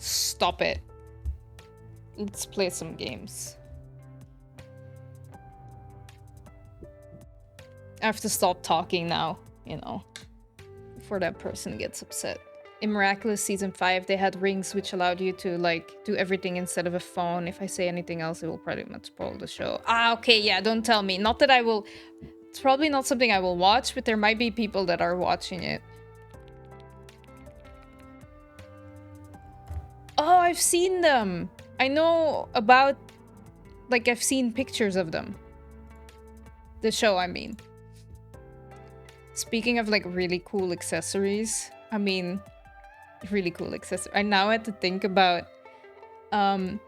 Stop it. Let's play some games. I have to stop talking now, you know, before that person gets upset. In Miraculous Season 5, they had rings which allowed you to, like, do everything instead of a phone. If I say anything else, it will pretty much spoil the show. Ah, okay, yeah, don't tell me. Not that I will... It's probably not something I will watch, but there might be people that are watching it. Oh, I've seen them! I know about... Like, I've seen pictures of them. The show, I mean. Speaking of, like, really cool accessories, I mean, really cool accessories. I now had to think about, I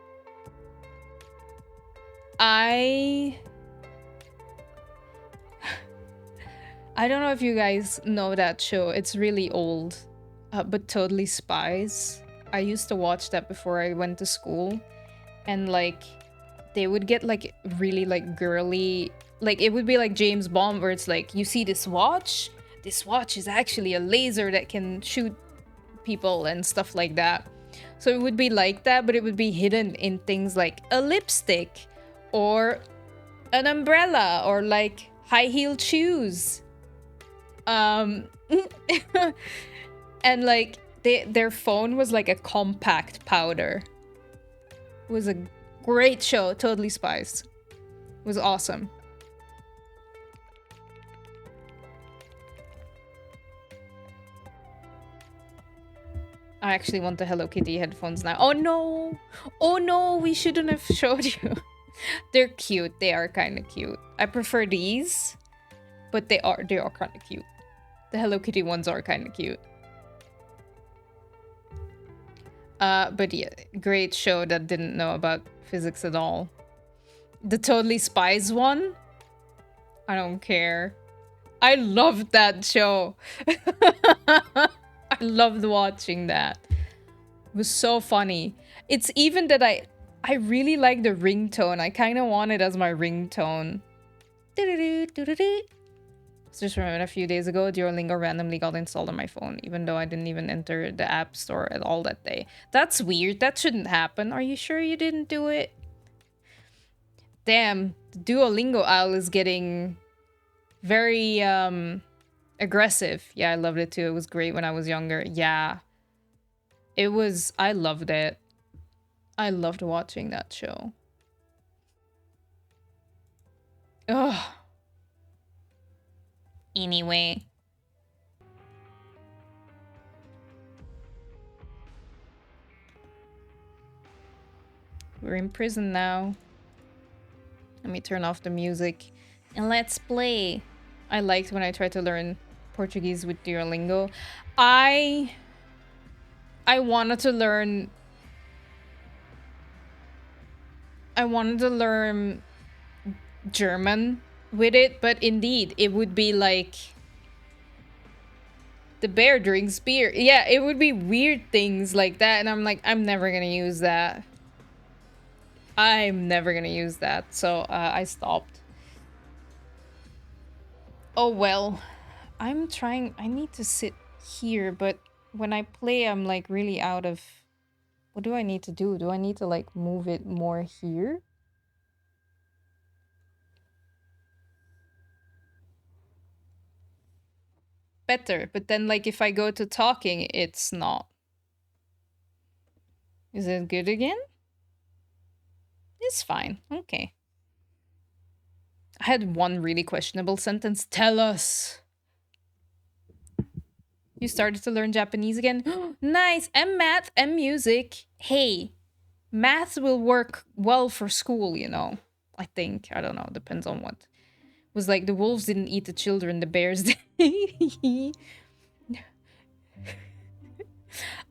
don't know if you guys know that show. It's really old, but Totally Spies. I used to watch that before I went to school, and, like, they would get, like, really, like, girly... Like, it would be like James Bond, where it's like, you see this watch? This watch is actually a laser that can shoot people and stuff like that. So it would be like that, but it would be hidden in things like a lipstick or an umbrella or, like, high-heeled shoes. And, like, their phone was like a compact powder. It was a great show. Totally Spies. It was awesome. I actually want the Hello Kitty headphones now. Oh no! Oh no, we shouldn't have showed you. They're cute. They are kind of cute. I prefer these, but they are kind of cute. The Hello Kitty ones are kind of cute. But yeah, great show that didn't know about physics at all. The Totally Spies one? I don't care. I loved that show. I loved watching that. It was so funny. It's even that I really like the ringtone. I kind of want it as my ringtone. Just remembered a few days ago, Duolingo randomly got installed on my phone, even though I didn't even enter the app store at all that day. That's weird. That shouldn't happen. Are you sure you didn't do it? Damn, the Duolingo owl is getting very, aggressive. Yeah, I loved it too. It was great when I was younger. Yeah. It was... I loved it. I loved watching that show. Ugh. Anyway. We're in prison now. Let me turn off the music. And let's play. I liked when I tried to learn Portuguese with Duolingo. I wanted to learn... I wanted to learn German with it, but indeed, it would be like... The bear drinks beer. Yeah, it would be weird things like that, and I'm like, I'm never gonna use that. I'm never gonna use that, so I stopped. Oh well. I'm trying... I need to sit here, but when I play, I'm like really out of... What do I need to do? Do I need to like move it more here? Better, but then like if I go to talking, it's not. Is it good again? It's fine. Okay. I had one really questionable sentence. Tell us. You started to learn Japanese again? Nice! And math and music. Hey, math will work well for school, you know. I think. I don't know. Depends on what. It was like the wolves didn't eat the children, the bears did.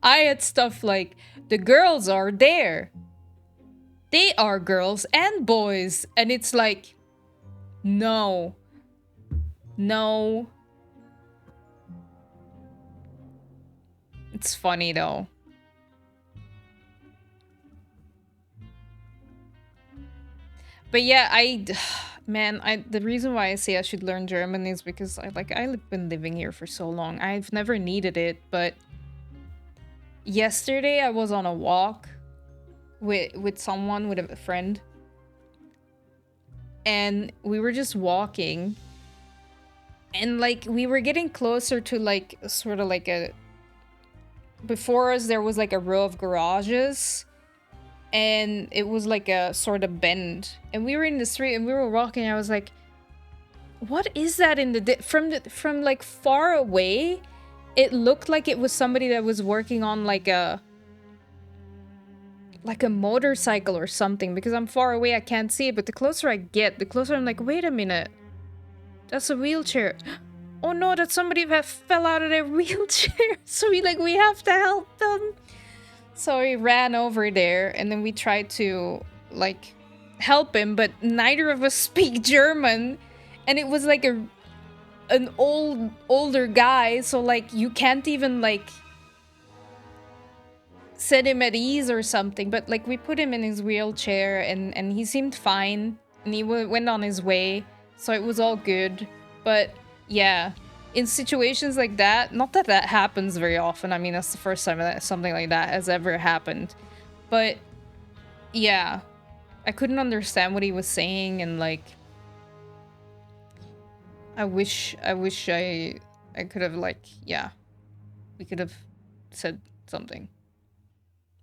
I had stuff like, the girls are there. They are girls and boys. And it's like, no. No. It's funny though. But yeah, man, the reason why I say I should learn German is because I've been living here for so long. I've never needed it, but yesterday I was on a walk with someone, with a friend, and we were just walking, and like we were getting closer to like sort of like a, before us there was like a row of garages, and it was like a sort of bend, and we were in the street and we were walking. I was like, what is that in the from like far away? It looked like it was somebody that was working on like a motorcycle or something, because I'm far away, I can't see it, but the closer I get, the closer I'm like, wait a minute, that's a wheelchair. Oh no, that's somebody that fell out of their wheelchair. So we have to help them. So we ran over there, and then we tried to like help him, but neither of us speak German, and it was like an older guy, so like you can't even like set him at ease or something. But like we put him in his wheelchair, and he seemed fine, and he went on his way, so it was all good. But yeah, in situations like that, not that that happens very often, I mean, that's the first time that something like that has ever happened, but yeah, I couldn't understand what he was saying, and like I wish I could have like, yeah, we could have said something.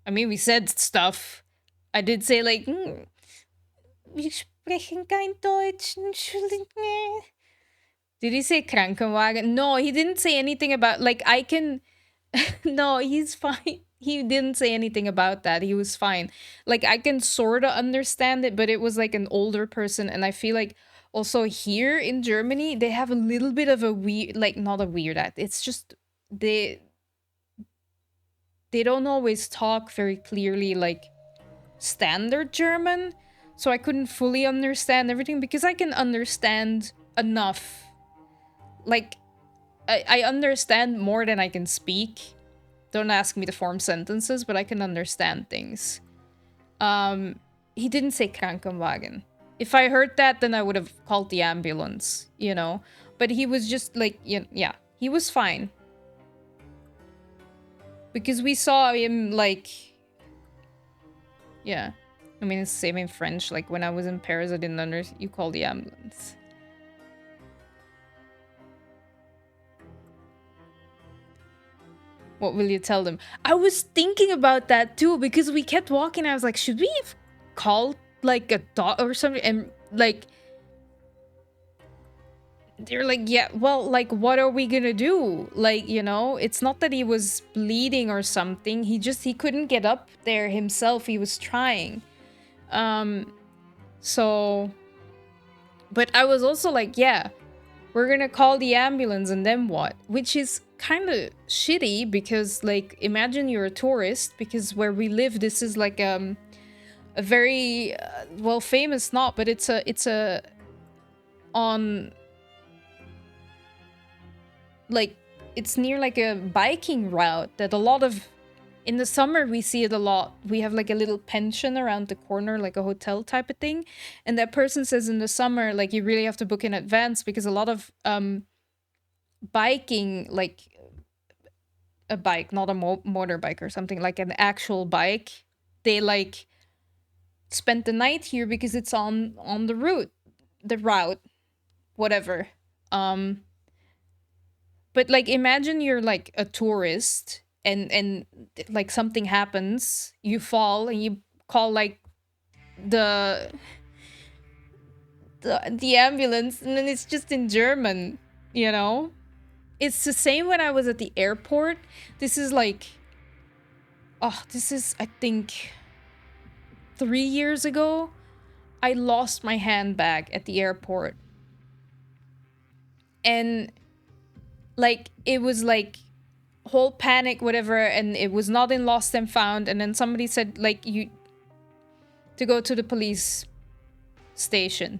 I mean, we said stuff. I did say like, wir sprechen kein Deutsch, entschuldigung. Did he say Krankenwagen? No, he didn't say anything about like I can. No, he's fine. He didn't say anything about that. He was fine. Like I can sort of understand it, but it was like an older person, and I feel like also here in Germany they have a little bit of a weird, like not a weird act. It's just they don't always talk very clearly like standard German. So I couldn't fully understand everything, because I can understand enough. Like I understand more than I can speak. Don't ask me to form sentences, but I can understand things. He didn't say Krankenwagen. If I heard that, then I would have called the ambulance, you know? But he was just like, yeah, he was fine. Because we saw him like, yeah. I mean, it's the same in French. Like when I was in Paris, I didn't understand. You call the ambulance. What will you tell them? I was thinking about that too, because we kept walking. I was like, should we have called like a dog or something? And like, they're like, yeah, well, like, what are we gonna do? Like, you know, it's not that he was bleeding or something. He couldn't get up there himself. He was trying. So, but I was also like, yeah, we're gonna call the ambulance, and then what? Which is kind of shitty, because like imagine you're a tourist, because where we live, this is like a very well, famous, not, but it's a on like, it's near like a biking route that a lot of, in the summer we see it a lot. We have like a little pension around the corner, like a hotel type of thing, and that person says in the summer like you really have to book in advance, because a lot of biking, like a bike, not a motorbike or something, like an actual bike, they like spend the night here because it's on the route, whatever. But like imagine you're like a tourist, and like something happens, you fall, and you call like the the ambulance, and then it's just in German, you know? It's the same when I was at the airport. This is like, oh, this is, I think, 3 years ago. I lost my handbag at the airport. And like, it was like whole panic, whatever, and it was not in lost and found. And then somebody said, like, you to go to the police station.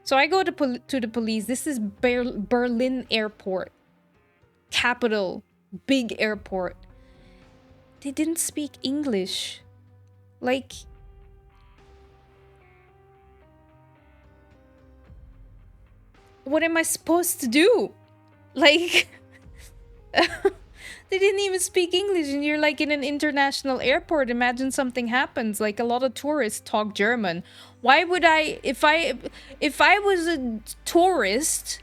So I go to the police. This is Berlin airport. Capital, big airport. They didn't speak English. Like, what am I supposed to do? Like, They didn't even speak English, and you're like in an international airport. Imagine something happens. Like a lot of tourists talk German. Why would I, if I was a tourist,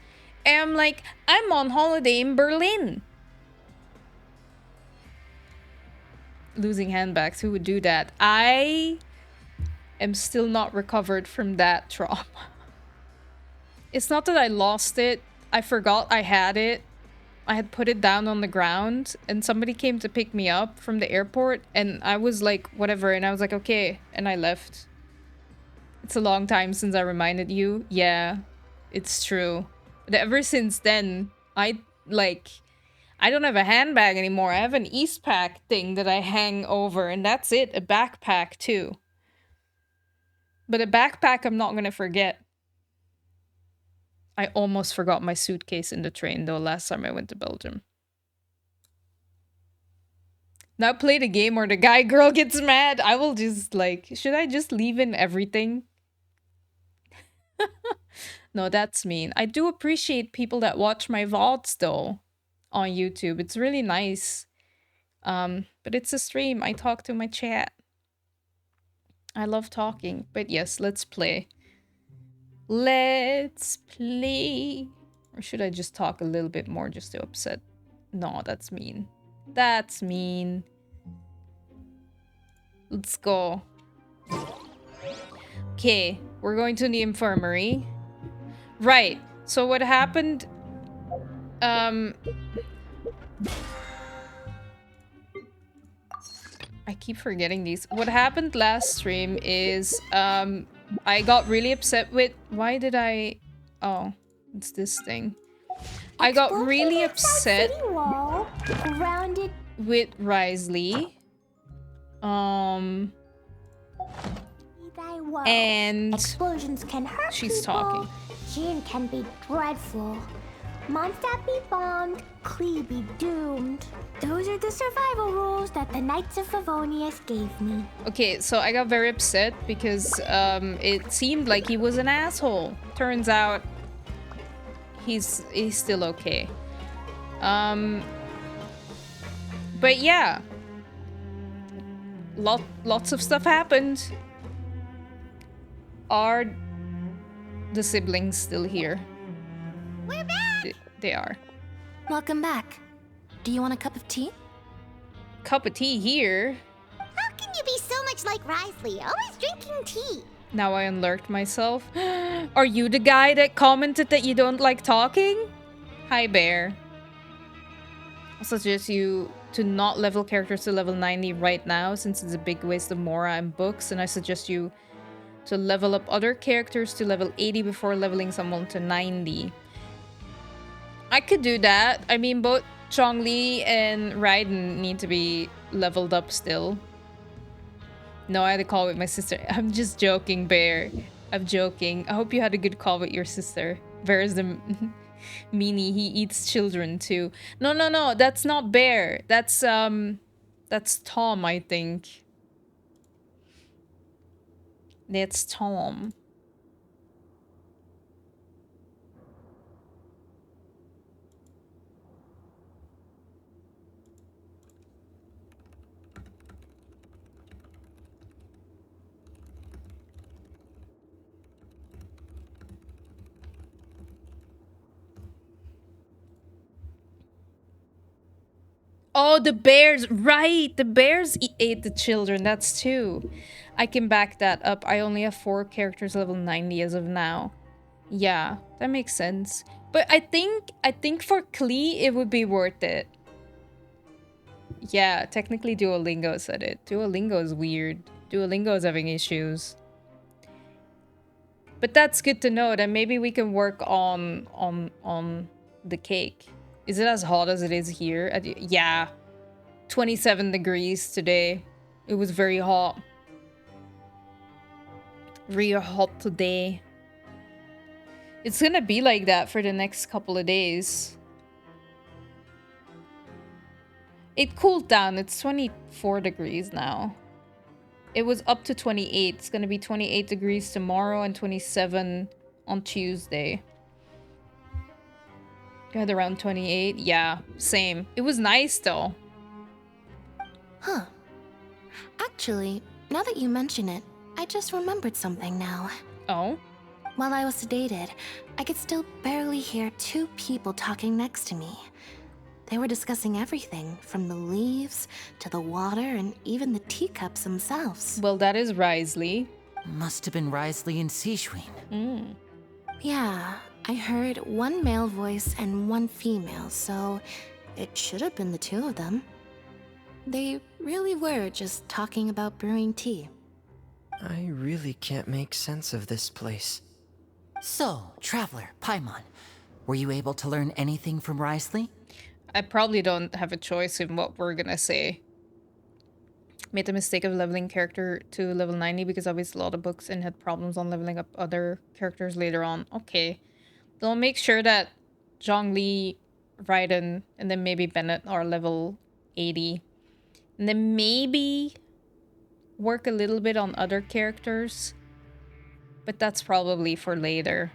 and I'm like, I'm on holiday in Berlin. Losing handbags, who would do that? I am still not recovered from that trauma. It's not that I lost it. I forgot I had it. I had put it down on the ground, and somebody came to pick me up from the airport, and I was like, whatever, and I was like, okay, and I left. It's a long time since I reminded you. Yeah, it's true. But ever since then, I don't have a handbag anymore. I have an Eastpak thing that I hang over, and that's it. A backpack, too. But a backpack I'm not gonna forget. I almost forgot my suitcase in the train, though, last time I went to Belgium. Now play the game or the guy girl gets mad. I will just, like... Should I just leave in everything? No, that's mean. I do appreciate people that watch my VODs, though, on YouTube. It's really nice. But it's a stream. I talk to my chat. I love talking. But yes, let's play. Let's play. Or should I just talk a little bit more just to upset? No, that's mean. That's mean. Let's go. Okay, we're going to the infirmary. Right. So what happened... I keep forgetting these. What happened last stream is, I got really upset with... Why did I... Oh, it's this thing. I got really upset with Wriothesley. And explosions can hurt she's people. talking. Jean can be dreadful. Mondstadt be bombed, Clee be doomed. Those are the survival rules that the Knights of Favonius gave me. Okay, so I got very upset because it seemed like he was an asshole. Turns out he's still okay. But yeah. Lots of stuff happened. Are the siblings still here? We're back! They are. Welcome back. Do you want a cup of tea? Cup of tea here? How can you be so much like Wriothesley, always drinking tea? Now I unlurked myself. Are you the guy that commented that you don't like talking? Hi, Bear. I suggest you to not level characters to level 90 right now, since it's a big waste of Mora and books, and I suggest you to level up other characters to level 80 before leveling someone to 90. I could do that. I mean, both Zhongli and Raiden need to be leveled up still. No, I had a call with my sister. I'm just joking, Bear. I'm joking. I hope you had a good call with your sister. Bear is the meanie. He eats children too. No, no, no. That's not Bear. That's Tom, I think. That's Tom. Oh, the bears. Right. The bears ate the children. That's two. I can back that up. I only have 4 characters level 90 as of now. Yeah, that makes sense. But I think for Klee, it would be worth it. Yeah, technically Duolingo said it. Duolingo is weird. Duolingo is having issues. But that's good to know that maybe we can work on the cake. Is it as hot as it is here? Yeah. 27 degrees today. It was very hot. Real hot today. It's gonna be like that for the next couple of days. It cooled down. It's 24 degrees now. It was up to 28. It's gonna be 28 degrees tomorrow and 27 on Tuesday. You had around 28? Yeah, same. It was nice though. Huh. Actually, now that you mention it, I just remembered something now. Oh? While I was sedated, I could still barely hear two people talking next to me. They were discussing everything, from the leaves to the water and even the teacups themselves. Well, that is Wriothesley. Must have been Wriothesley and Seashween. Yeah, I heard one male voice and one female, so it should have been the two of them. They really were just talking about brewing tea. I really can't make sense of this place. So, Traveler, Paimon, were you able to learn anything from Wriothesley? I probably don't have a choice in what we're gonna say. Made the mistake of leveling character to level 90 because I wasted a lot of books and had problems on leveling up other characters later on. Okay. They'll make sure that Zhongli, Raiden, and then maybe Bennett are level 80. And then maybe work a little bit on other characters. But that's probably for later.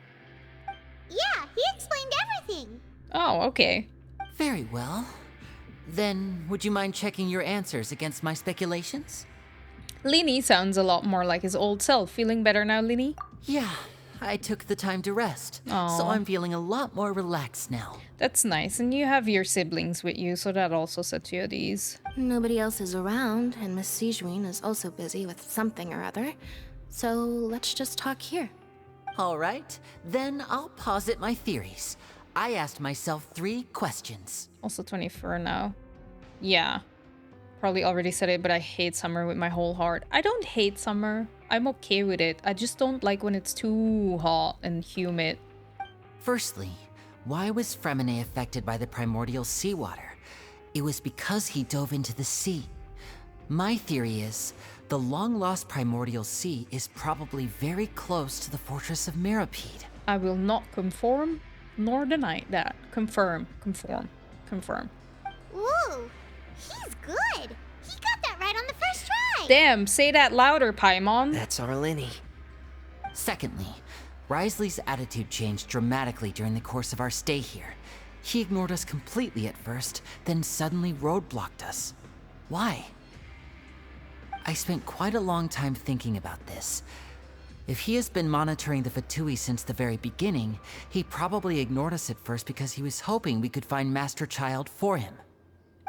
Yeah, he explained everything. Oh, okay. Very well. Then, would you mind checking your answers against my speculations? Lini sounds a lot more like his old self. Feeling better now, Lini? Yeah, I took the time to rest, so Aw. I'm feeling a lot more relaxed now. That's nice. And you have your siblings with you, so that also sets you at ease. Nobody else is around, and Miss Sejuin is also busy with something or other. So let's just talk here. All right, then I'll posit my theories. I asked myself 3 questions. Also 24 now. Yeah. Probably already said it, but I hate summer with my whole heart. I don't hate summer. I'm okay with it. I just don't like when it's too hot and humid. Firstly, why was Fremine affected by the primordial seawater? It was because he dove into the sea. My theory is, the long-lost primordial sea is probably very close to the fortress of Mirapede. I will not conform nor deny that. Confirm. Ooh, he's good. He got that right on the first try. Damn, say that louder, Paimon. That's our Linny. Secondly, Wriothesley's attitude changed dramatically during the course of our stay here. He ignored us completely at first, then suddenly roadblocked us. Why? I spent quite a long time thinking about this. If he has been monitoring the Fatui since the very beginning, he probably ignored us at first because he was hoping we could find Master Child for him.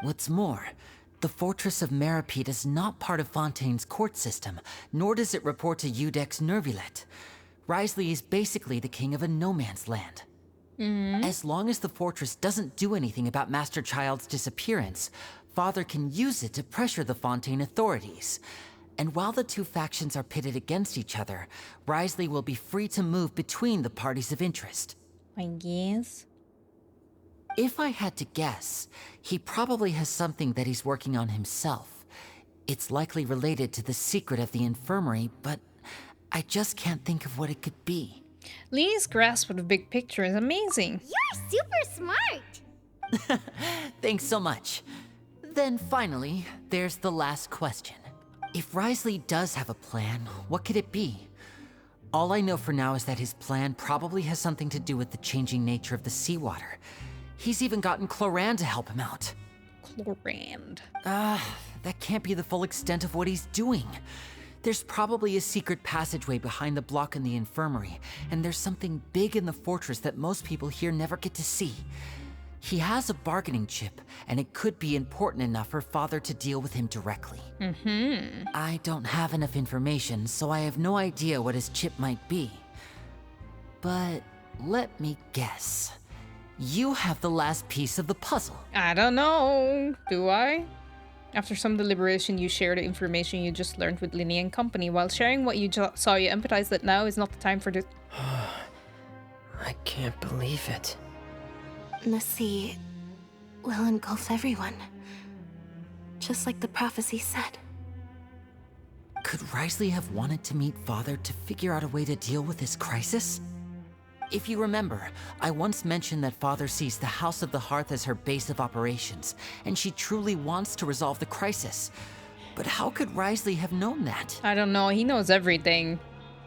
What's more, the Fortress of Mirapede is not part of Fontaine's court system, nor does it report to Iudex Neuvilette. Wriothesley is basically the king of a no-man's land. As long as the fortress doesn't do anything about Master Child's disappearance, Father can use it to pressure the Fontaine authorities. And while the two factions are pitted against each other, Wriothesley will be free to move between the parties of interest. I guess. If I had to guess, he probably has something that he's working on himself. It's likely related to the secret of the infirmary, but I just can't think of what it could be. Lini's grasp of the big picture is amazing. You're super smart. Thanks so much. Then finally, there's the last question. If Wriothesley does have a plan, what could it be? All I know for now is that his plan probably has something to do with the changing nature of the seawater. He's even gotten Clorinde to help him out. Clorinde. That can't be the full extent of what he's doing. There's probably a secret passageway behind the block in the infirmary, and there's something big in the fortress that most people here never get to see. He has a bargaining chip, and it could be important enough for Father to deal with him directly. I don't have enough information, so I have no idea what his chip might be. But let me guess. You have the last piece of the puzzle. I don't know. Do I? After some deliberation, you share the information you just learned with Lini and company. While sharing what you saw, you empathize that now is not the time for this. I can't believe it. The sea will engulf everyone, just like the prophecy said. Could Wriothesley have wanted to meet Father to figure out a way to deal with this crisis? If you remember, I once mentioned that Father sees the House of the Hearth as her base of operations, and she truly wants to resolve the crisis. But how could Wriothesley have known that? I don't know. He knows everything.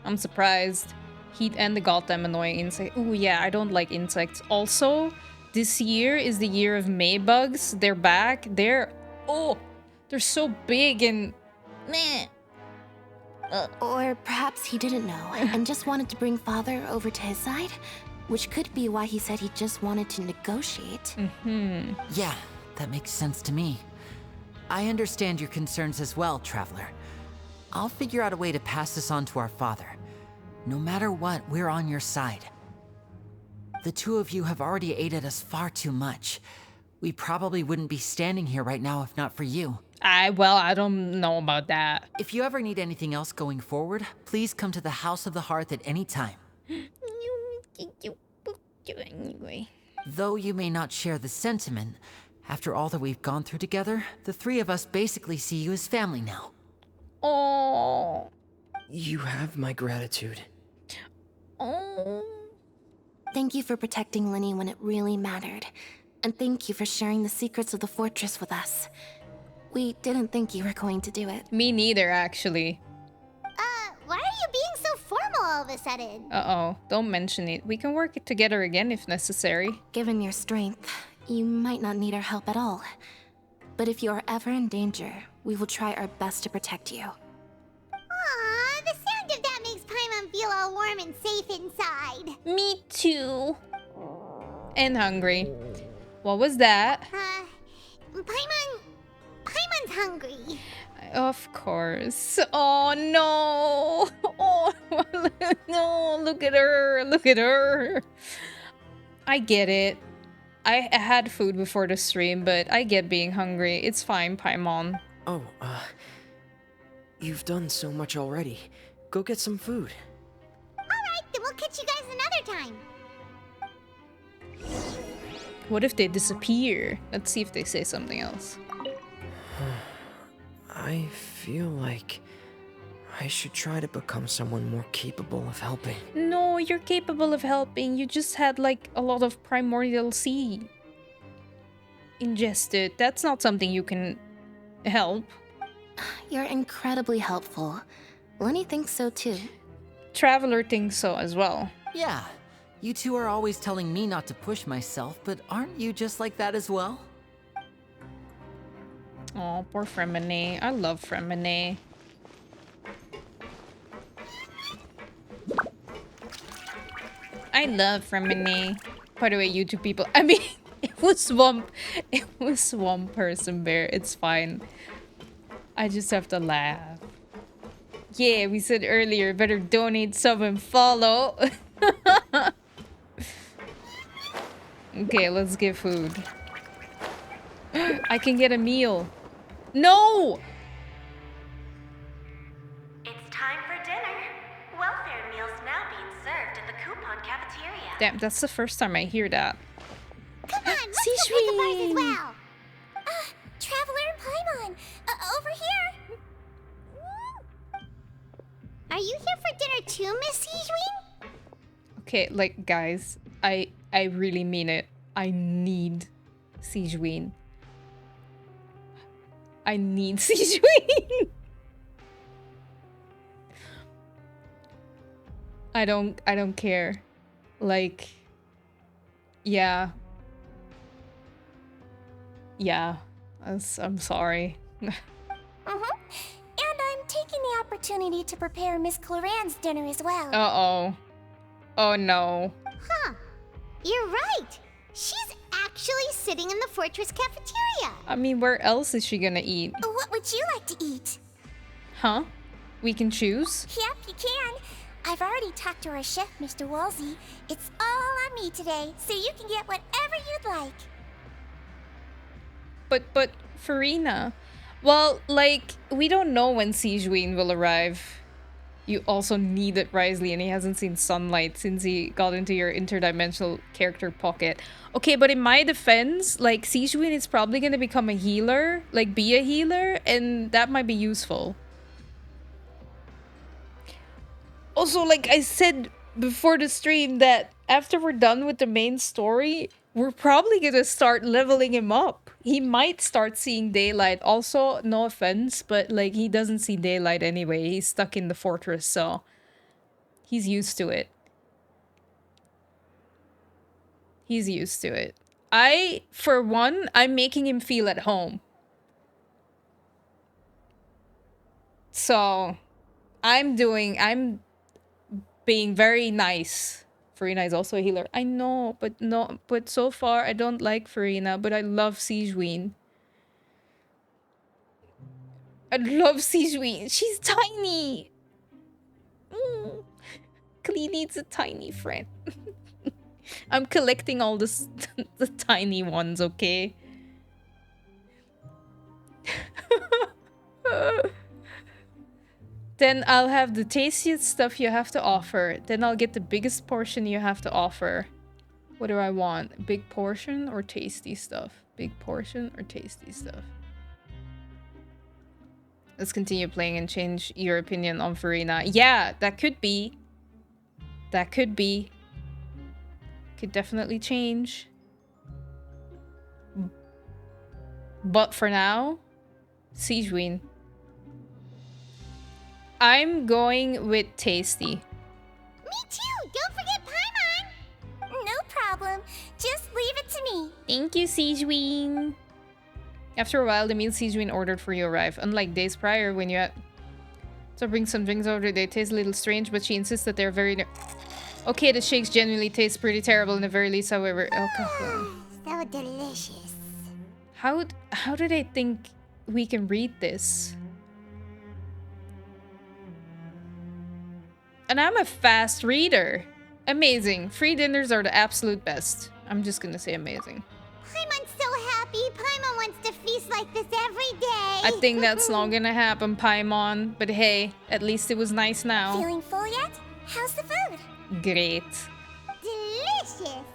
I'm surprised. Heat and the goddamn annoying insect. Ooh, yeah, I don't like insects. Also, this year is the year of Maybugs. They're back. They're so big and meh. Or perhaps he didn't know and just wanted to bring Father over to his side, which could be why he said he just wanted to negotiate. Yeah, that makes sense to me. I understand your concerns as well, Traveler. I'll figure out a way to pass this on to our father. No matter what, we're on your side. The two of you have already aided us far too much. We probably wouldn't be standing here right now if not for you. Well, I don't know about that. If you ever need anything else going forward, please come to the House of the Hearth at any time. Anyway. Though you may not share the sentiment, after all that we've gone through together, the three of us basically see you as family now. Oh. You have my gratitude. Oh. Thank you for protecting Lenny when it really mattered. And thank you for sharing the secrets of the fortress with us. We didn't think you were going to do it. Me neither, actually. Why are you being so formal all of a sudden? Uh-oh. Don't mention it. We can work it together again if necessary. Given your strength, you might not need our help at all. But if you are ever in danger, we will try our best to protect you. Aw, the sound of that makes Paimon feel all warm and safe inside. Me too. And hungry. What was that? Paimon's hungry. Of course. Oh no. Oh no. Look at her. Look at her. I get it. I had food before the stream, but I get being hungry. It's fine, Paimon. Oh, you've done so much already. Go get some food. Alright, then we'll catch you guys another time. What if they disappear? Let's see if they say something else. I feel like I should try to become someone more capable of helping. No, you're capable of helping. You just had like a lot of primordial sea ingested. That's not something you can help. You're incredibly helpful. Lenny thinks so too. Traveler thinks so as well. Yeah, you two are always telling me not to push myself, but aren't you just like that as well? Oh, poor Fremine. I love Fremine. I love Fremine. By the way, YouTube people. I mean, it was Swamp Person Bear. It's fine. I just have to laugh. Yeah, we said earlier, better donate, sub, and follow. Okay, let's get food. I can get a meal. No! It's time for dinner. Welfare meals now being served in the coupon cafeteria. Damn, that's the first time I hear that. Come on, let's go pick up ours as well. Traveler and Paimon, over here. Are you here for dinner too, Miss Sijwin? Okay, like, guys, I really mean it. I need Sijwin. I need Sijwin. I don't care. Like, yeah. Yeah. I'm sorry. And I'm taking the opportunity to prepare Miss Clorinde's dinner as well. Uh-oh. Oh no. Huh. You're right. She's actually sitting in the fortress cafeteria. I mean, where else is she gonna eat? What would you like to eat? Huh? We can choose? Yep, you can. I've already talked to our chef, Mr. Wolsey. It's all on me today, so you can get whatever you'd like. But Farina, well, like, we don't know when Sijwin will arrive. You also needed Wriothesley, and he hasn't seen sunlight since he got into your interdimensional character pocket. Okay, but in my defense, like, Sijwin is probably gonna become a healer, like, be a healer, and that might be useful. Also, like I said before the stream, that after we're done with the main story, we're probably gonna start leveling him up. He might start seeing daylight. Also, no offense, but like, he doesn't see daylight anyway. He's stuck in the fortress, so he's used to it. He's used to it. For one, I'm making him feel at home. So, I'm being very nice. Farina is also a healer. I know, but so far I don't like Farina, but I love Sigewin. I love Sigewin. She's tiny. Klee needs a tiny friend. I'm collecting all this the tiny ones, okay? Then I'll have the tastiest stuff you have to offer. Then I'll get the biggest portion you have to offer. What do I want? Big portion or tasty stuff? Big portion or tasty stuff? Let's continue playing and change your opinion on Farina. Yeah, that could be. That could be. Could definitely change. But for now, Sigewin. I'm going with tasty. Me too! Don't forget Paimon! No problem. Just leave it to me. Thank you, Sigewin. After a while, the meal Sigewin ordered for you arrive. Unlike days prior, when you had to bring some drinks over, they taste a little strange, but she insists that they're very... Okay, the shakes genuinely taste pretty terrible in the very least, however... So delicious. How do they think we can read this? And I'm a fast reader. Amazing. Free dinners are the absolute best. I'm just gonna say amazing. Paimon's so happy. Paimon wants to feast like this every day. I think that's not gonna happen, Paimon. But hey, at least it was nice now. Feeling full yet? How's the food? Great. Delicious.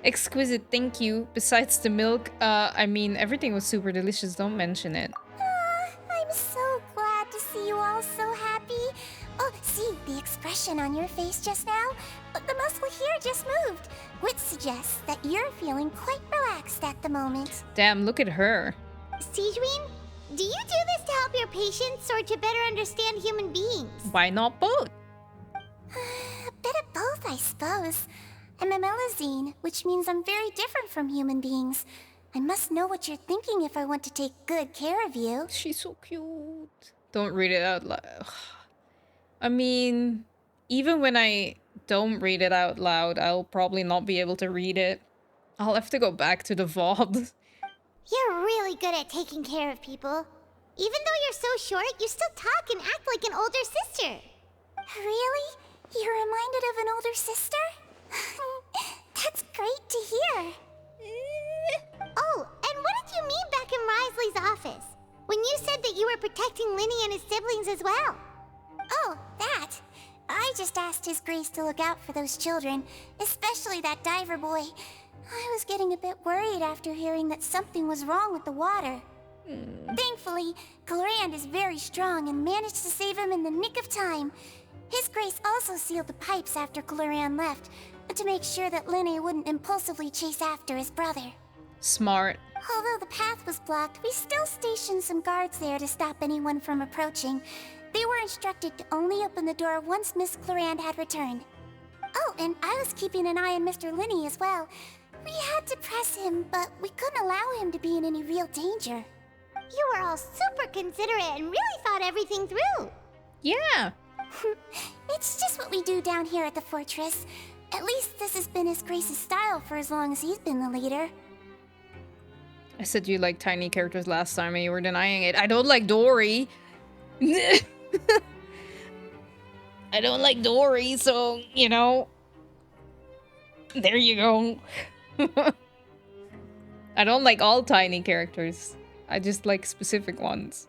Exquisite, thank you. Besides the milk, I mean, everything was super delicious. Don't mention it. I'm so glad to see you all so happy. Oh, see the expression on your face just now? The muscle here just moved, which suggests that you're feeling quite relaxed at the moment. Damn, look at her. Sigewin, do you do this to help your patients or to better understand human beings? Why not both? A bit of both, I suppose. I'm a Melazine, which means I'm very different from human beings. I must know what you're thinking if I want to take good care of you. She's so cute. Don't read it out loud. I mean, even when I don't read it out loud, I'll probably not be able to read it. I'll have to go back to the VOD. You're really good at taking care of people. Even though you're so short, you still talk and act like an older sister. Really? You're reminded of an older sister? That's great to hear. Oh, and what did you mean back in Wriothesley's office? When you said that you were protecting Linny and his siblings as well? Oh, that. I just asked His Grace to look out for those children, especially that diver boy. I was getting a bit worried after hearing that something was wrong with the water. Thankfully, Clorinde is very strong and managed to save him in the nick of time. His Grace also sealed the pipes after Clorinde left, to make sure that Linny wouldn't impulsively chase after his brother. Smart. Although the path was blocked, we still stationed some guards there to stop anyone from approaching. They were instructed to only open the door once Miss Clorinde had returned. Oh, and I was keeping an eye on Mr. Linny as well. We had to press him, but we couldn't allow him to be in any real danger. You were all super considerate and really thought everything through. Yeah. It's just what we do down here at the fortress. At least this has been His Grace's style for as long as he's been the leader. I said you like tiny characters last time and you were denying it. I don't like Dory. I don't like Dory, so, you know. There you go. I don't like all tiny characters. I just like specific ones.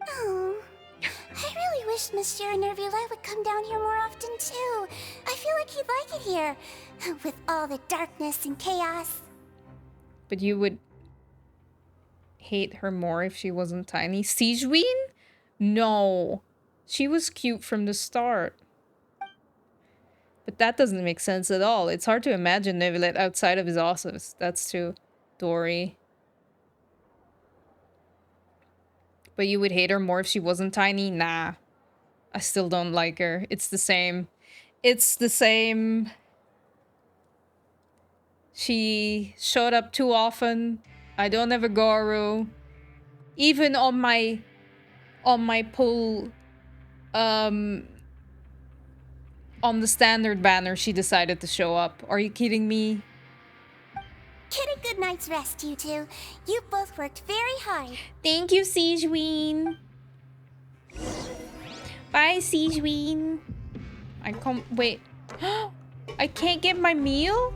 Oh, I really wish Monsieur Neuvilette would come down here more often too. I feel like he'd like it here, with all the darkness and chaos. But you would hate her more if she wasn't tiny. Sigewin? No. She was cute from the start. But that doesn't make sense at all. It's hard to imagine Neuvilette outside of his office. That's true. Dory. But you would hate her more if she wasn't tiny? Nah. I still don't like her. It's the same. It's the same. She showed up too often. I don't have a Goro. Even on my pull on the standard banner she decided to show up. Are you kidding me? Get a good night's rest, you two. You both worked very hard. Thank you, Sijween. Bye, Sijween. I can't wait. I can't get my meal?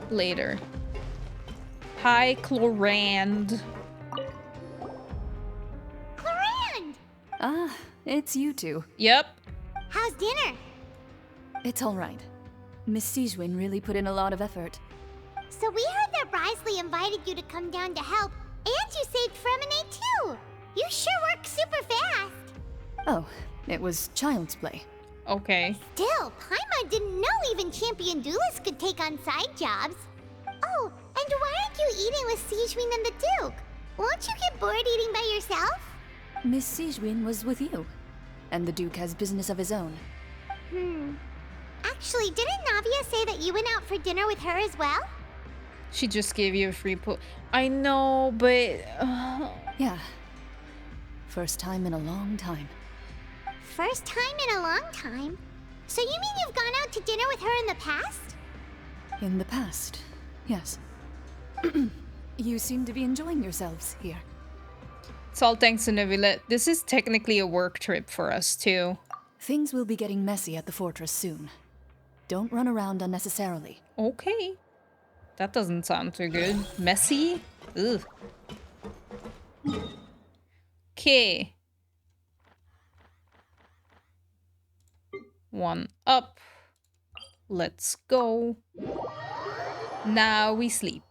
Later. Hi, Clorinde. Clorinde! Ah, it's you two. Yep. How's dinner? It's all right. Miss Sijwin really put in a lot of effort. So we heard that Wriothesley invited you to come down to help, and you saved Fremine too. You sure work super fast. Oh, it was child's play. Okay. Still, Paimon didn't know even champion duelists could take on side jobs. Oh, and why aren't you eating with Sijwin and the Duke? Won't you get bored eating by yourself? Miss Sijwin was with you, and the Duke has business of his own. Actually, didn't Navia say that you went out for dinner with her as well? She just gave you a free pull. I know, but... Yeah. First time in a long time. First time in a long time? So you mean you've gone out to dinner with her in the past? In the past, yes. You seem to be enjoying yourselves here. It's all thanks to Neuvilette. This is technically a work trip for us, too. Things will be getting messy at the fortress soon. Don't run around unnecessarily. Okay. That doesn't sound too good. Messy? Ugh. Okay. One up. Let's go. Now we sleep.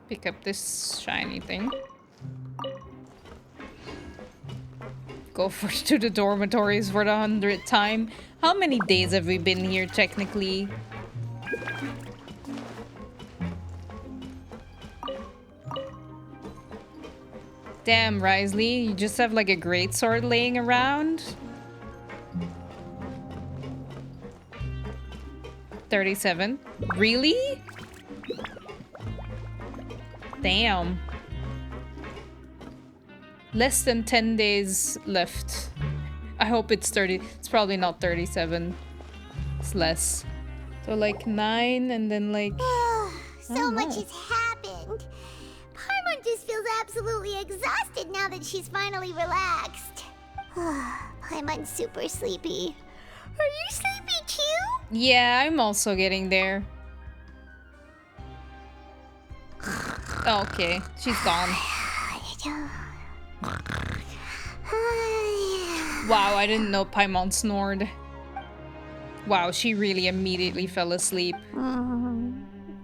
Pick up this shiny thing. Go to the dormitories for the 100th time. How many days have we been here technically? Damn, Wriothesley, you just have like a great sword laying around? 37. Really? Damn. Less than 10 days left. I hope it's 30. It's probably not 37. It's less. So like 9 and then like... So much has happened. Paimon just feels absolutely exhausted now that she's finally relaxed. Paimon's super sleepy. Are you sleepy too? Yeah, I'm also getting there. Okay, she's gone. Wow, I didn't know Paimon snored. Wow, she really immediately fell asleep.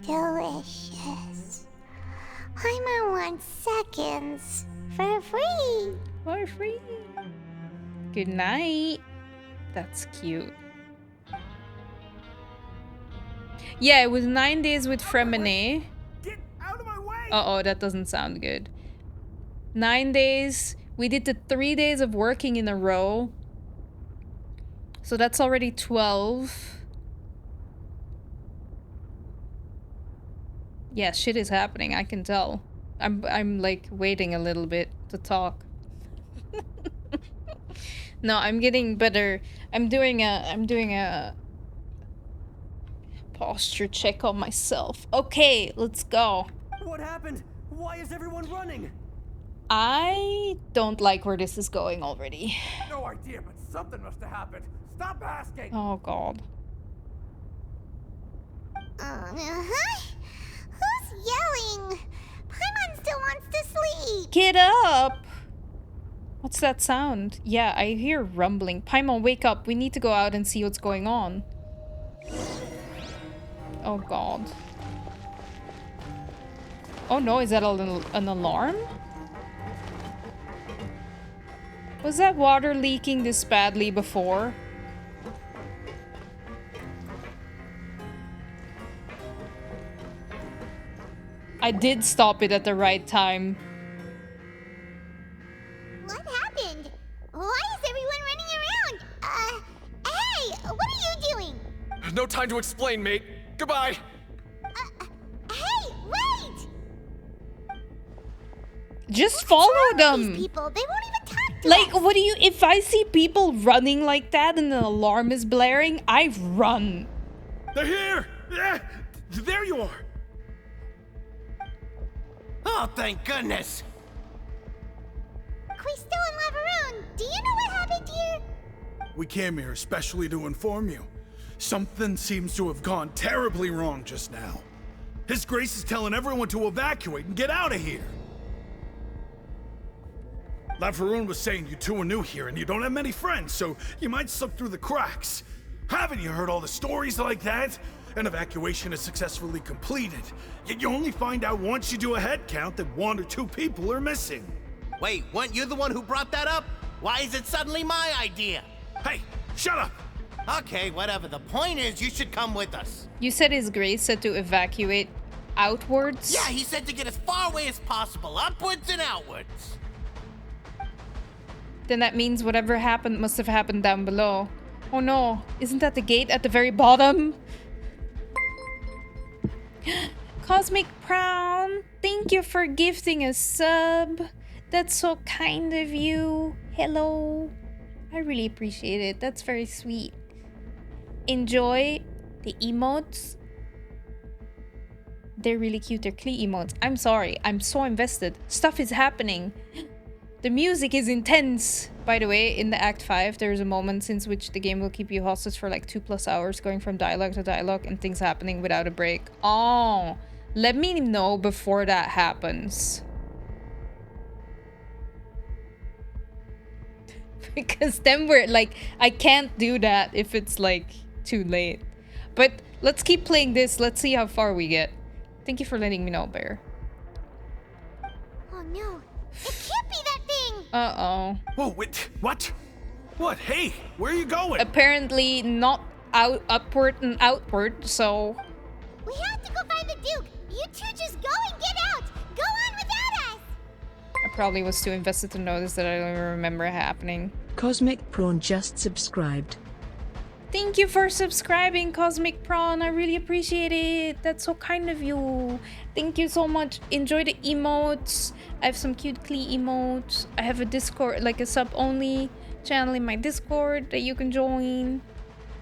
Delicious. Paimon wants seconds for free. For free. Good night. That's cute. Yeah, it was 9 days with Fremine. Get out of my way! Uh-oh, that doesn't sound good. 9 days. We did the 3 days of working in a row. So that's already 12. Yeah, shit is happening, I can tell. I'm like waiting a little bit to talk. No, I'm getting better. I'm doing a posture check on myself. Okay, let's go. What happened? Why is everyone running? I don't like where this is going already. No idea, but something must have happened. Stop asking! Oh god. Who's yelling? Paimon still wants to sleep. Get up! What's that sound? Yeah, I hear rumbling. Paimon, wake up. We need to go out and see what's going on. Oh god. Oh no, is that an alarm? Was that water leaking this badly before? I did stop it at the right time. What happened? Why is everyone running around? Hey, what are you doing? There's no time to explain, mate. Goodbye. Hey, wait! Just follow them. These people, they won't even talk to Like, us. what do you... If I see people running like that and an alarm is blaring, I run. They're here! Yeah, there you are! Oh, thank goodness! Quisto and Laveroon, do you know what happened here? We came here especially to inform you. Something seems to have gone terribly wrong just now. His Grace is telling everyone to evacuate and get out of here. Laveroon was saying you two are new here and you don't have many friends, so you might slip through the cracks. Haven't you heard all the stories like that? An evacuation is successfully completed, yet you only find out once you do a head count that 1 or 2 people are missing. Wait, weren't you the one who brought that up? Why is it suddenly my idea? Hey, shut up! Okay, whatever. The point is, you should come with us. You said His Grace said to evacuate outwards? Yeah, he said to get as far away as possible, upwards and outwards. Then that means whatever happened must have happened down below. Oh no, isn't that the gate at the very bottom? Cosmic Crown, thank you for gifting a sub. That's so kind of you. Hello. I really appreciate it. That's very sweet. Enjoy the emotes. They're really cute. They're Klee emotes. I'm sorry. I'm so invested. Stuff is happening. The music is intense. By the way, in the Act 5, there's a moment since which the game will keep you hostage for like 2+ hours, going from dialogue to dialogue and things happening without a break. Oh, let me know before that happens. Because then we're like, I can't do that if it's like too late. But let's keep playing this. Let's see how far we get. Thank you for letting me know, Bear. Oh no, it can't be that thing! Uh-oh. Whoa, wait, what? What? Hey, where are you going? Apparently not upward and outward, so... We have to go find the Duke! You two just go and get out! Go on without us! I probably was too invested to notice that I don't even remember it happening. Cosmic Prawn just subscribed. Thank you for subscribing, Cosmic Prawn. I really appreciate it. That's so kind of you. Thank you so much. Enjoy the emotes. I have some cute Klee emotes. I have a Discord, like a sub-only channel in my Discord that you can join.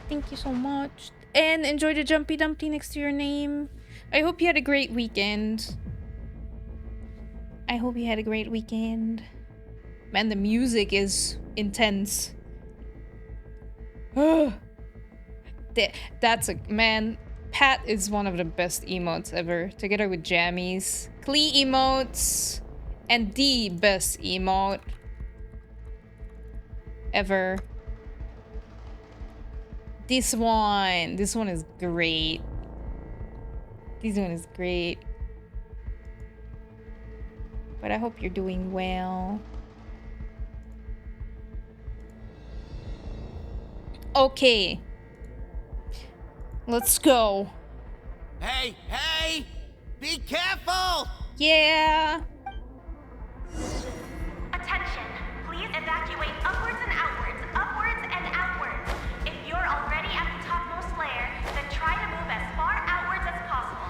Thank you so much. And enjoy the Jumpy Dumpty next to your name. I hope you had a great weekend. I hope you had a great weekend. Man, the music is intense. That's a... Man, Pat is one of the best emotes ever. Together with Jammies. Klee emotes. And the best emote ever. This one is great. This one is great. But I hope you're doing well. Okay. Let's go. Hey, hey! Be careful! Yeah. Attention, please evacuate upwards and outwards, upwards and outwards. If you're already at the topmost layer, then try to move as far outwards as possible.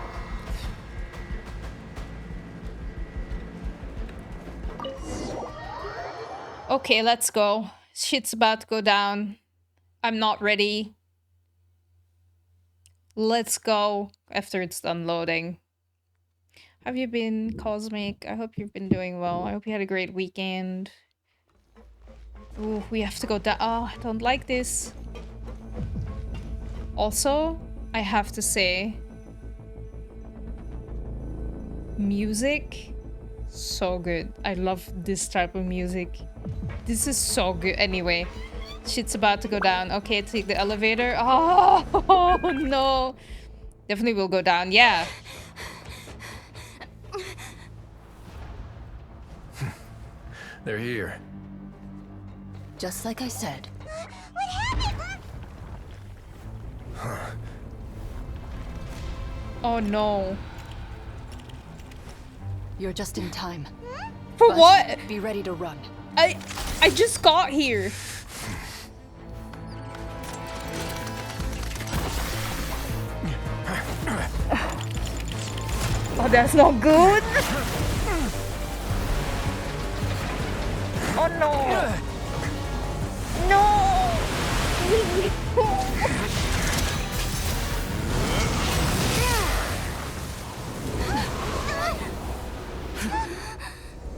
Okay, let's go. Shit's about to go down. I'm not ready. Let's go after it's done loading. Have you been, Cosmic? I hope you've been doing well. I hope you had a great weekend. Ooh, we have to go down. Oh, I don't like this. Also, I have to say, music, so good. I love this type of music. This is so good. Anyway, shit's about to go down. Okay, take the elevator. Oh, no. Definitely will go down. Yeah. They're here. Just like I said. What happened? Oh, no. You're just in time. For But what? Be ready to run. I just got here. Oh, that's not good. Oh no. No.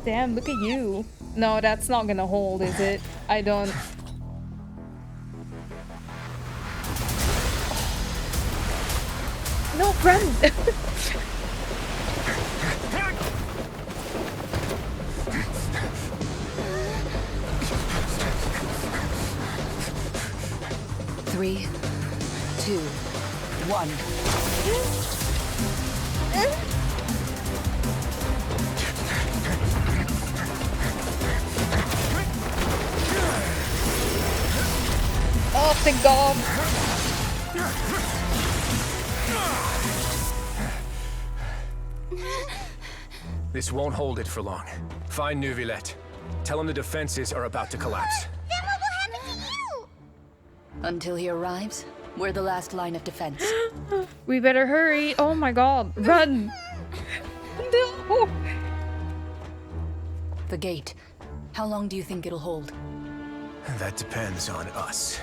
Damn, look at you. No, that's not gonna hold, is it? I don't... No, run! Three, two, one. Oh, thank God. This won't hold it for long. Find Neuvilette. Tell him the defenses are about to collapse. Then what will happen to you? Until he arrives, we're the last line of defense. We better hurry. Oh my God. Run. No. The gate. How long do you think it'll hold? That depends on us.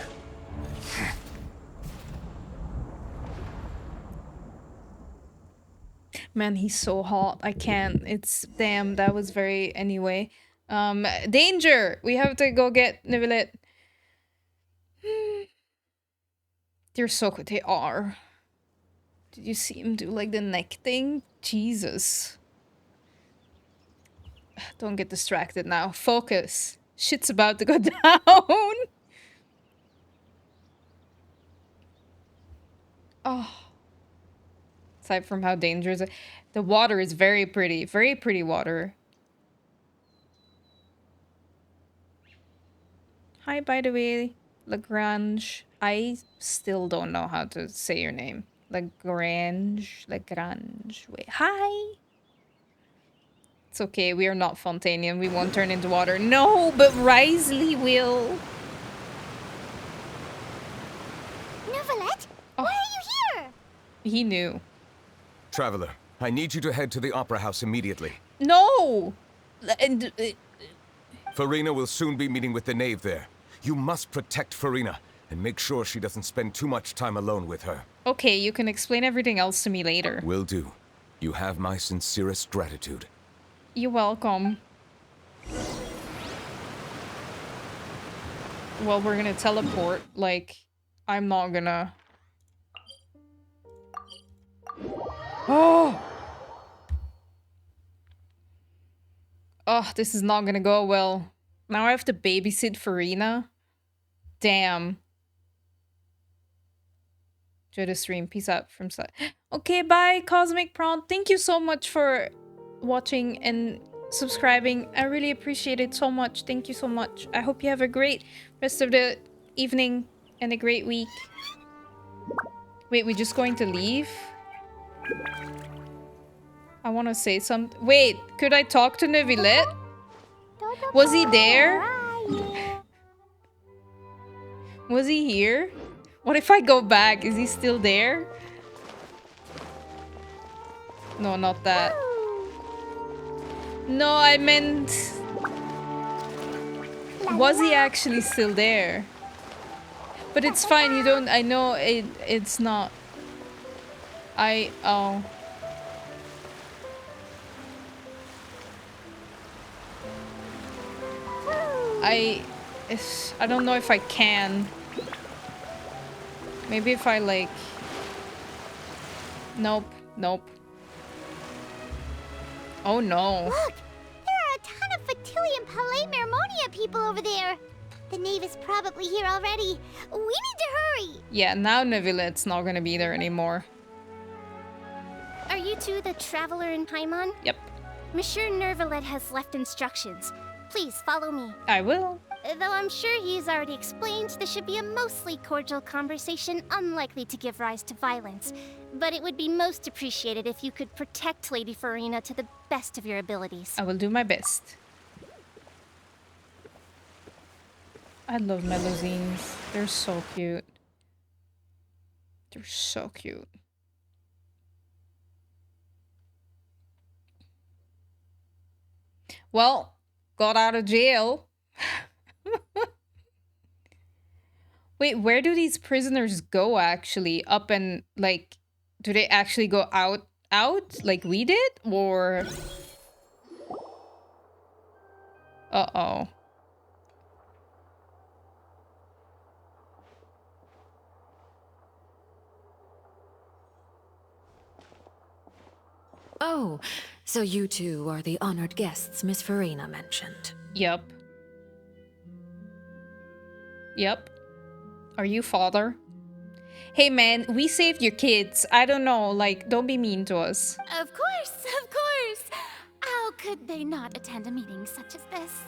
Man, he's so hot. I can't. It's... Damn, that was very... Anyway. Danger! We have to go get Neuvilette. They're so good. They are. Did you see him do like the neck thing? Jesus. Don't get distracted now. Focus. Shit's about to go down. Oh. Aside from how dangerous the water is, very pretty. Very pretty water. Hi, by the way, Lagrange. I still don't know how to say your name. Lagrange. Wait, hi. It's okay, we are not Fontainian. We won't turn into water. No, but Wriothesley will. Neuvilette? Why are you here? He knew. Traveler, I need you to head to the Opera House immediately. No! And, Farina will soon be meeting with the knave there. You must protect Farina and make sure she doesn't spend too much time alone with her. okay, you can explain everything else to me later. Will do. You have my sincerest gratitude. You're welcome. Well, we're gonna teleport. Like, I'm not gonna... Oh! Oh, this is not gonna go well. Now I have to babysit Farina. Damn. Enjoy the stream. Peace out from side. Okay, bye, Cosmic Prawn. Thank you so much for watching and subscribing. I really appreciate it so much. Thank you so much. I hope you have a great rest of the evening and a great week. Wait, we're just going to leave? I want to say something. Wait, could I talk to Neuvilette? Was he there? Was he here? What if I go back? Is he still there? No, not that. No, I meant... Was he actually still there? But it's fine, you don't... I know it's not... Oh... I don't know if I can. Maybe if I like... Nope, nope. Oh no. Look! There are a ton of Fatui and Palais Mermonia people over there. The knave is probably here already. We need to hurry. Yeah, now Neuvillette's not gonna be there anymore. Are you two the traveler in Paimon? Yep. Monsieur Neuvilette has left instructions. Please follow me. I will. Though I'm sure he's already explained, this should be a mostly cordial conversation, unlikely to give rise to violence. But it would be most appreciated if you could protect Lady Farina to the best of your abilities. I will do my best. I love Melusines. They're so cute. They're so cute. Well, got out of jail. Wait, where do these prisoners go actually? Up and like, do they actually go out like we did? Or... Uh-oh. Oh, so you two are the honored guests Miss Farina mentioned. Yep. Yep. Are you father? Hey man, we saved your kids. I don't know, like, don't be mean to us. Of course, of course. How could they not attend a meeting such as this?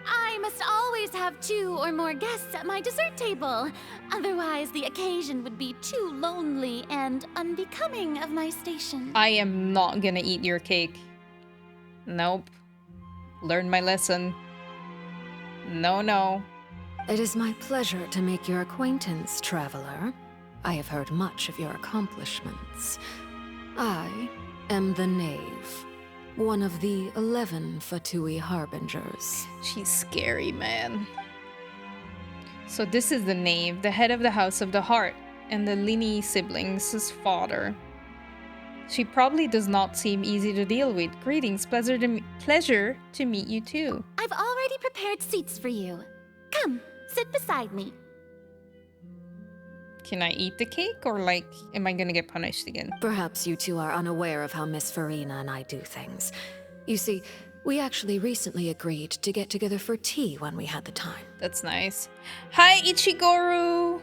I must always have 2 or more guests at my dessert table. Otherwise, the occasion would be too lonely and unbecoming of my station. I am not gonna eat your cake. Nope. Learned my lesson. No, no. It is my pleasure to make your acquaintance, traveler. I have heard much of your accomplishments. I am the Knave, one of the 11 Fatui Harbingers. She's scary, man. So this is the Knave, the head of the House of the Heart, and the Lini siblings' father. She probably does not seem easy to deal with. Greetings, pleasure to meet you too. I've already prepared seats for you. Come, sit beside me. Can I eat the cake, or like, am I gonna get punished again? Perhaps you two are unaware of how Miss Farina and I do things. You see, we actually recently agreed to get together for tea when we had the time. That's nice. Hi, Ichigoru!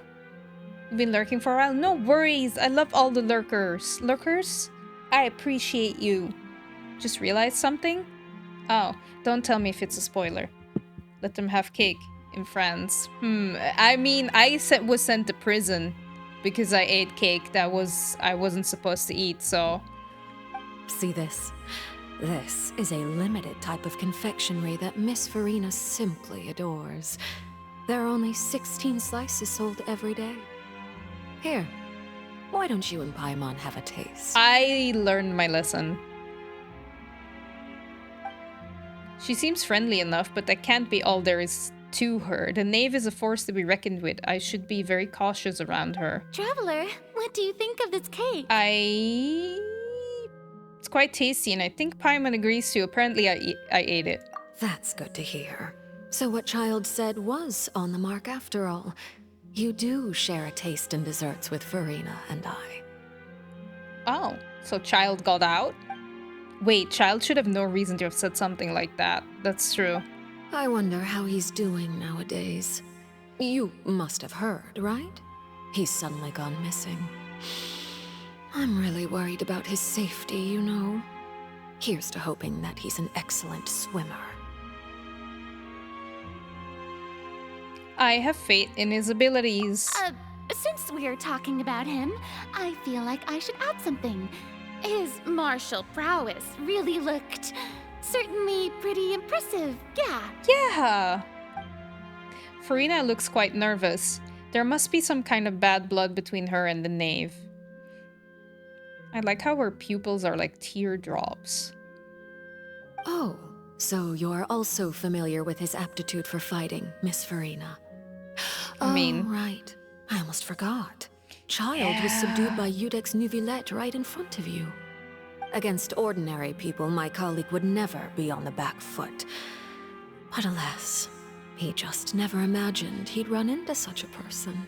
You've been lurking for a while? No worries, I love all the lurkers. Lurkers? I appreciate you. Just realized something? Oh, don't tell me if it's a spoiler. Let them have cake. In France. I mean, I was sent to prison because I ate cake that I wasn't supposed to eat, so... See this? This is a limited type of confectionery that Miss Farina simply adores. There are only 16 slices sold every day. Here, why don't you and Paimon have a taste? I learned my lesson. She seems friendly enough, but that can't be all there is to her. The Knave is a force to be reckoned with. I should be very cautious around her. Traveler, what do you think of this cake? It's quite tasty, and I think Paimon agrees too. Apparently I ate it. That's good to hear. So what Child said was on the mark after all. You do share a taste in desserts with Farina and I. Oh, so Child got out? Wait, Child should have no reason to have said something like that. That's true. I wonder how he's doing nowadays. You must have heard, right? He's suddenly gone missing. I'm really worried about his safety, you know. Here's to hoping that he's an excellent swimmer. I have faith in his abilities. Since we're talking about him, I feel like I should add something. His martial prowess really looked... certainly pretty impressive, yeah. Yeah. Farina looks quite nervous. There must be some kind of bad blood between her and the Knave. I like how her pupils are like teardrops. Oh, so you're also familiar with his aptitude for fighting, Miss Farina. I mean... Oh, right. I almost forgot. Child was subdued by Grande Neuvilette right in front of you. Against ordinary people, my colleague would never be on the back foot. But alas, he just never imagined he'd run into such a person.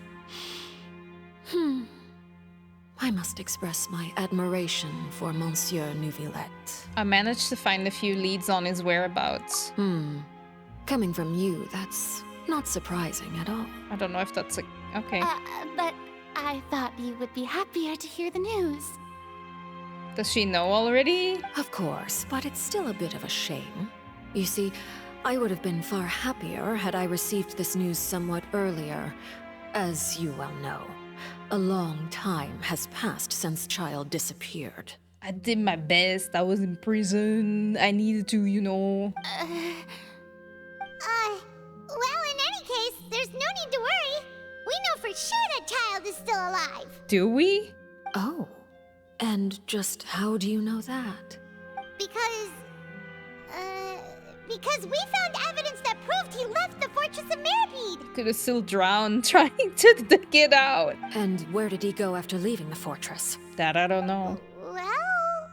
I must express my admiration for Monsieur Neuvilette. I managed to find a few leads on his whereabouts. Coming from you, that's not surprising at all. I don't know if that's okay. But I thought you would be happier to hear the news. Does she know already? Of course, but it's still a bit of a shame. You see, I would have been far happier had I received this news somewhat earlier. As you well know, a long time has passed since Child disappeared. I did my best. I was in prison. I needed to, you know. Well, in any case, there's no need to worry. We know for sure that Child is still alive. Do we? Oh. And just how do you know that? Because we found evidence that proved he left the Fortress of Mirapede. Could have still drowned trying to get out. And where did he go after leaving the fortress? That I don't know. Well...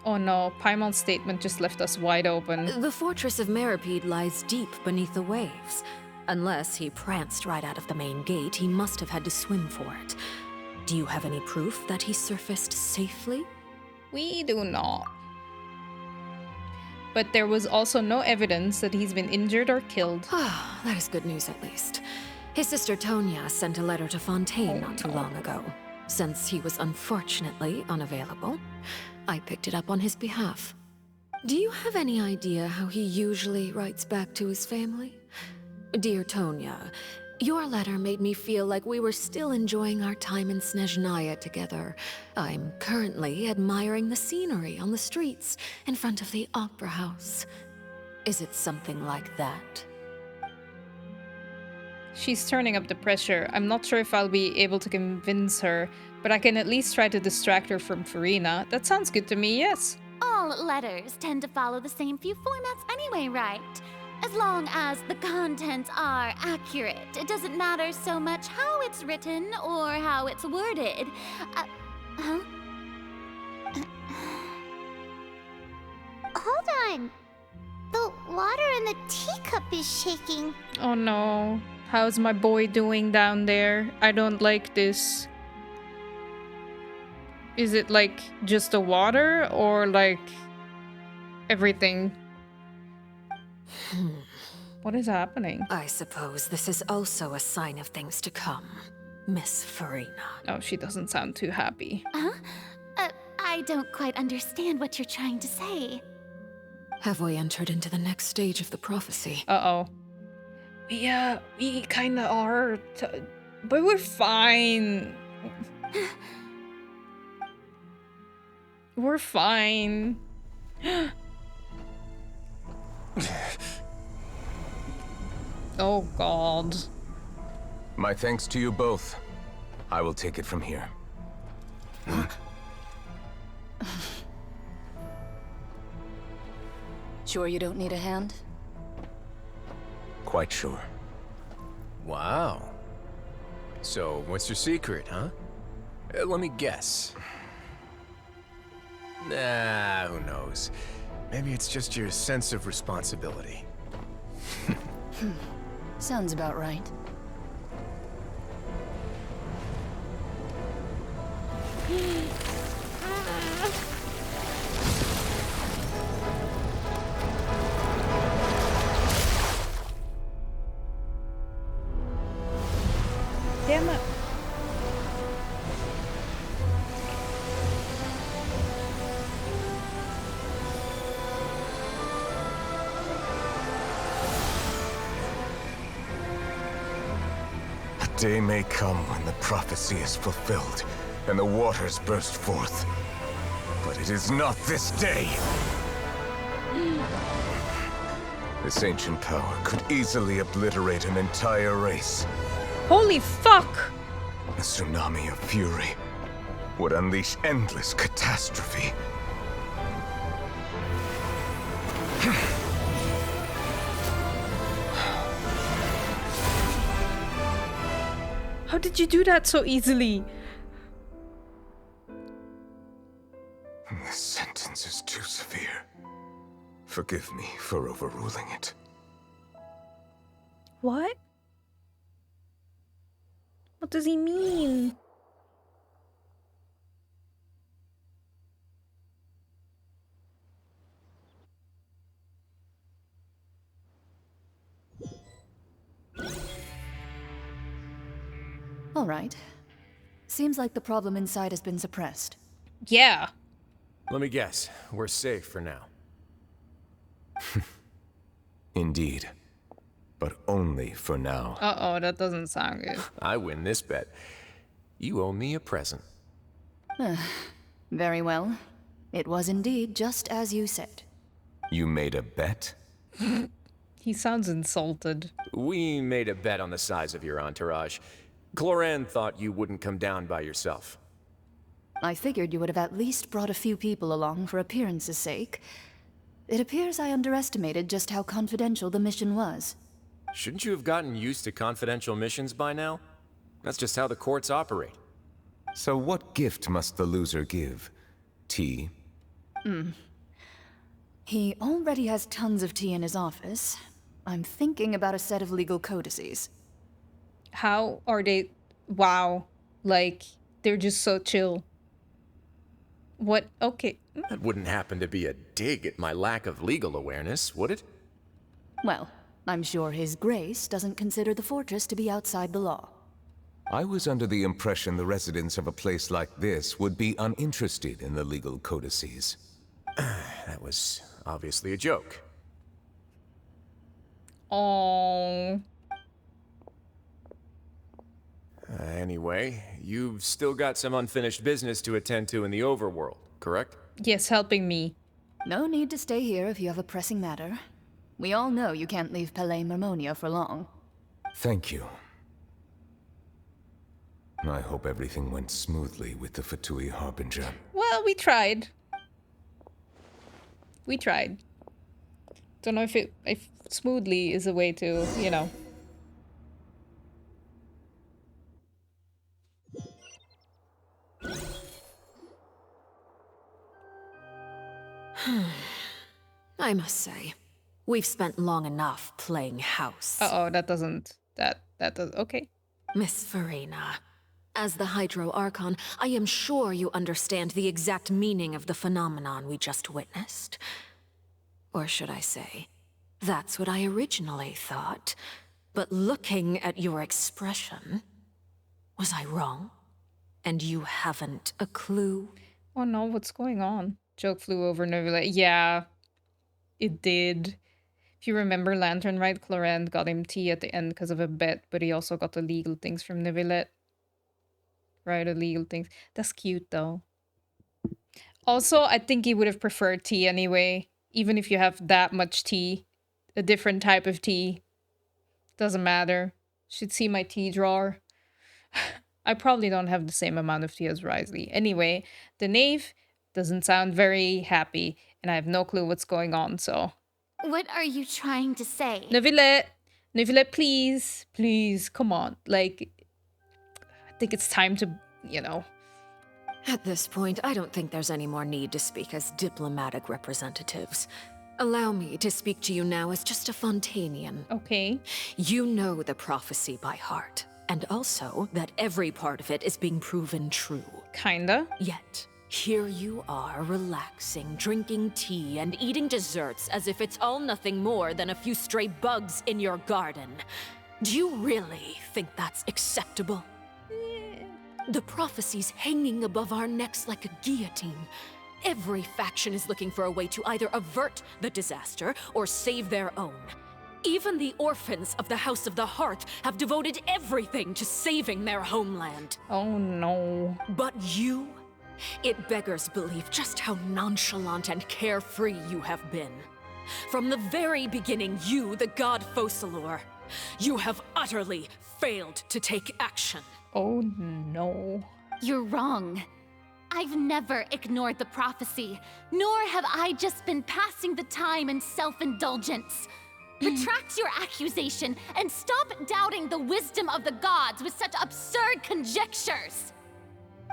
Oh no, Paimon's statement just left us wide open. The Fortress of Mirapede lies deep beneath the waves. Unless he pranced right out of the main gate, he must have had to swim for it. Do you have any proof that he surfaced safely? We do not. But there was also no evidence that he's been injured or killed. Ah, that is good news at least. His sister Tonya sent a letter to Fontaine not too long ago. Since he was unfortunately unavailable, I picked it up on his behalf. Do you have any idea how he usually writes back to his family? Dear Tonya, your letter made me feel like we were still enjoying our time in Snezhnaya together. I'm currently admiring the scenery on the streets in front of the Opera House. Is it something like that? She's turning up the pressure. I'm not sure if I'll be able to convince her, but I can at least try to distract her from Farina. That sounds good to me, yes. All letters tend to follow the same few formats anyway, right? As long as the contents are accurate, it doesn't matter so much how it's written or how it's worded. Hold on. The water in the teacup is shaking. Oh no. How's my boy doing down there? I don't like this. Is it like just the water or like everything? What is happening? I suppose this is also a sign of things to come, Miss Farina. Oh, she doesn't sound too happy. Huh? I don't quite understand what you're trying to say. Have we entered into the next stage of the prophecy? Uh-oh. We kinda are, but we're fine. We're fine. Oh god. My thanks to you both. I will take it from here. Sure you don't need a hand? Quite sure. Wow. So, what's your secret, huh? Let me guess. Nah, who knows? Maybe it's just your sense of responsibility. Sounds about right. Damn it. A day may come when the prophecy is fulfilled and the waters burst forth. But it is not this day. This ancient power could easily obliterate an entire race. Holy fuck! A tsunami of fury would unleash endless catastrophe. How did you do that so easily? This sentence is too severe. Forgive me for overruling it. What? What does he mean? All right. Seems like the problem inside has been suppressed. Yeah. Let me guess. We're safe for now. Indeed. But only for now. Uh-oh, that doesn't sound good. I win this bet. You owe me a present. Very well. It was indeed just as you said. You made a bet? He sounds insulted. We made a bet on the size of your entourage. Clorinde thought you wouldn't come down by yourself. I figured you would have at least brought a few people along for appearance's sake. It appears I underestimated just how confidential the mission was. Shouldn't you have gotten used to confidential missions by now? That's just how the courts operate. So what gift must the loser give? Tea? He already has tons of tea in his office. I'm thinking about a set of legal codices. How are they? Wow. Like, they're just so chill. What? Okay. That wouldn't happen to be a dig at my lack of legal awareness, would it? Well, I'm sure His Grace doesn't consider the fortress to be outside the law. I was under the impression the residents of a place like this would be uninterested in the legal codices. That was obviously a joke. Oh. Anyway, you've still got some unfinished business to attend to in the overworld, correct? Yes, helping me. No need to stay here if you have a pressing matter. We all know you can't leave Palais Mermonia for long. Thank you. I hope everything went smoothly with the Fatui Harbinger. Well, we tried. We tried. Don't know if smoothly is a way to, you know. I must say, we've spent long enough playing house. Uh-oh, that does, okay. Miss Farina, as the Hydro Archon, I am sure you understand the exact meaning of the phenomenon we just witnessed. Or should I say, that's what I originally thought. But looking at your expression, was I wrong? And you haven't a clue? Oh no, what's going on? Joke flew over Neuvilette. Yeah, it did. If you remember Lantern, right? Clorinde got him tea at the end because of a bet, but he also got the legal things from Neuvilette. Right, illegal things. That's cute, though. Also, I think he would have preferred tea anyway. Even if you have that much tea. A different type of tea. Doesn't matter. Should see my tea drawer. I probably don't have the same amount of tea as Wriothesley. Anyway, the knave doesn't sound very happy. And I have no clue what's going on, so... What are you trying to say? Neuvilette! Neuvilette, please. Please, come on. Like... I think it's time to, you know... At this point, I don't think there's any more need to speak as diplomatic representatives. Allow me to speak to you now as just a Fontainian. Okay. You know the prophecy by heart, and also that every part of it is being proven true. Kinda. Yet, here you are relaxing, drinking tea, and eating desserts as if it's all nothing more than a few stray bugs in your garden. Do you really think that's acceptable? The prophecy's hanging above our necks like a guillotine. Every faction is looking for a way to either avert the disaster or save their own. Even the orphans of the House of the Hearth have devoted everything to saving their homeland. Oh no. But you? It beggars belief just how nonchalant and carefree you have been. From the very beginning, you, the god Focalor, you have utterly failed to take action. Oh no. You're wrong. I've never ignored the prophecy, nor have I just been passing the time in self-indulgence. Retract your accusation and stop doubting the wisdom of the gods with such absurd conjectures.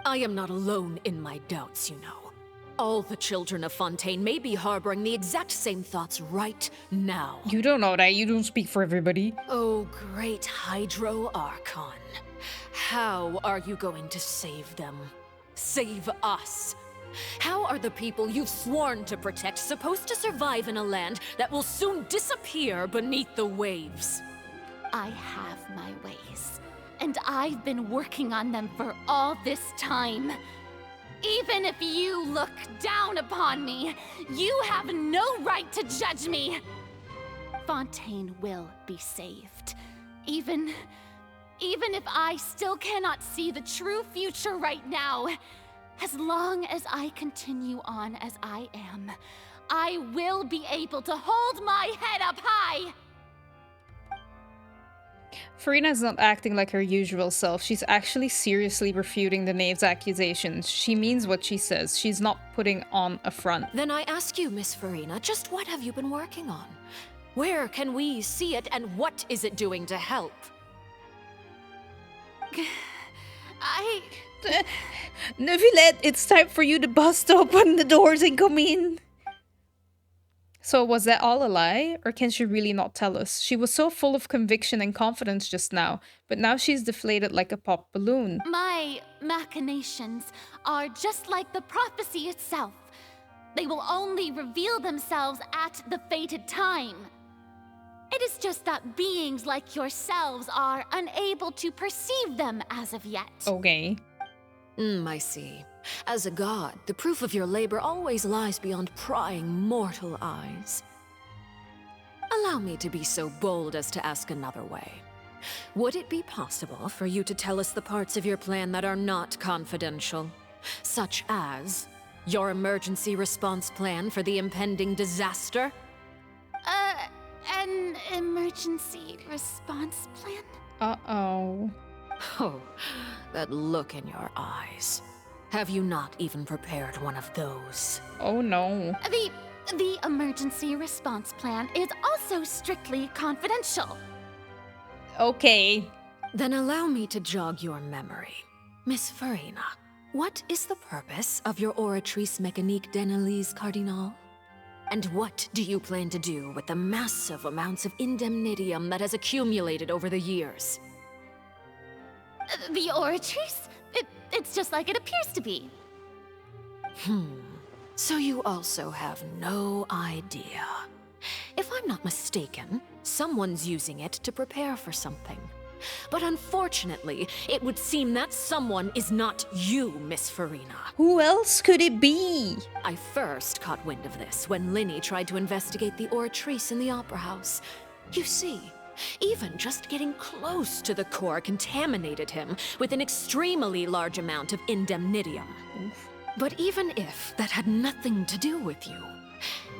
I am not alone in my doubts, you know. All the children of Fontaine may be harboring the exact same thoughts right now. You don't know that. You don't speak for everybody. Oh, great Hydro Archon. How are you going to save them? Save us? How are the people you've sworn to protect supposed to survive in a land that will soon disappear beneath the waves? I have my ways, and I've been working on them for all this time. Even if you look down upon me, you have no right to judge me. Fontaine will be saved. Even if I still cannot see the true future right now, as long as I continue on as I am, I will be able to hold my head up high! Farina's not acting like her usual self. She's actually seriously refuting the knave's accusations. She means what she says. She's not putting on a front. Then I ask you, Miss Farina, just what have you been working on? Where can we see it, and what is it doing to help? Neuvilette, it's time for you to bust open the doors and come in. So was that all a lie? Or can she really not tell us? She was so full of conviction and confidence just now, but now she's deflated like a popped balloon. My machinations are just like the prophecy itself. They will only reveal themselves at the fated time. It is just that beings like yourselves are unable to perceive them as of yet. Okay. I see. As a god, the proof of your labor always lies beyond prying mortal eyes. Allow me to be so bold as to ask another way. Would it be possible for you to tell us the parts of your plan that are not confidential? Such as your emergency response plan for the impending disaster? An emergency response plan? Uh-oh. Oh, that look in your eyes. Have you not even prepared one of those? Oh no. The emergency response plan is also strictly confidential. Okay. Then allow me to jog your memory. Miss Farina, what is the purpose of your Oratrice Mécanique d'Analyse Cardinal? And what do you plan to do with the massive amounts of indemnitium that has accumulated over the years? The Oratrice? It's just like it appears to be. So you also have no idea. If I'm not mistaken, someone's using it to prepare for something. But unfortunately, it would seem that someone is not you, Miss Farina. Who else could it be? I first caught wind of this when Linny tried to investigate the Oratrice in the Opera House. You see, even just getting close to the core contaminated him with an extremely large amount of indemnitium. But even if that had nothing to do with you,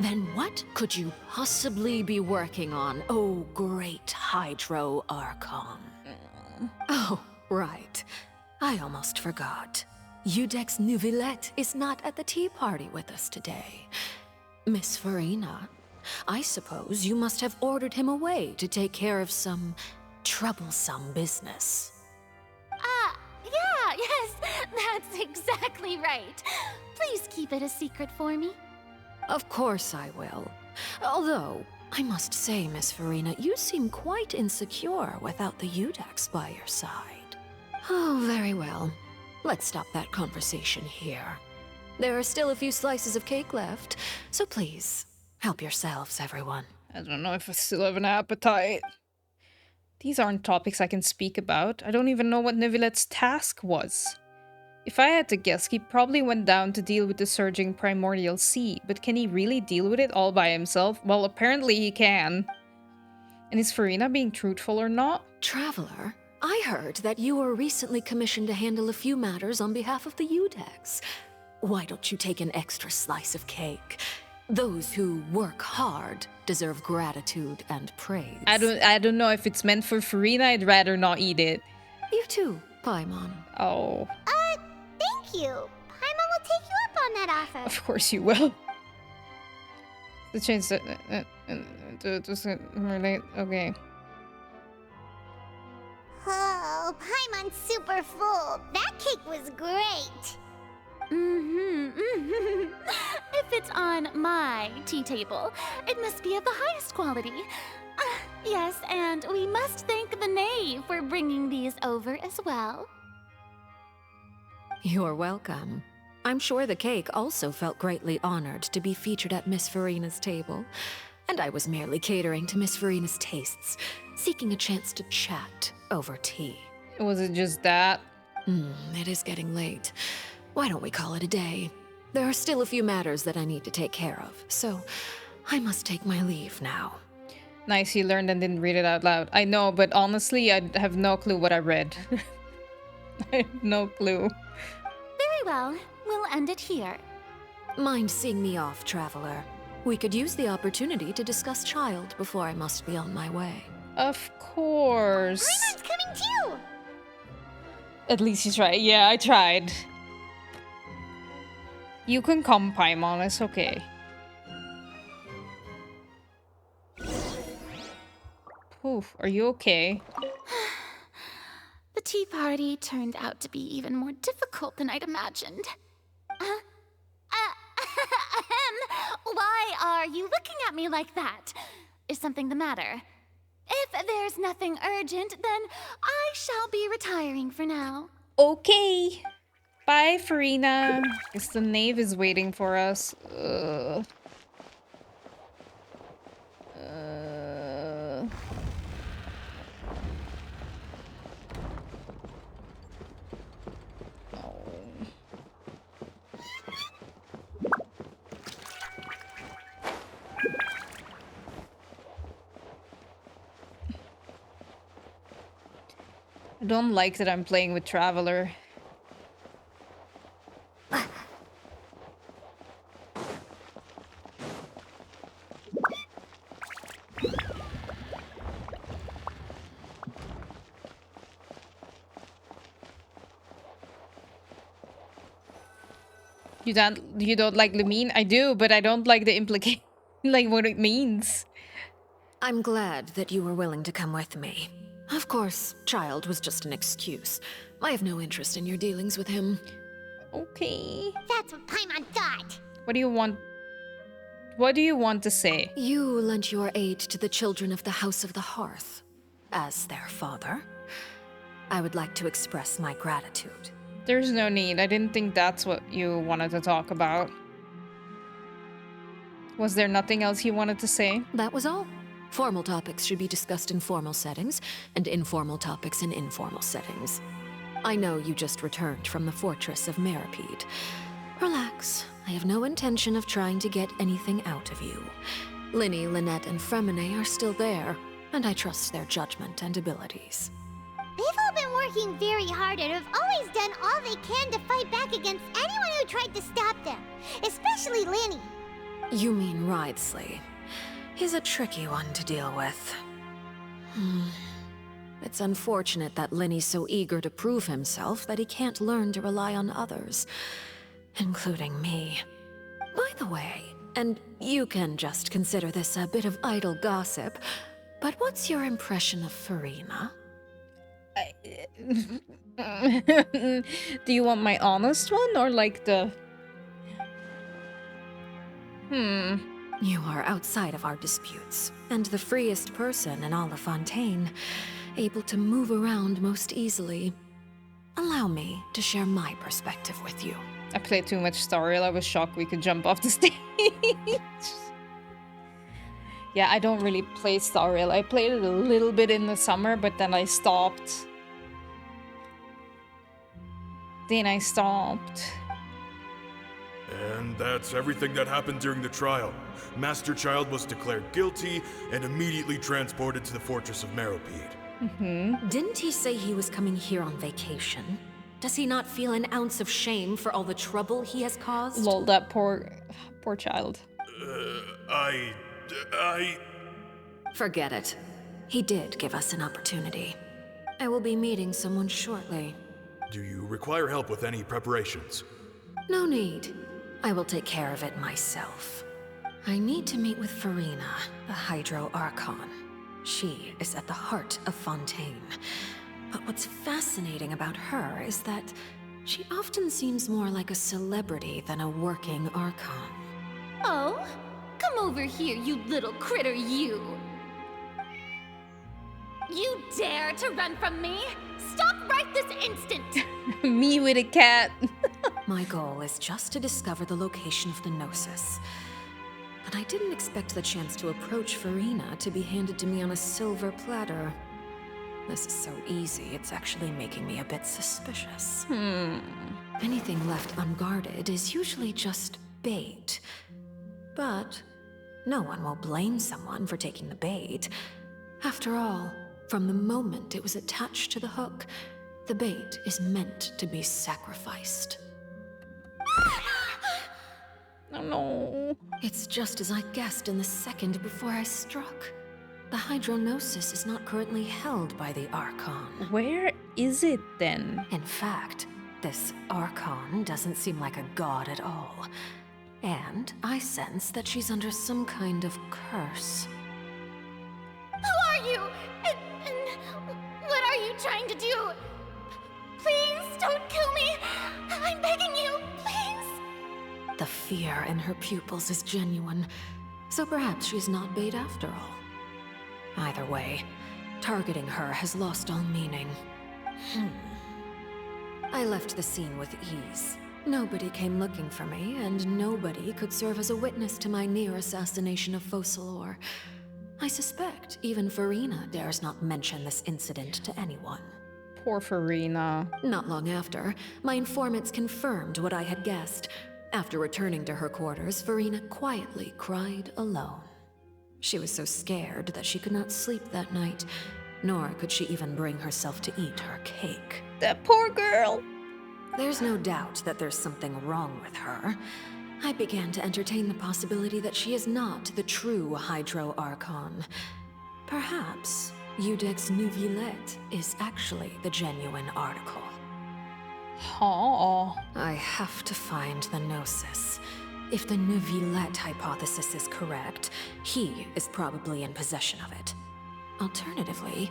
then what could you possibly be working on, oh great Hydro Archon? Oh, right. I almost forgot. Wriothesley Neuvilette is not at the tea party with us today. Miss Farina, I suppose you must have ordered him away to take care of some troublesome business. Yeah, yes, that's exactly right. Please keep it a secret for me. Of course I will. Although, I must say, Miss Farina, you seem quite insecure without the Wriothesley by your side. Oh, very well. Let's stop that conversation here. There are still a few slices of cake left, so please, help yourselves, everyone. I don't know if I still have an appetite. These aren't topics I can speak about. I don't even know what Neuvilette's task was. If I had to guess, he probably went down to deal with the surging primordial sea, but can he really deal with it all by himself? Well, apparently he can. And is Farina being truthful or not? Traveler, I heard that you were recently commissioned to handle a few matters on behalf of the Wriothesley. Why don't you take an extra slice of cake? Those who work hard deserve gratitude and praise. I don't know if it's meant for Farina. I'd rather not eat it. You too, Paimon. Oh. Thank you. Paimon will take you up on that offer. Of course you will. The change to relate. Okay. Oh, Paimon's super full. That cake was great. If it's on my tea table, it must be of the highest quality. Yes, and we must thank the knave for bringing these over as well. You're welcome. I'm sure the cake also felt greatly honored to be featured at Miss Farina's table. And I was merely catering to Miss Farina's tastes, seeking a chance to chat over tea. Was it just that? It is getting late. Why don't we call it a day? There are still a few matters that I need to take care of, so I must take my leave now. Nice, you learned and didn't read it out loud. I know, but honestly, I have no clue what I read. I have no clue. Very well. We'll end it here. Mind seeing me off, traveler? We could use the opportunity to discuss Child before I must be on my way. Of course. Rena's coming too! At least you tried. Yeah, I tried. You can come, Paimon. It's okay. Oof, are you okay? The tea party turned out to be even more difficult than I'd imagined. Why are you looking at me like that? Is something the matter? If there's nothing urgent, then I shall be retiring for now. Okay. Bye, Farina. Guess the knave is waiting for us. I don't like that I'm playing with Traveler. You don't like the mean? I do, but I don't like the implication, like what it means. I'm glad that you were willing to come with me. Of course, Child was just an excuse. I have no interest in your dealings with him. Okay. That's what Paimon thought. What do you want? What do you want to say? You lent your aid to the children of the House of the Hearth. As their father, I would like to express my gratitude. There's no need. I didn't think that's what you wanted to talk about. Was there nothing else you wanted to say? That was all. Formal topics should be discussed in formal settings, and informal topics in informal settings. I know you just returned from the fortress of Meripede. Relax. I have no intention of trying to get anything out of you. Linny, Lynette, and Fremine are still there, and I trust their judgment and abilities. They've all been working very hard and have always done all they can to fight back against anyone who tried to stop them, especially Linny. You mean Wriothesley. He's a tricky one to deal with. It's unfortunate that Linny's so eager to prove himself that he can't learn to rely on others, including me. By the way, and you can just consider this a bit of idle gossip, but what's your impression of Farina? Do you want my honest one or like the... You are outside of our disputes, and the freest person in all of Fontaine, able to move around most easily. Allow me to share my perspective with you. I played too much Star Rail. I was shocked we could jump off the stage. Yeah, I don't really play Star Rail. I played it a little bit in the summer, but then I stopped. And that's everything that happened during the trial. Master Child was declared guilty and immediately transported to the fortress of Meripede. Didn't he say he was coming here on vacation? Does he not feel an ounce of shame for all the trouble he has caused? Lol, that poor child. Forget it. He did give us an opportunity. I will be meeting someone shortly. Do you require help with any preparations? No need. I will take care of it myself. I need to meet with Farina, the Hydro Archon. She is at the heart of Fontaine. But what's fascinating about her is that she often seems more like a celebrity than a working Archon. Oh? Come over here, you little critter, you! You dare to run from me? Stop right this instant! Me with a cat. My goal is just to discover the location of the Gnosis. But I didn't expect the chance to approach Farina to be handed to me on a silver platter. This is so easy, it's actually making me a bit suspicious. Anything left unguarded is usually just bait. But No one will blame someone for taking the bait. After all, from the moment it was attached to the hook, the bait is meant to be sacrificed. Oh no. It's just as I guessed in the second before I struck. The hydronosis is not currently held by the Archon. Where is it then? In fact, this Archon doesn't seem like a god at all. And I sense that she's under some kind of curse. Who are you? And what are you trying to do? Please don't kill me. I'm begging you, please. The fear in her pupils is genuine, so perhaps she's not bait after all. Either way, targeting her has lost all meaning. I left the scene with ease. Nobody came looking for me, and nobody could serve as a witness to my near assassination of Focalor. I suspect even Farina dares not mention this incident to anyone. Poor Farina. Not long after, my informants confirmed what I had guessed. After returning to her quarters, Farina quietly cried alone. She was so scared that she could not sleep that night, nor could she even bring herself to eat her cake. That poor girl! There's no doubt that there's something wrong with her. I began to entertain the possibility that she is not the true Hydro Archon. Perhaps Iudex Neuvilette is actually the genuine article. Aww. I have to find the Gnosis. If the Neuvilette hypothesis is correct, he is probably in possession of it. Alternatively,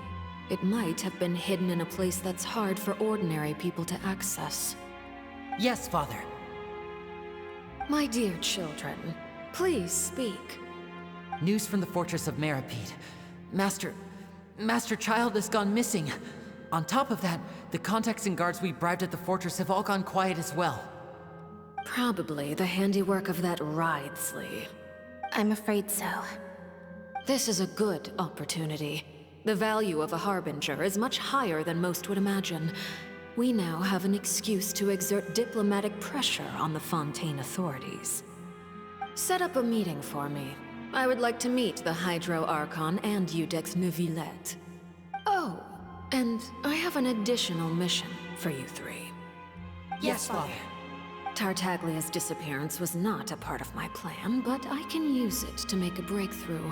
it might have been hidden in a place that's hard for ordinary people to access. Yes, Father. My dear children, please speak. News from the fortress of Meripede. Master Child has gone missing. On top of that, the contacts and guards we bribed at the fortress have all gone quiet as well. Probably the handiwork of that Wriothesley. I'm afraid so. This is a good opportunity. The value of a Harbinger is much higher than most would imagine. We now have an excuse to exert diplomatic pressure on the Fontaine authorities. Set up a meeting for me. I would like to meet the Hydro Archon and Iudex Neuvilette. Oh, and I have an additional mission for you three. Yes, Father. Tartaglia's disappearance was not a part of my plan, but I can use it to make a breakthrough.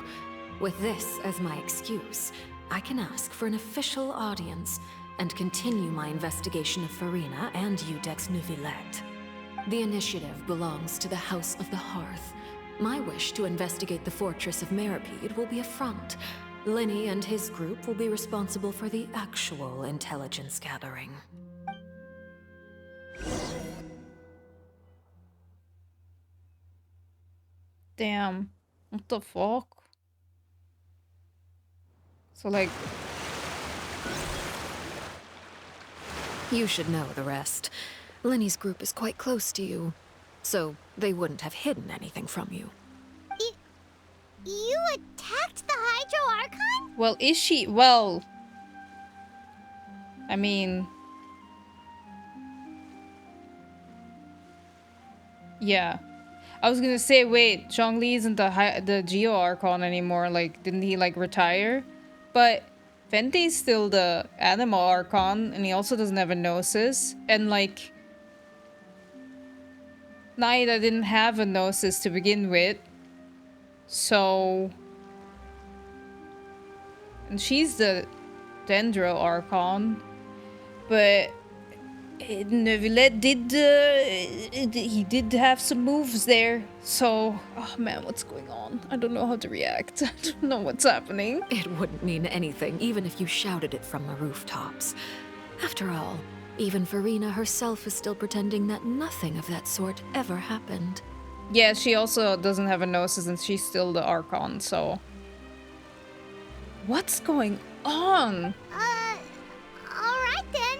With this as my excuse, I can ask for an official audience and continue my investigation of Farina and Iudex Neuvilette. The initiative belongs to the House of the Hearth. My wish to investigate the fortress of Meripede will be a front. Linny and his group will be responsible for the actual intelligence gathering. Damn. What the fuck? So, like... You should know the rest. Linny's group is quite close to you, so they wouldn't have hidden anything from you. You attacked the Hydro Archon? Well, is she? Well... I mean... Yeah. I was gonna say, wait, Zhongli isn't the Geo Archon anymore. Like, didn't he, like, retire? But Fente's still the Animal Archon, and he also doesn't have a Gnosis. And, like... Naida didn't have a Gnosis to begin with. So... And she's the Dendro Archon. But... Neuvilette he did have some moves there. So, oh man, what's going on? I don't know how to react. I don't know what's happening. It wouldn't mean anything, even if you shouted it from the rooftops. After all, even Farina herself is still pretending that nothing of that sort ever happened. Yeah, she also doesn't have a Gnosis and she's still the Archon, so... What's going on? Alright then.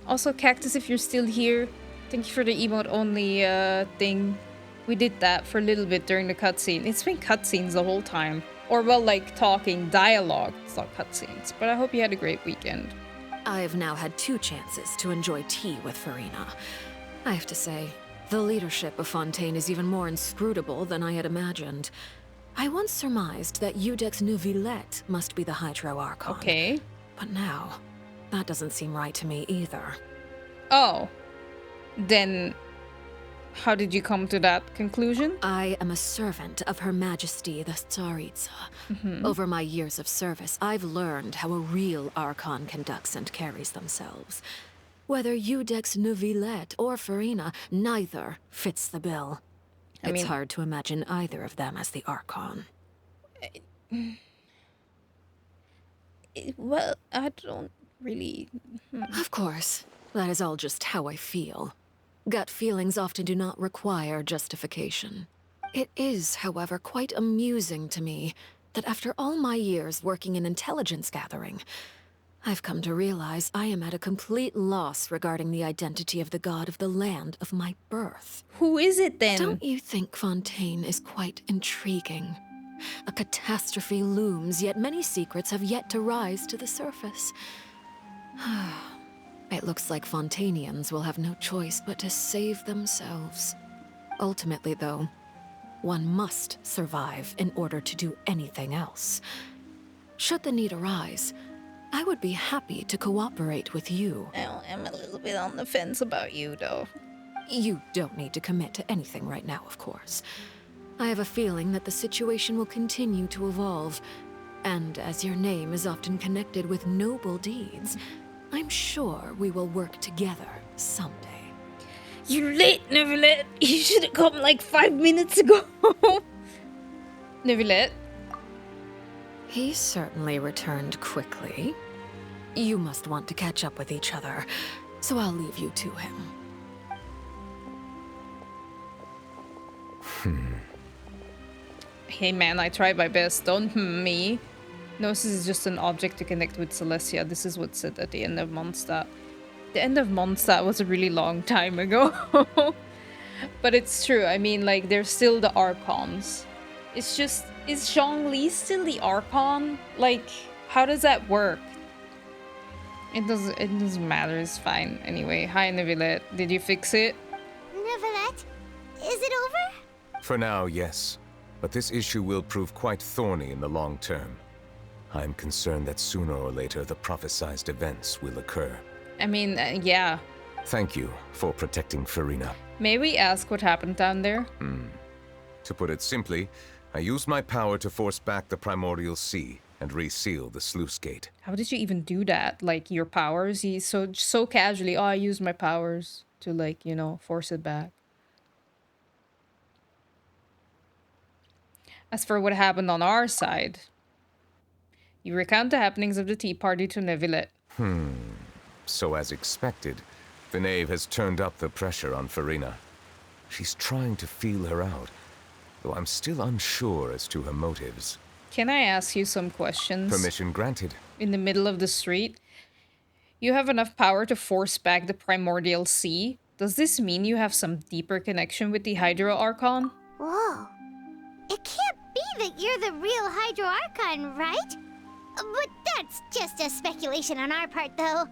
Also, Cactus, if you're still here, thank you for the emote-only thing. We did that for a little bit during the cutscene. It's been cutscenes the whole time. Or, well, like, talking, dialogue. It's not cutscenes. But I hope you had a great weekend. I've now had 2 chances to enjoy tea with Farina. I have to say, The leadership of Fontaine is even more inscrutable than I had imagined. I once surmised that Iudex Neuvilette must be the Hydro Archon. Okay. But now, that doesn't seem right to me either. Oh. Then, how did you come to that conclusion? I am a servant of Her Majesty the Tsaritsa. Over my years of service, I've learned how a real Archon conducts and carries themselves. Whether Iudex Neuvilette or Farina, neither fits the bill. It's hard to imagine either of them as the Archon. Well, I don't really... Of course, that is all just how I feel. Gut feelings often do not require justification. It is, however, quite amusing to me that after all my years working in intelligence gathering, I've come to realize I am at a complete loss regarding the identity of the god of the land of my birth. Who is it then? Don't you think Fontaine is quite intriguing? A catastrophe looms, yet many secrets have yet to rise to the surface. It looks like Fontainians will have no choice but to save themselves. Ultimately, though, one must survive in order to do anything else. Should the need arise, I would be happy to cooperate with you. I'm a little bit on the fence about you, though. You don't need to commit to anything right now, of course. I have a feeling that the situation will continue to evolve, and as your name is often connected with noble deeds, I'm sure we will work together someday. You're late, Neuvilette. You should have come like 5 minutes ago. Neuvilette? He certainly returned quickly. You must want to catch up with each other, so I'll leave you to him. Hey man, I tried my best. Don't me. Gnosis is just an object to connect with Celestia. This is what's said at the end of Mondstadt. The end of Mondstadt was a really long time ago. But it's true. I mean, like, they're still the Archons. It's just... Is Zhongli still the Archon? Like, how does that work? It doesn't matter. It's fine. Anyway, hi, Neuvilette. Did you fix it? Neuvilette, is it over? For now, yes. But this issue will prove quite thorny in the long term. I'm concerned that sooner or later the prophesized events will occur. I mean, yeah. Thank you for protecting Farina. May we ask what happened down there? To put it simply, I used my power to force back the primordial sea and reseal the sluice gate. How did you even do that? Like, your powers? He's so casually, oh, I used my powers to, like, you know, force it back. As for what happened on our side, you recount the happenings of the tea party to Neuvilette. So as expected, the knave has turned up the pressure on Farina. She's trying to feel her out, though I'm still unsure as to her motives. Can I ask you some questions? Permission granted. In the middle of the street, you have enough power to force back the primordial sea. Does this mean you have some deeper connection with the Hydro Archon? Whoa. It can't be that you're the real Hydro Archon, right? But that's just a speculation on our part, though.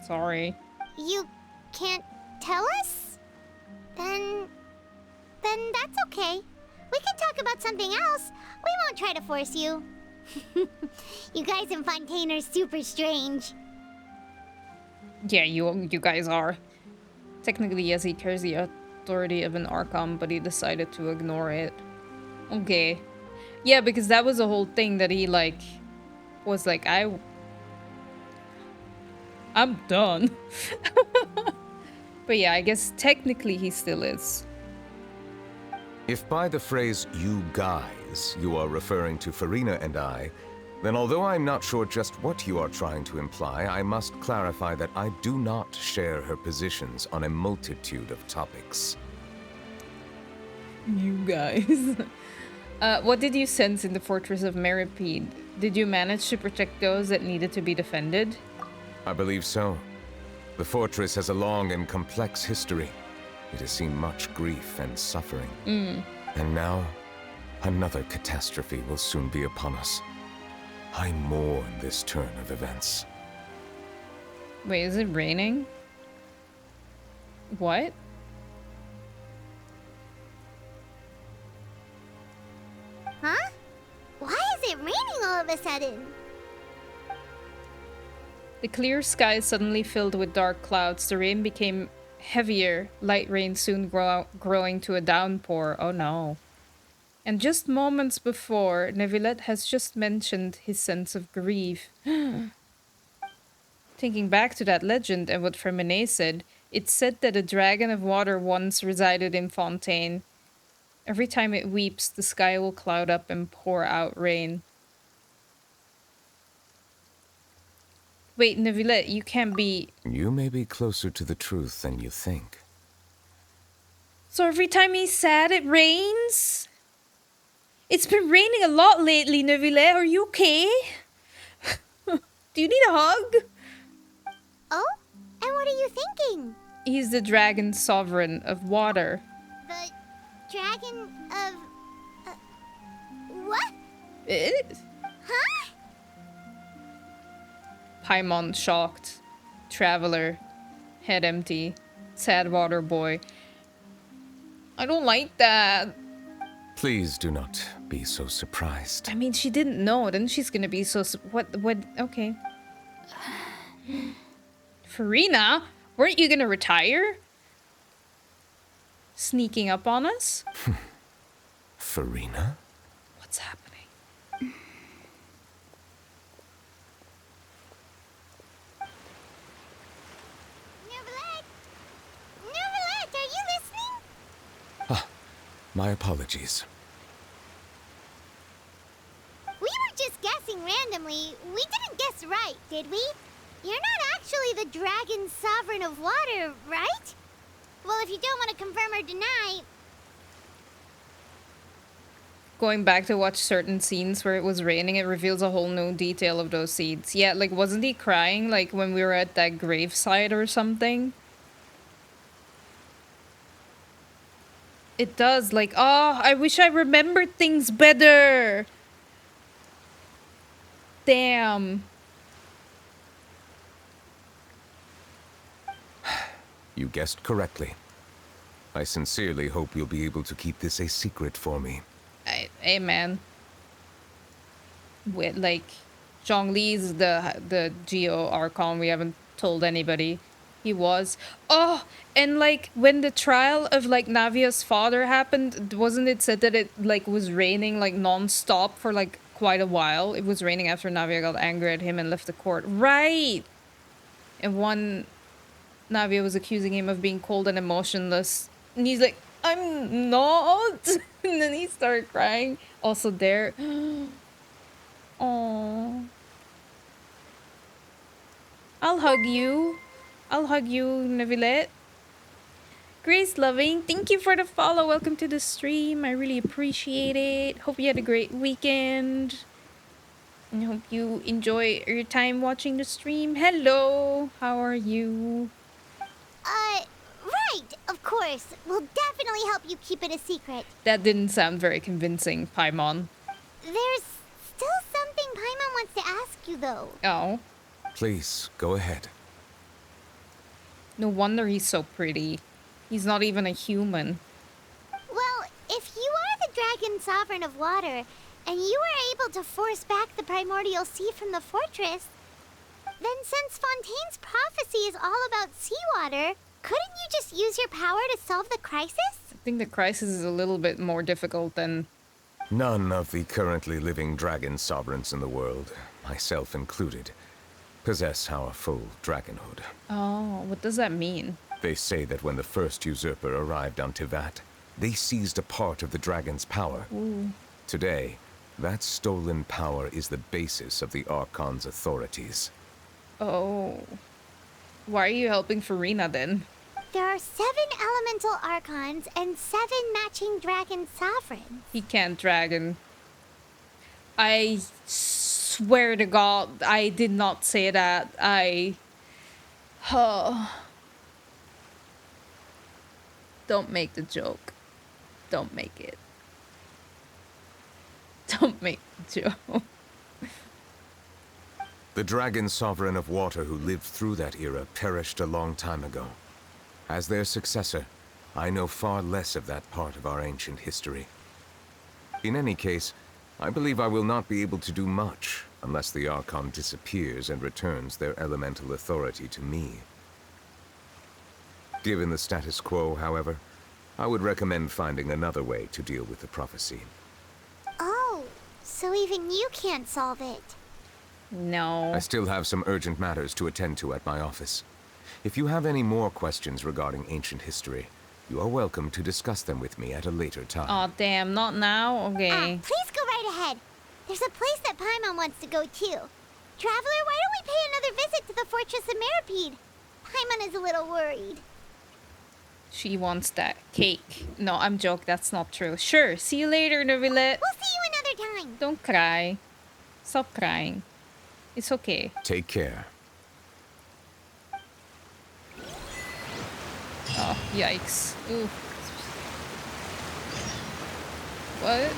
Sorry. You can't tell us? Then that's okay. We can talk about something else. We won't try to force you. You guys in Fontaine are super strange. Yeah, you guys are. Technically, yes, he carries the authority of an Archon, but he decided to ignore it. Okay. Yeah, because that was the whole thing that he, like, was like, I'm done. But yeah, I guess technically he still is. If by the phrase, you guys, you are referring to Farina and I, then although I'm not sure just what you are trying to imply, I must clarify that I do not share her positions on a multitude of topics. You guys. What did you sense in the fortress of Meripede? Did you manage to protect those that needed to be defended? I believe so. The fortress has a long and complex history. It has seen much grief and suffering. And now, another catastrophe will soon be upon us. I mourn this turn of events. Wait, is it raining? What? Huh? Why is it raining all of a sudden? The clear sky suddenly filled with dark clouds. The rain became heavier, light rain soon growing to a downpour. Oh no. And just moments before, Neuvilette has just mentioned his sense of grief. Thinking back to that legend and what Ferminet said, it's said that a dragon of water once resided in Fontaine. Every time it weeps, the sky will cloud up and pour out rain. Wait, Neuvilette, you can't be... You may be closer to the truth than you think. So every time he's sad, it rains? It's been raining a lot lately, Neuvilette. Are you okay? Do you need a hug? Oh? And what are you thinking? He's the dragon sovereign of water. The dragon of... what? It? Huh? Paimon shocked. Traveler. Head empty. Sad water boy. I don't like that. Please do not be so surprised. I mean, she didn't know. Then she's gonna be so... What? Okay. Farina? Weren't you gonna retire? Sneaking up on us? Farina? What's happening? Neuvilette, are you listening? Ah, my apologies. We were just guessing randomly. We didn't guess right, did we? You're not actually the dragon sovereign of water, right? Well, if you don't want to confirm or deny... Going back to watch certain scenes where it was raining, it reveals a whole new detail of those scenes. Yeah, like, wasn't he crying, like, when we were at that gravesite or something? It does, like, oh, I wish I remembered things better! Damn. You guessed correctly. I sincerely hope you'll be able to keep this a secret for me. Hey, man. With, like, Zhongli's the Geo Archon, we haven't told anybody. He was. Oh, and, like, when the trial of, like, Navia's father happened, wasn't it said that it, like, was raining, like, non-stop for, like, quite a while? It was raining after Navia got angry at him and left the court. Right! And one... Navia was accusing him of being cold and emotionless. And he's like, I'm not! And then he started crying. Also there. Aww. I'll hug you. I'll hug you, Neuvilette. Grace Loving, thank you for the follow. Welcome to the stream. I really appreciate it. Hope you had a great weekend. And hope you enjoy your time watching the stream. Hello. How are you? Right, of course. We'll definitely help you keep it a secret. That didn't sound very convincing, Paimon. There's still something Paimon wants to ask you, though. Oh. Please, go ahead. No wonder he's so pretty. He's not even a human. Well, if you are the dragon sovereign of water, and you were able to force back the primordial sea from the fortress, then since Fontaine's prophecy is all about seawater, couldn't you just use your power to solve the crisis? I think the crisis is a little bit more difficult than... None of the currently living dragon sovereigns in the world, myself included, possess our full dragonhood. Oh, what does that mean? They say that when the first usurper arrived on Tivat, they seized a part of the dragon's power. Ooh. Today, that stolen power is the basis of the Archon's authorities. Oh. Why are you helping Farina then? There are 7 elemental archons and 7 matching dragon sovereigns. He can't dragon. I swear to God, I did not say that. Don't make the joke. Don't make it. Don't make the joke. The dragon sovereign of water who lived through that era perished a long time ago. As their successor, I know far less of that part of our ancient history. In any case, I believe I will not be able to do much unless the Archon disappears and returns their elemental authority to me. Given the status quo, however, I would recommend finding another way to deal with the prophecy. Oh, so even you can't solve it. No. I still have some urgent matters to attend to at my office. If you have any more questions regarding ancient history, you are welcome to discuss them with me at a later time. Oh damn, not now? Okay. Please go right ahead. There's a place that Paimon wants to go too. Traveler, why don't we pay another visit to the Fortress of Meripede? Paimon is a little worried. She wants that cake. No, I'm joking. That's not true. Sure. See you later, Neuvilette. We'll see you another time. Don't cry. Stop crying. It's okay. Take care. Oh, yikes. Ooh. What?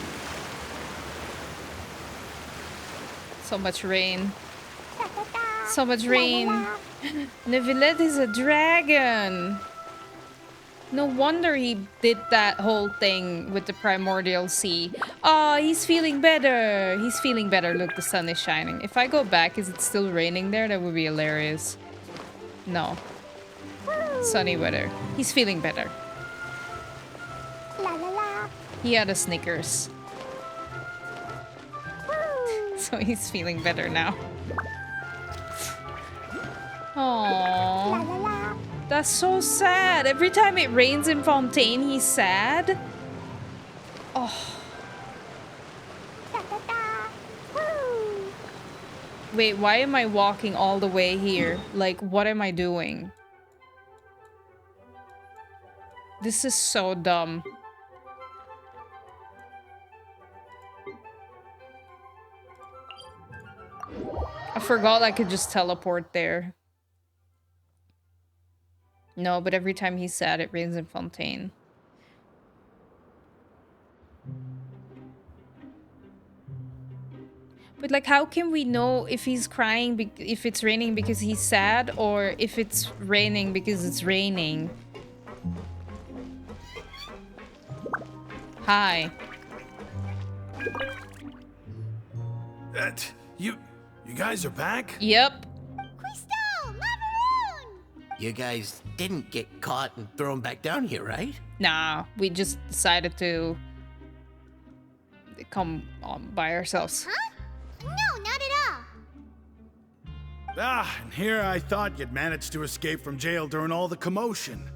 So much rain. So much rain. Neuvilette is a dragon. No wonder he did that whole thing with the primordial sea. Oh, he's feeling better. He's feeling better. Look, the sun is shining. If I go back, is it still raining there? That would be hilarious. No. Sunny weather. He's feeling better. La la la. He had a Snickers. So he's feeling better now. Aww. La la la. That's so sad. Every time it rains in Fontaine, he's sad. Oh. Da, da, da. Woo. Wait, why am I walking all the way here? Like, what am I doing? This is so dumb. I forgot I could just teleport there. No, but every time he's sad, it rains in Fontaine. But like, how can we know if he's crying if it's raining because he's sad, or if it's raining because it's raining? Hi. You guys are back? Yep. You guys didn't get caught and thrown back down here, right? Nah, we just decided to come on by ourselves. Huh? No, not at all. And here I thought you'd managed to escape from jail during all the commotion.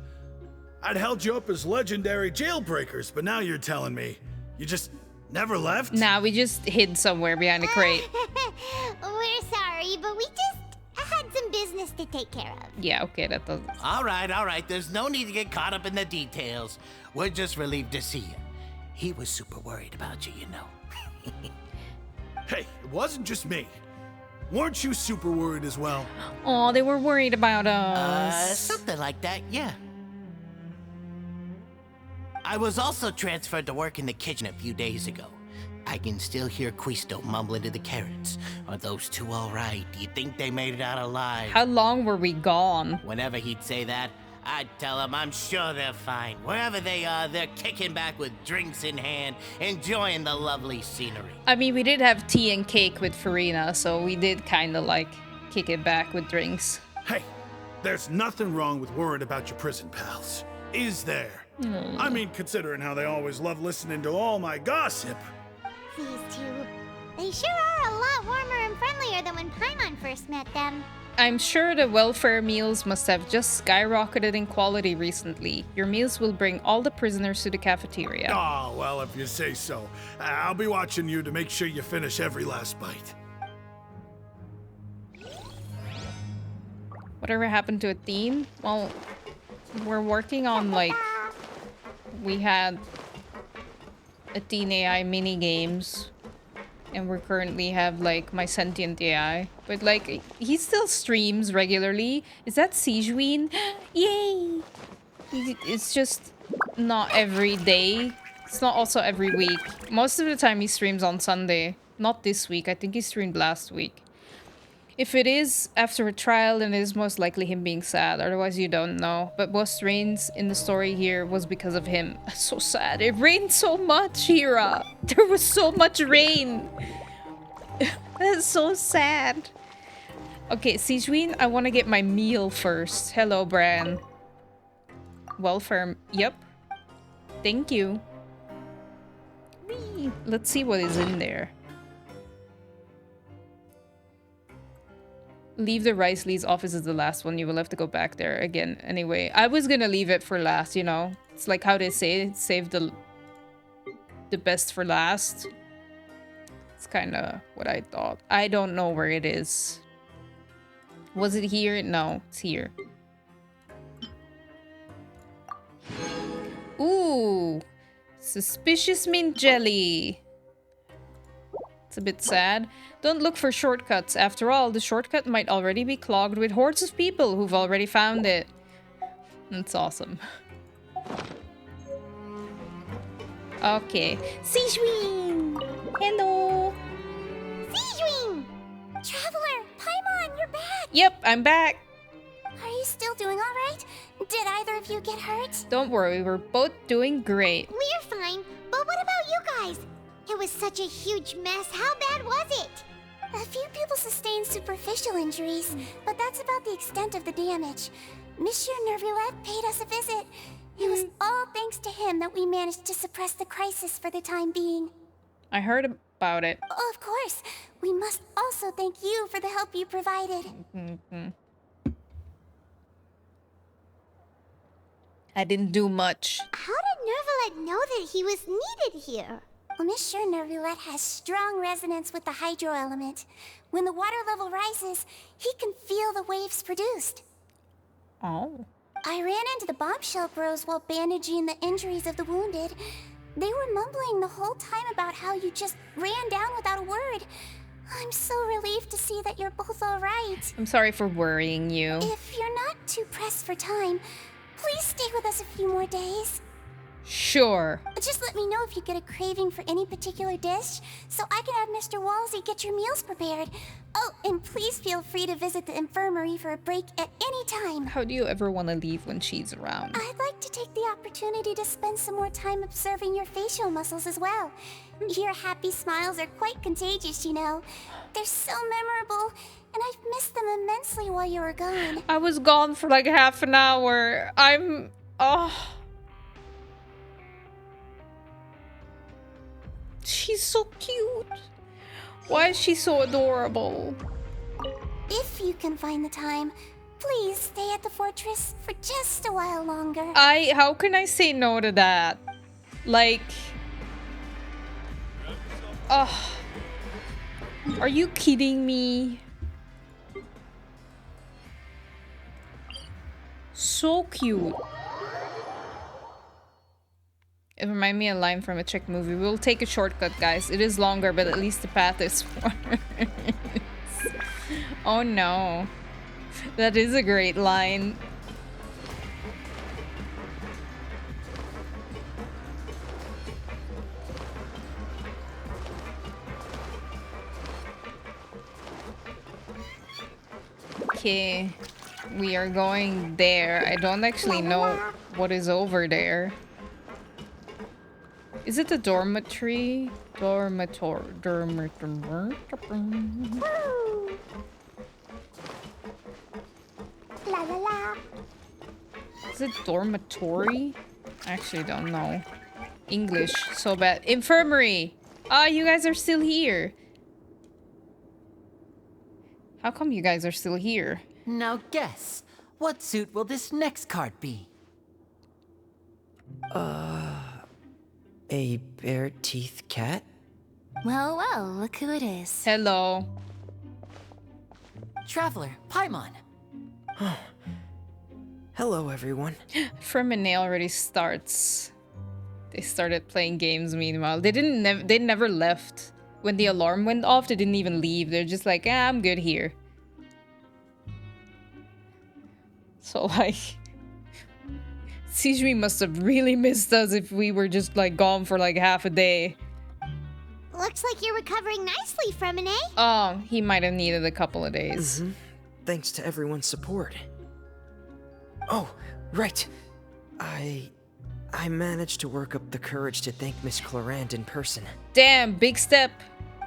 I'd held you up as legendary jailbreakers, but now you're telling me you just never left? Nah, we just hid somewhere behind a crate. We're sorry, but we just had some business to take care of. Yeah, okay, that does. All right. There's no need to get caught up in the details. We're just relieved to see you. He was super worried about you, you know. Hey, it wasn't just me. Weren't you super worried as well? Oh, they were worried about us. Something like that, yeah. I was also transferred to work in the kitchen a few days ago. I can still hear Quisto mumbling to the carrots. Are those two all right? Do you think they made it out alive? How long were we gone? Whenever he'd say that, I'd tell him I'm sure they're fine. Wherever they are, they're kicking back with drinks in hand, enjoying the lovely scenery. I mean, we did have tea and cake with Farina, so we did kind of like kick it back with drinks. Hey, there's nothing wrong with worrying about your prison pals. Is there? I mean, considering how they always love listening to all my gossip. These two, they sure are a lot warmer and friendlier than when Paimon first met them. I'm sure the welfare meals must have just skyrocketed in quality recently. Your meals will bring all the prisoners to the cafeteria. Oh, well, if you say so. I'll be watching you to make sure you finish every last bite. Whatever happened to a theme? Well, we're working on, like, we had a teen AI mini games, and we currently have like my sentient AI, but like he still streams regularly. Is that Sijuin? Yay! It's just not every day. It's not also every week. Most of the time he streams on Sunday. Not this week. I think he streamed last week. If it is after a trial, then it is most likely him being sad. Otherwise, you don't know. But most rains in the story here was because of him. So sad. It rained so much, Hira. There was so much rain. That's so sad. Okay, Sijwin, I want to get my meal first. Hello, Bran. Welfare. Yep. Thank you. Whee. Let's see what is in there. Leave the Wriothesley's office is the last one. You will have to go back there again. Anyway, I was gonna leave it for last, you know. It's like how they say, save the best for last. It's kind of what I thought. I don't know where it is. Was it here? No, it's here. Ooh, suspicious mint jelly. It's a bit sad. Don't look for shortcuts. After all, the shortcut might already be clogged with hordes of people who've already found it. That's awesome. Okay. Sijwin! Hello! Sijwin! Traveler, Paimon, you're back! Yep, I'm back. Are you still doing alright? Did either of you get hurt? Don't worry, we're both doing great. We're fine, but what about you guys? It was such a huge mess. How bad was it? A few people sustained superficial injuries, but that's about the extent of the damage. Monsieur Neuvilette paid us a visit. It was all thanks to him that we managed to suppress the crisis for the time being. I heard about it. Of course. We must also thank you for the help you provided. I didn't do much. How did Neuvilette know that he was needed here? Well, Monsieur Neuvilette has strong resonance with the hydro element. When the water level rises, he can feel the waves produced. Oh. I ran into the bombshell bros while bandaging the injuries of the wounded. They were mumbling the whole time about how you just ran down without a word. I'm so relieved to see that you're both alright. I'm sorry for worrying you. If you're not too pressed for time, please stay with us a few more days. Sure. Just let me know if you get a craving for any particular dish, so I can have Mr. Walsey get your meals prepared. Oh, and please feel free to visit the infirmary for a break at any time. How do you ever want to leave when she's around? I'd like to take the opportunity to spend some more time observing your facial muscles as well. Your happy smiles are quite contagious, you know. They're so memorable, and I've missed them immensely while you were gone. I was gone for like half an hour. Oh. She's so cute. Why is she so adorable? If you can find the time, please stay at the fortress for just a while longer. How can I say no to that? Like... Are you kidding me? So cute. It reminded me of a line from a Czech movie. We'll take a shortcut, guys. It is longer, but at least the path is worse. Oh no. That is a great line. Okay. We are going there. I don't actually know what is over there. Is it the dormitory? Dormitory. La la la. Is it dormitory? I actually don't know. English, so bad. Infirmary! Ah, you guys are still here. How come you guys are still here? Now guess, what suit will this next card be? A bare-teeth cat? Well, well, look who it is. Hello. Traveler, Paimon. Hello, everyone. Fermine already starts. They started playing games meanwhile. They never left. When the alarm went off, they didn't even leave. They're just like, ah, I'm good here. So like... Sijui must have really missed us if we were just like gone for like half a day. Look Looks like you're recovering nicely from it, eh? Oh, he might have needed a couple of days. Thanks to everyone's support. Oh, right. I managed to work up the courage to thank Miss Clorinde in person. Damn, big step.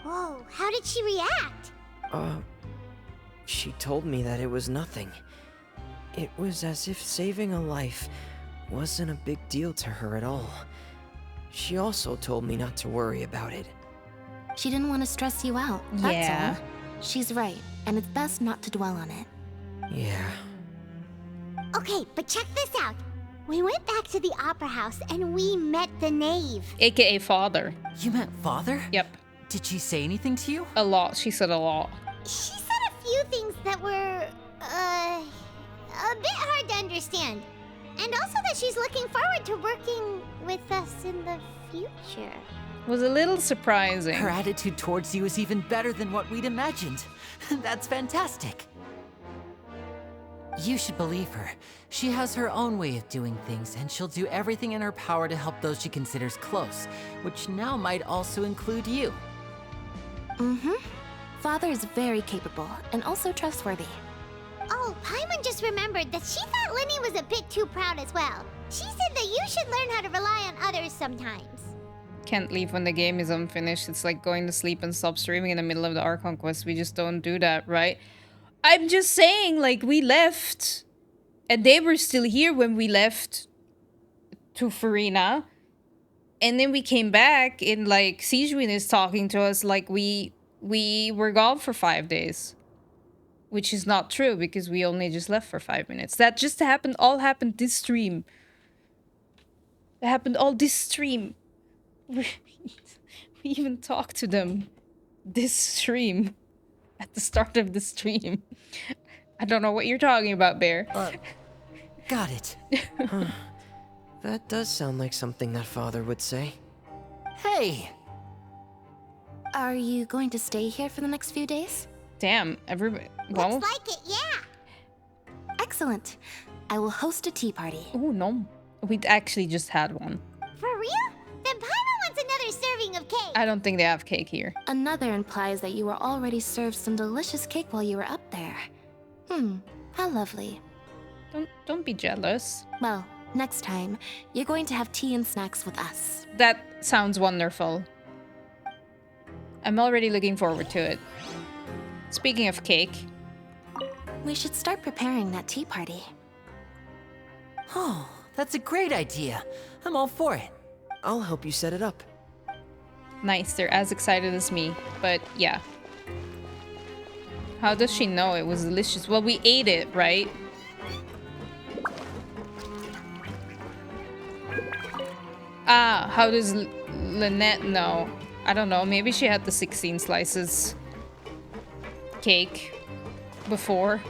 Whoa, how did she react? She told me that it was nothing. It was as if saving a life wasn't a big deal to her at all. She also told me not to worry about it. She didn't want to stress you out, that's all. She's right, and it's best not to dwell on it. Yeah. Okay, but check this out. We went back to the opera house and we met the knave. AKA father. You met father? Yep. Did she say anything to you? A lot. She said a lot. She said a few things that were, a bit hard to understand. And also that she's looking forward to working with us in the future. Was a little surprising. Her attitude towards you is even better than what we'd imagined. That's fantastic. You should believe her. She has her own way of doing things, and she'll do everything in her power to help those she considers close, which now might also include you. Father is very capable, and also trustworthy. Oh, Paimon just remembered that she thought Linny was a bit too proud as well. She said that you should learn how to rely on others sometimes. Can't leave when the game is unfinished. It's like going to sleep and stop streaming in the middle of the Archon quest. We just don't do that, right? I'm just saying, like, we left. And they were still here when we left to Farina. And then we came back and, like, Sijuin is talking to us like we were gone for 5 days. Which is not true, because we only just left for 5 minutes. That just happened, all happened this stream. That happened all this stream. We even talked to them this stream. At the start of the stream. I don't know what you're talking about, Bear. Got it. That does sound like something that father would say. Hey! Are you going to stay here for the next few days? Damn, everybody. Well, Looks like it, yeah. Excellent. I will host a tea party. Oh, no. We actually just had one. For real? Then Paimon wants another serving of cake. I don't think they have cake here. Another implies that you were already served some delicious cake while you were up there. How lovely. Don't be jealous. Well, next time, you're going to have tea and snacks with us. That sounds wonderful. I'm already looking forward to it. Speaking of cake. We should start preparing that tea party. Oh, that's a great idea. I'm all for it. I'll help you set it up. Nice, they're as excited as me. But yeah. How does she know it was delicious? Well, we ate it, right? Ah, how does Lynette know? I don't know, maybe she had the 16 slices cake before.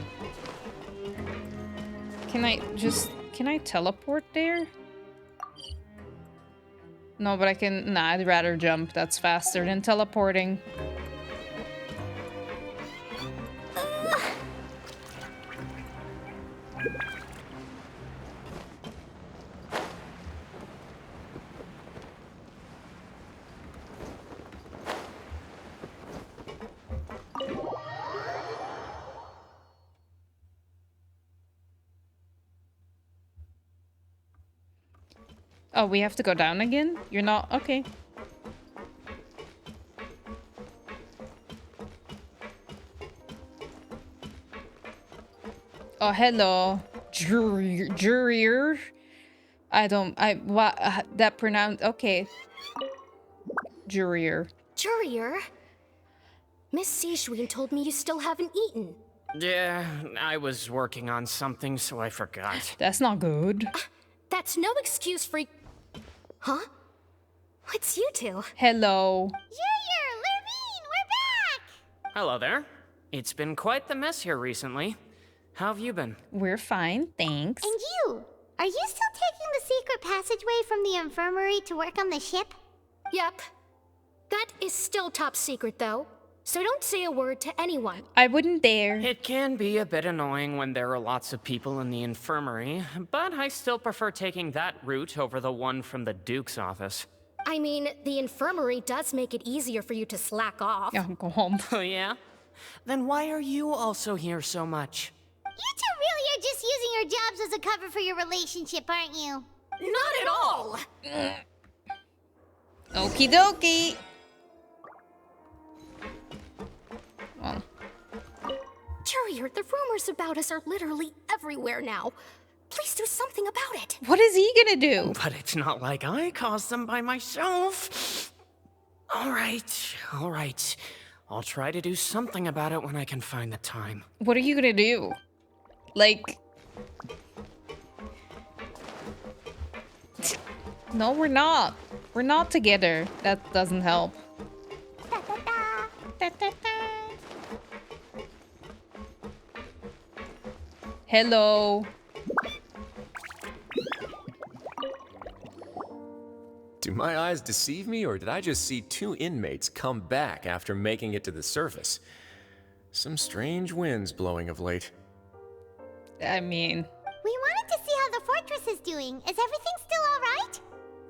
Can I teleport there? No, but I can, nah, I'd rather jump. That's faster than teleporting. Oh, we have to go down again? You're not... Okay. Oh, hello. Jurier. That pronounced... Okay. Jurier. Jurier? Miss Sijuin told me you still haven't eaten. Yeah, I was working on something, so I forgot. That's not good. That's no excuse for... Huh? It's you two. Hello. Junior, Lurvine, we're back! Hello there. It's been quite the mess here recently. How have you been? We're fine, thanks. And you? Are you still taking the secret passageway from the infirmary to work on the ship? Yep. That is still top secret, though. So don't say a word to anyone. I wouldn't dare. It can be a bit annoying when there are lots of people in the infirmary, but I still prefer taking that route over the one from the Duke's office. I mean, the infirmary does make it easier for you to slack off. Yeah, go home. Oh, yeah? Then why are you also here so much? You two really are just using your jobs as a cover for your relationship, aren't you? Not at all! Okie dokie. Well. Courier, the rumors about us are literally everywhere now. Please do something about it. What is he gonna do? But it's not like I caused them by myself. All right. I'll try to do something about it when I can find the time. What are you gonna do? Like... No, we're not. We're not together. That doesn't help. Hello. Do my eyes deceive me, or did I just see two inmates come back after making it to the surface? Some strange winds blowing of late. I mean... We wanted to see how the fortress is doing. Is everything still alright?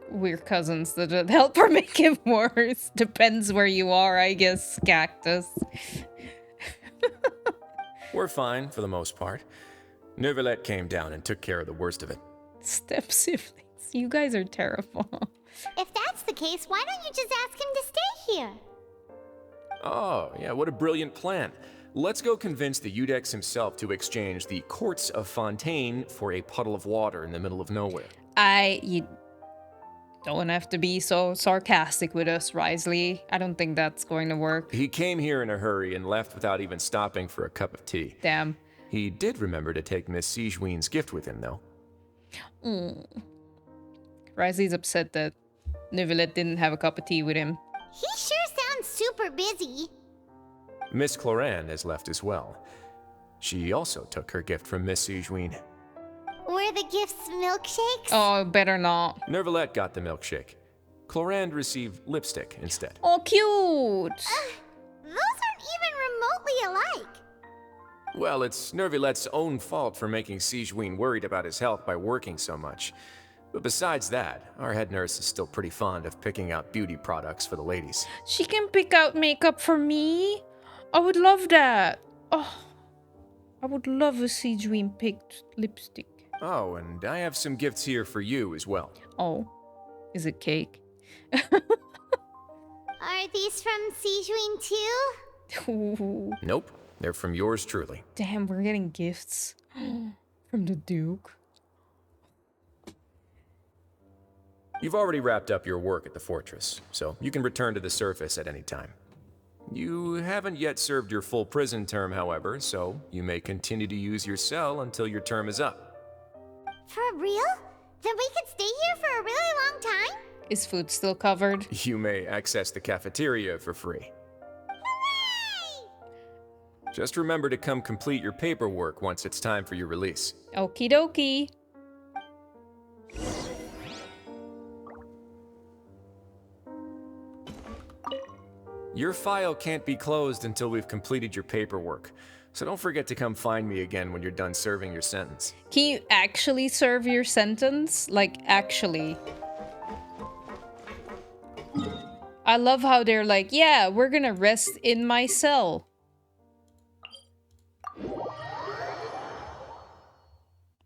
We're cousins. That help or make it worse. Depends where you are, I guess, Cactus. We're fine, for the most part. Neuvilette came down and took care of the worst of it. Step siblings. You guys are terrible. If that's the case, why don't you just ask him to stay here? Oh, yeah, what a brilliant plan. Let's go convince the Udex himself to exchange the courts of Fontaine for a puddle of water in the middle of nowhere. You don't have to be so sarcastic with us, Wriothesley. I don't think that's going to work. He came here in a hurry and left without even stopping for a cup of tea. Damn. He did remember to take Miss Sigewinne's gift with him, though. Wriothesley's upset that Neuvilette didn't have a cup of tea with him. He sure sounds super busy. Miss Clorinde has left as well. She also took her gift from Miss Sigewinne. Were the gifts milkshakes? Oh, better not. Neuvilette got the milkshake. Clorinde received lipstick instead. Oh, cute! Those aren't even remotely alike. Well, it's Neuvilette's own fault for making Sigewinne worried about his health by working so much. But besides that, our head nurse is still pretty fond of picking out beauty products for the ladies. She can pick out makeup for me? I would love that. Oh, I would love a Sigewinne picked lipstick. Oh, and I have some gifts here for you as well. Oh, is it cake? Are these from Sigewinne too? Ooh. Nope, they're from yours truly. Damn, we're getting gifts from the Duke. You've already wrapped up your work at the fortress, so you can return to the surface at any time. You haven't yet served your full prison term, however, so you may continue to use your cell until your term is up. For real? Then we could stay here for a really long time? Is food still covered? You may access the cafeteria for free. Hooray! Just remember to come complete your paperwork once it's time for your release. Okie dokie. Your file can't be closed until we've completed your paperwork, so don't forget to come find me again when you're done serving your sentence. Can you actually serve your sentence? Like, actually. I love how they're like, yeah, we're gonna rest in my cell.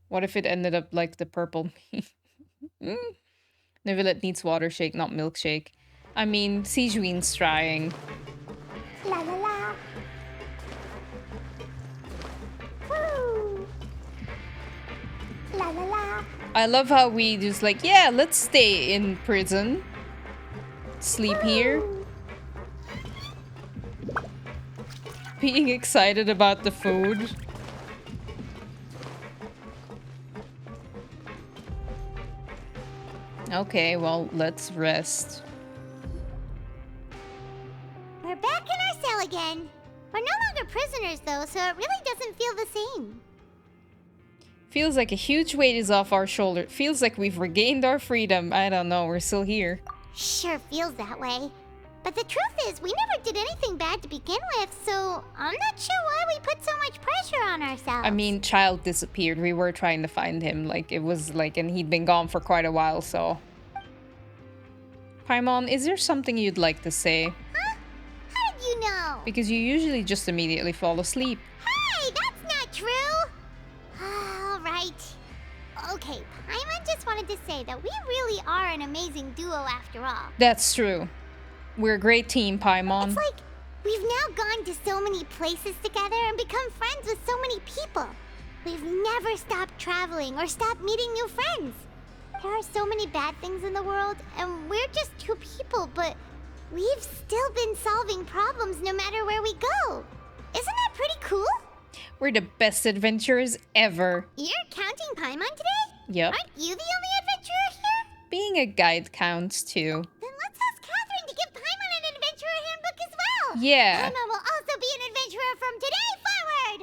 What if it ended up like the purple me? Neuvilette needs water shake, not milkshake. I mean, Sigewinne's trying. La la la. Woo. La la la. I love how we just like, yeah, let's stay in prison. Sleep here. Being excited about the food. Okay, well, let's rest. We're back in our cell again. We're no longer prisoners though, so it really doesn't feel the same. Feels like a huge weight is off our shoulder. Feels like we've regained our freedom. I don't know, we're still here. Sure feels that way. But the truth is, we never did anything bad to begin with, so I'm not sure why we put so much pressure on ourselves. I mean, Child disappeared. We were trying to find him. Like, it was like, and he'd been gone for quite a while, so. Paimon, is there something you'd like to say? Huh? How did you know? Because you usually just immediately fall asleep. Hey, that's not true! Alright. Okay, Paimon just wanted to say that we really are an amazing duo after all. That's true. We're a great team, Paimon. It's like we've now gone to so many places together and become friends with so many people. We've never stopped traveling or stopped meeting new friends. There are so many bad things in the world, and we're just two people, but we've still been solving problems no matter where we go. Isn't that pretty cool? We're the best adventurers ever. You're counting Paimon today? Yep. Aren't you the only adventurer here? Being a guide counts too. Then let's ask Catherine to give Paimon an adventurer handbook as well. Yeah. Paimon will also be an adventurer from today forward.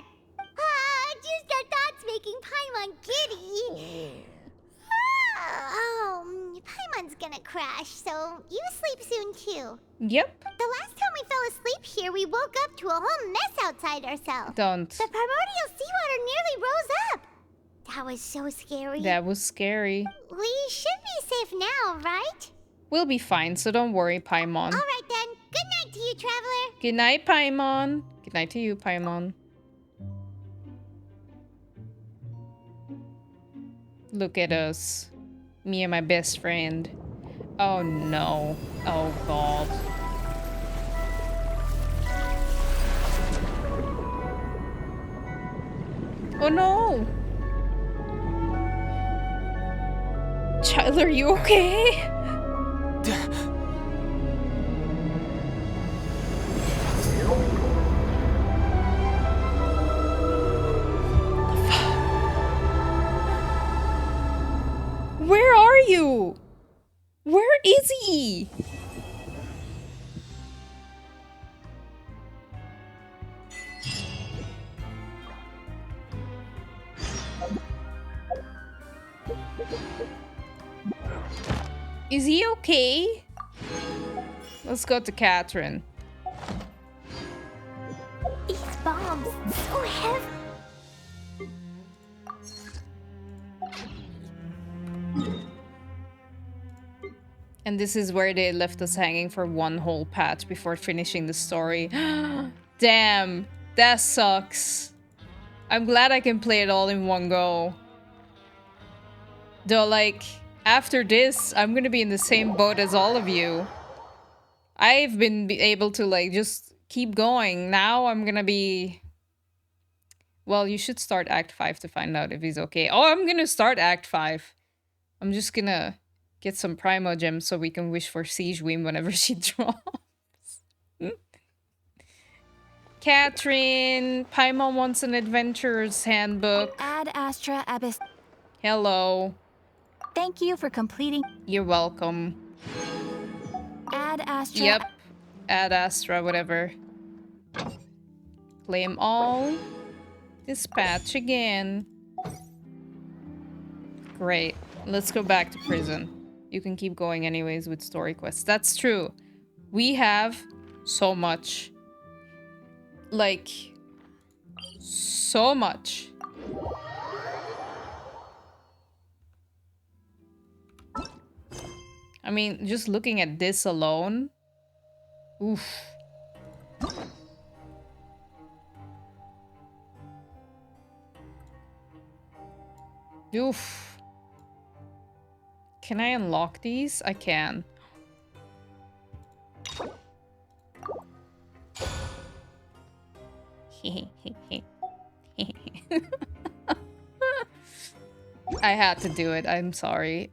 Just the thoughts making Paimon giddy. Paimon's gonna crash, so you sleep soon too. Yep. The last time we fell asleep here, we woke up to a whole mess outside ourselves. Don't. The primordial seawater nearly rose up. That was so scary. That was scary. We should be safe now, right? We'll be fine, so don't worry, Paimon. Alright then. Good night to you, Traveler. Good night, Paimon. Good night to you, Paimon. Look at us. Me and my best friend. Oh no. Oh god. Oh no! Child, are you okay? Where are you? Where is he? Is he okay? Let's go to Catherine. These bombs, so heavy. And this is where they left us hanging for one whole patch before finishing the story. Damn, that sucks. I'm glad I can play it all in one go. Though, like, after this, I'm gonna be in the same boat as all of you. I've been able to, like, just keep going. Now I'm gonna be... Well, you should start Act 5 to find out if he's okay. Oh, I'm gonna start Act 5. I'm just gonna get some Primo Gems so we can wish for Siege Wim whenever she drops. Catherine, Paimon wants an adventurer's handbook. Ad Astra Abyss. Hello. Thank you for completing. You're welcome. Ad Astra. Yep. Ad Astra, whatever. Claim all. Dispatch again. Great. Let's go back to prison. You can keep going anyways with story quests. That's true. We have so much. Like, so much. I mean, just looking at this alone. Oof. Oof. Can I unlock these? I can. I had to do it. I'm sorry.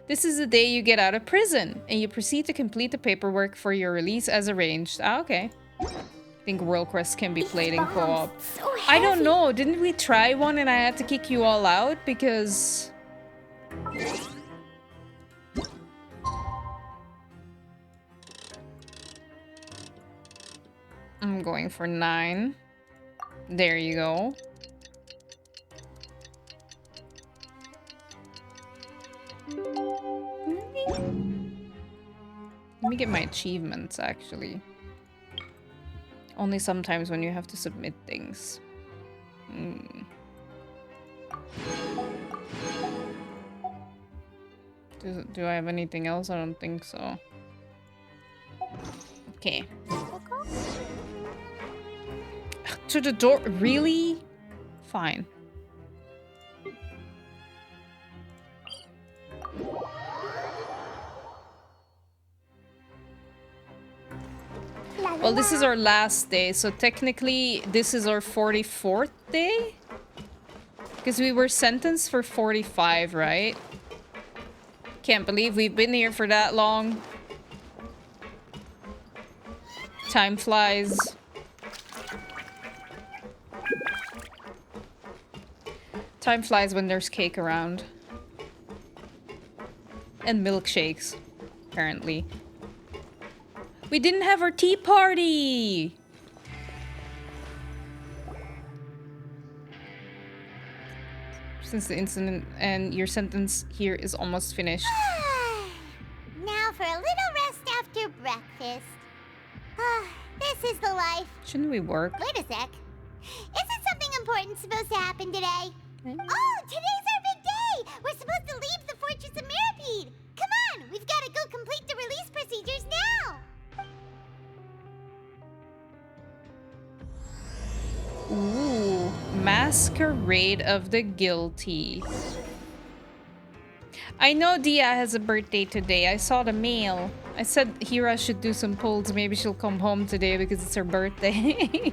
This is the day you get out of prison, and you proceed to complete the paperwork for your release as arranged. Ah, okay. I think World Quest can be played in co-op. I don't know. Didn't we try one and I had to kick you all out because... I'm going for 9. There you go. Let me get my achievements, actually. Only sometimes when you have to submit things. Do I have anything else? I don't think so. Okay. To the door? Really? Fine. Well, this is our last day, so technically this is our 44th day? Because we were sentenced for 45, right? Can't believe we've been here for that long. Time flies. Time flies when there's cake around. And milkshakes, apparently. We didn't have our tea party! Since the incident and your sentence here is almost finished. Now for a little rest after breakfast. This is the life. Shouldn't we work? Wait a sec. Isn't something important supposed to happen today? Oh, today's our big day! We're supposed to leave the Fortress of Mirapede! Come on, we've got to go complete the release procedures now! Ooh, Masquerade of the Guilty. I know Dia has a birthday today. I saw the mail. I said Hira should do some polls. Maybe she'll come home today because it's her birthday.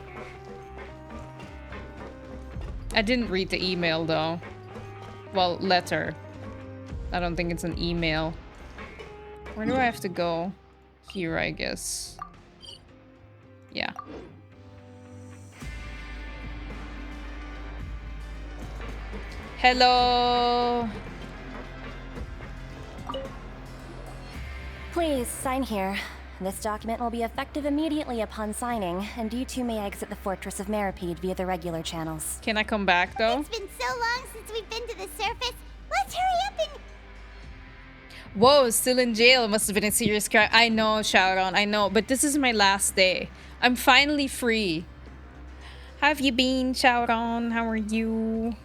I didn't read the email though. Well, letter. I don't think it's an email. Where do I have to go? Here, I guess. Yeah. Hello. Please, sign here. This document will be effective immediately upon signing, and you two may exit the Fortress of Mirapede via the regular channels. Can I come back, though? It's been so long since we've been to the surface. Let's hurry up and... Whoa, still in jail. Must have been a serious crime. I know, Sharon, I know. But this is my last day. I'm finally free. How have you been, Sharon? How are you?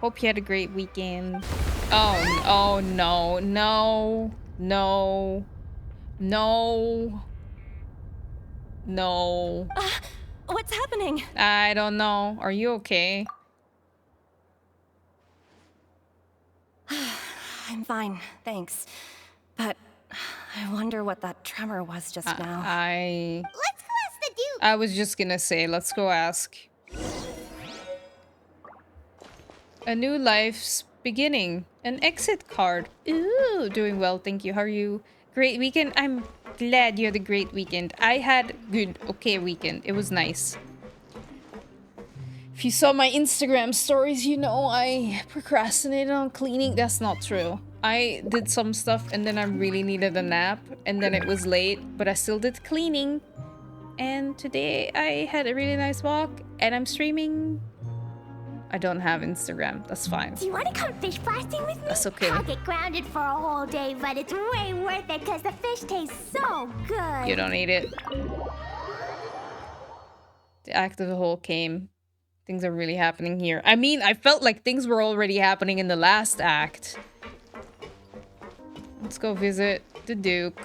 Hope you had a great weekend. Oh no, no, no, no, no. What's happening? I don't know. Are you okay? I'm fine, thanks. But I wonder what that tremor was just now. Let's go ask the Duke. I was just gonna say, let's go ask. A new life's beginning. An exit card. Ooh, doing well, thank you. How are you? Great weekend. I'm glad you had a great weekend. I had good, okay weekend. It was nice. If you saw my Instagram stories, you know I procrastinated on cleaning. That's not true. I did some stuff and then I really needed a nap and then it was late, but I still did cleaning. And today I had a really nice walk and I'm streaming. I don't have Instagram. That's fine. Do you want to come fish blasting with me? That's okay. I'll get grounded for a whole day, but it's way worth it because the fish tastes so good. You don't need it. The act of the whole came. Things are really happening here. I mean, I felt like things were already happening in the last act. Let's go visit the Duke.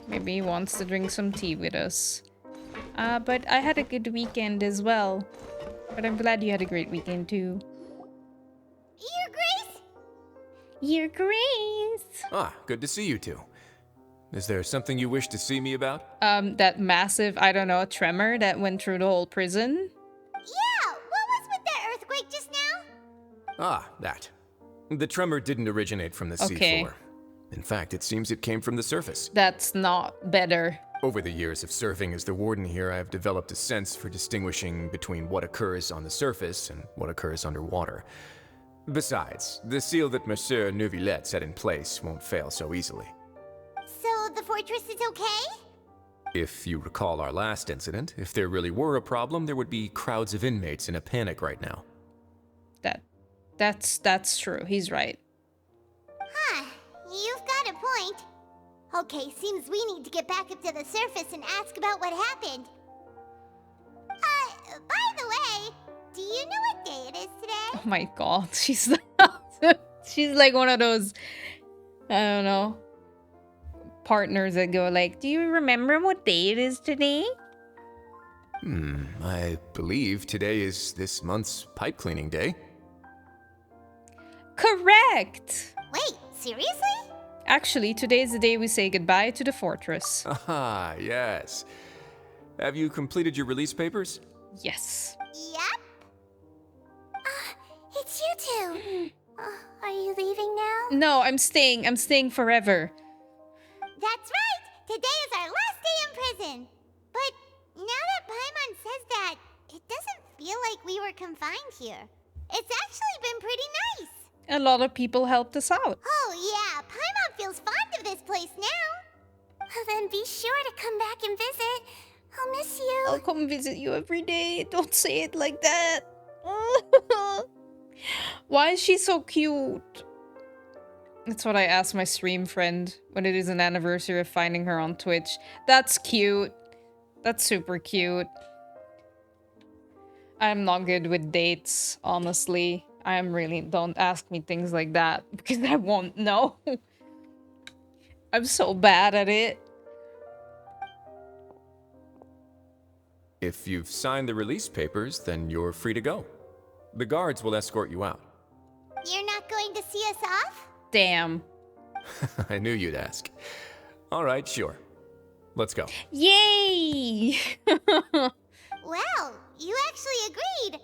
Maybe he wants to drink some tea with us. But I had a good weekend as well. But I'm glad you had a great weekend too. Your Grace? Your Grace! Ah, good to see you two. Is there something you wish to see me about? That massive, I don't know, tremor that went through the whole prison? Yeah, what was with that earthquake just now? Ah, that. The tremor didn't originate from the seafloor. In fact, it seems it came from the surface. That's not better. Over the years of serving as the warden here, I have developed a sense for distinguishing between what occurs on the surface and what occurs underwater. Besides, the seal that Monsieur Neuvilette set in place won't fail so easily. So the fortress is okay? If you recall our last incident, if there really were a problem, there would be crowds of inmates in a panic right now. That's true. He's right. Huh, you've got a point. Okay, seems we need to get back up to the surface and ask about what happened. By the way, do you know what day it is today? Oh my god, she's like one of those, I don't know, partners that go like, do you remember what day it is today? I believe today is this month's pipe cleaning day. Correct! Wait, seriously? Actually, today is the day we say goodbye to the fortress. Ah, yes. Have you completed your release papers? Yes. Yep. It's you two. Are you leaving now? No, I'm staying. I'm staying forever. That's right. Today is our last day in prison. But now that Paimon says that, it doesn't feel like we were confined here. It's actually been pretty nice. A lot of people helped us out. Oh yeah, Paimon feels fond of this place now. Then be sure to come back and visit. I'll miss you. I'll come visit you every day. Don't say it like that. Why is she so cute? That's what I asked my stream friend when it is an anniversary of finding her on Twitch. That's cute. That's super cute. I'm not good with dates, honestly. I am really... Don't ask me things like that because I won't know. I'm so bad at it. If you've signed the release papers, then you're free to go. The guards will escort you out. You're not going to see us off? Damn. I knew you'd ask. All right, sure. Let's go. Yay! Well, you actually agreed.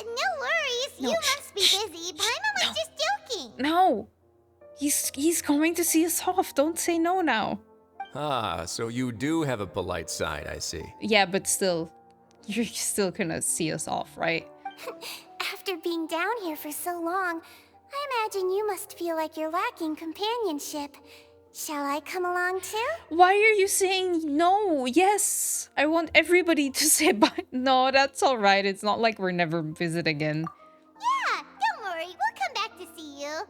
No worries. No, you must be busy. Paimon was just joking. No. He's going to see us off. Don't say no now. Ah, so you do have a polite side, I see. Yeah, but still. You're still gonna see us off, right? After being down here for so long, I imagine you must feel like you're lacking companionship. Shall I come along too? Why are you saying no? Yes. I want everybody to say bye. No, that's alright. It's not like we're never visit again. Yeah, don't worry. We'll come back to see you.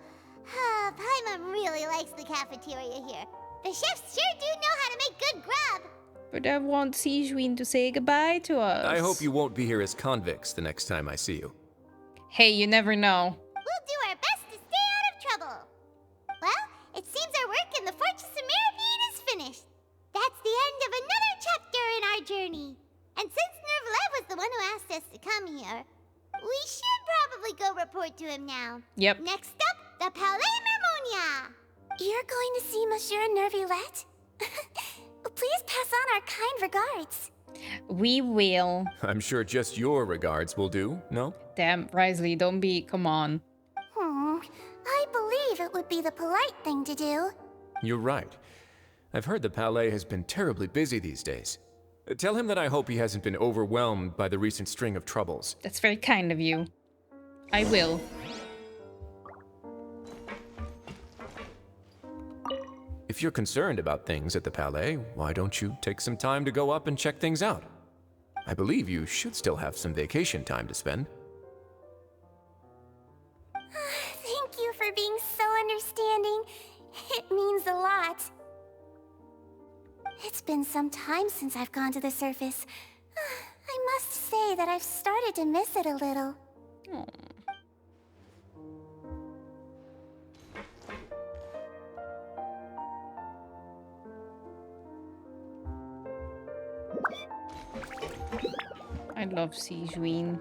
Paimon really likes the cafeteria here. The chefs sure do know how to make good grub. But I want Sijuin to say goodbye to us. I hope you won't be here as convicts the next time I see you. Hey, you never know. We'll do our best to stay out of trouble. Well, it seems our work in the Fortress of Mirapede is finished. That's the end of another chapter in our journey. And since Neuvilette was the one who asked us to come here, we should probably go report to him now. Yep. Next up, the Palais Mermonia. You're going to see Monsieur Neuvilette? Please pass on our kind regards. We will. I'm sure just your regards will do, no? Damn, Wriothesley, don't be... Come on. I believe it would be the polite thing to do. You're right. I've heard the Palais has been terribly busy these days. Tell him that I hope he hasn't been overwhelmed by the recent string of troubles. That's very kind of you. I will. If you're concerned about things at the Palais, why don't you take some time to go up and check things out? I believe you should still have some vacation time to spend. Thank you for being so understanding. It means a lot. It's been some time since I've gone to the surface. I must say that I've started to miss it a little. Aww. I love Sijuin.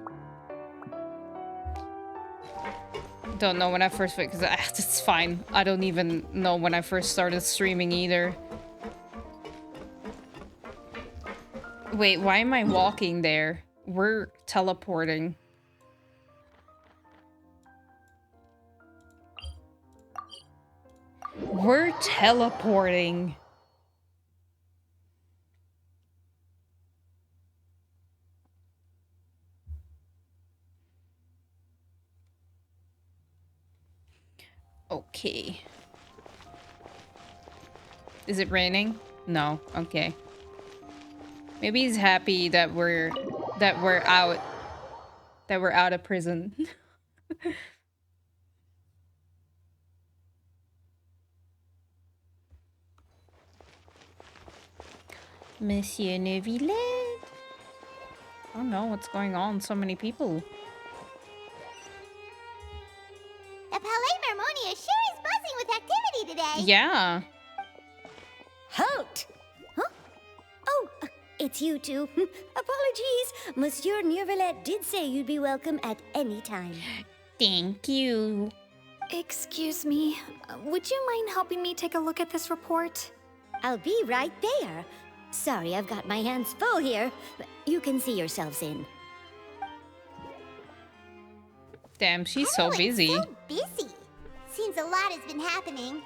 Don't know when I first... because it's fine. I don't even know when I first started streaming either. Wait, why am I walking there? We're teleporting. We're teleporting. Okay. Is it raining? No. Okay. Maybe he's happy that we're out of prison. Monsieur Neuvilette. I don't know what's going on. So many people. The Palais Mermonia sure is buzzing with activity today. Yeah. Halt! Huh? Oh, it's you two. Apologies. Monsieur Neuvilette did say you'd be welcome at any time. Thank you. Excuse me, would you mind helping me take a look at this report? I'll be right there. Sorry, I've got my hands full here. You can see yourselves in. Damn, she's so busy. So busy. Seems a lot has been happening.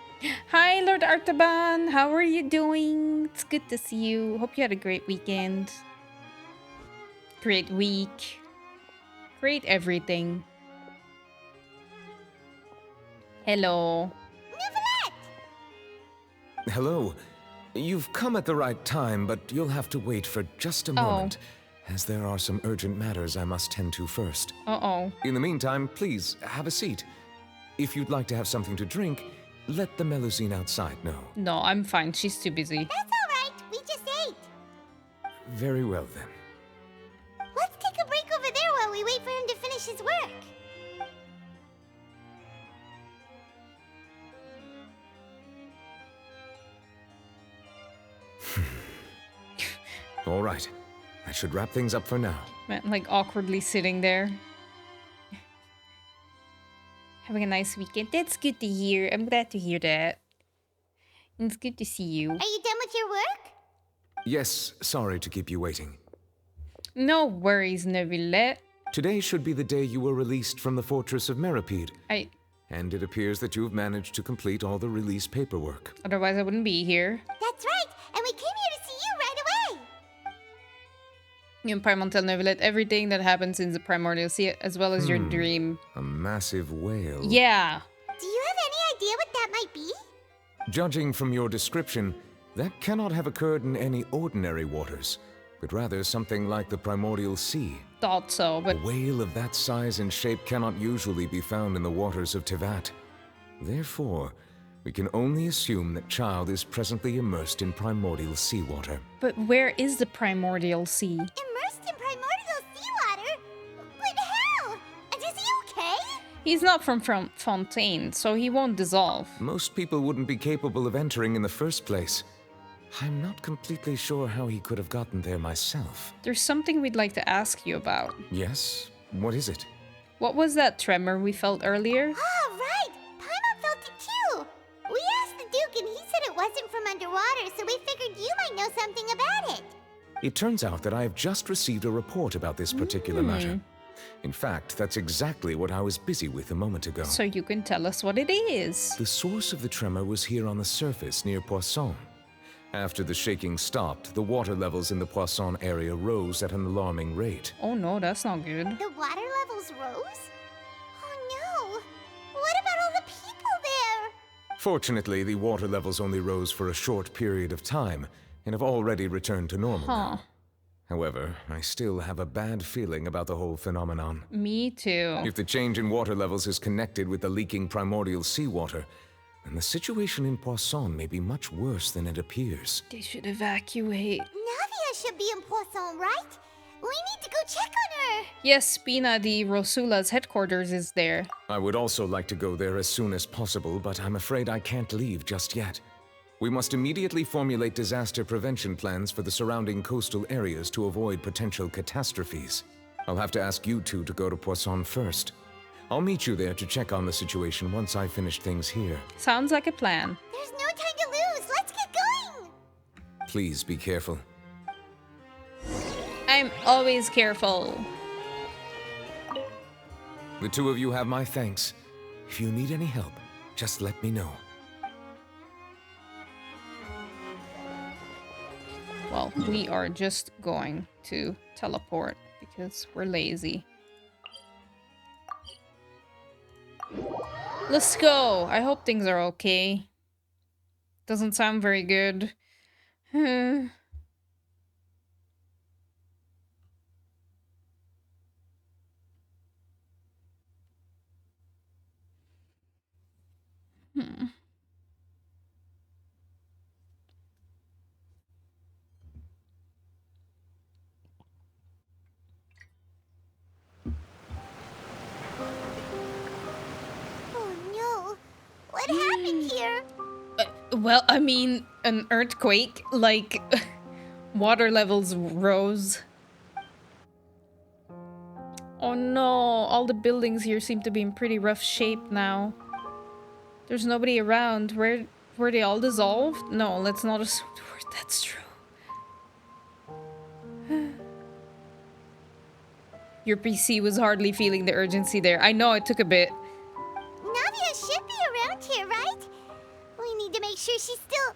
Hi, Lord Artaban. How are you doing? It's good to see you. Hope you had a great weekend. Great week. Great everything. Hello. Hello. You've come at the right time, but you'll have to wait for just a moment, as there are some urgent matters I must tend to first. Uh-oh. In the meantime, please, have a seat. If you'd like to have something to drink, let the Melusine outside know. No, I'm fine. She's too busy. That's all right. We just ate. Very well, then. Let's take a break over there while we wait for him to finish his work. All right. That should wrap things up for now. Like awkwardly sitting there. Having a nice weekend. That's good to hear. I'm glad to hear that. It's good to see you. Are you done with your work? Yes, sorry to keep you waiting. No worries, Neuvilette. Today should be the day you were released from the Fortress of Meripede. And it appears that you've managed to complete all the release paperwork. Otherwise I wouldn't be here. That's right. And we came here to see you right away. You and Paimon tell Neuvilette everything that happens in the Primordial Sea, as well as your dream. A massive whale. Yeah. Do you have any idea what that might be? Judging from your description, that cannot have occurred in any ordinary waters, but rather something like the Primordial Sea. Thought so, but... A whale of that size and shape cannot usually be found in the waters of Tevat. Therefore, we can only assume that Child is presently immersed in primordial seawater. But where is the Primordial Sea? Immersed in primordial seawater? But how? And is he okay? He's not from Fontaine, so he won't dissolve. Most people wouldn't be capable of entering in the first place. I'm not completely sure how he could have gotten there myself. There's something we'd like to ask you about. Yes? What is it? What was that tremor we felt earlier? Ah, right! Paimon felt it too! We asked the Duke and he said it wasn't from underwater, so we figured you might know something about it. It turns out that I have just received a report about this particular matter. In fact, that's exactly what I was busy with a moment ago. So you can tell us what it is. The source of the tremor was here on the surface near Poisson. After the shaking stopped, the water levels in the Poisson area rose at an alarming rate. Oh no, that's not good. The water levels rose? Oh no! What about all the people there? Fortunately, the water levels only rose for a short period of time and have already returned to normal now. However, I still have a bad feeling about the whole phenomenon. Me too. If the change in water levels is connected with the leaking primordial seawater, then the situation in Poisson may be much worse than it appears. They should evacuate. Navia should be in Poisson, right? We need to go check on her! Yes, Spina di Rosula's headquarters is there. I would also like to go there as soon as possible, but I'm afraid I can't leave just yet. We must immediately formulate disaster prevention plans for the surrounding coastal areas to avoid potential catastrophes. I'll have to ask you two to go to Poisson first. I'll meet you there to check on the situation once I finish things here. Sounds like a plan. There's no time to lose! Let's get going! Please be careful. I'm always careful. The two of you have my thanks. If you need any help, just let me know. Well, we are just going to teleport because we're lazy. Let's go. I hope things are okay. Doesn't sound very good. Oh no! What happened here? Well, I mean, an earthquake, like water levels rose. Oh no, all the buildings here seem to be in pretty rough shape now. There's nobody around. Were they all dissolved? No, let's not assume that's true. Your PC was hardly feeling the urgency there. I know, it took a bit. Navia should be around here, right? We need to make sure she's still...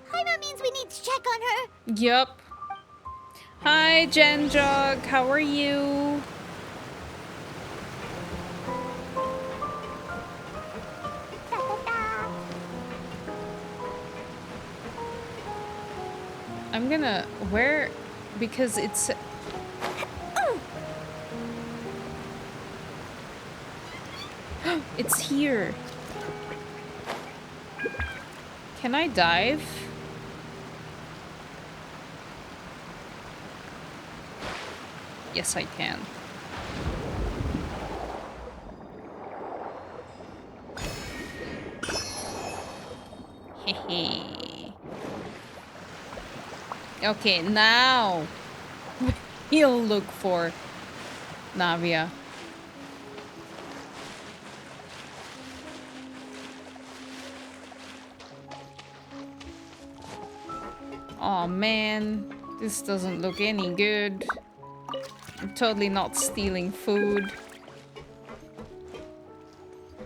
Jaime means we need to check on her. Yup. Hi, Genjog. How are you? I'm gonna... Where... Because it's... It's here. Can I dive? Yes, I can. Hehe. Okay, now he'll look for Navia. Oh man, this doesn't look any good. I'm totally not stealing food.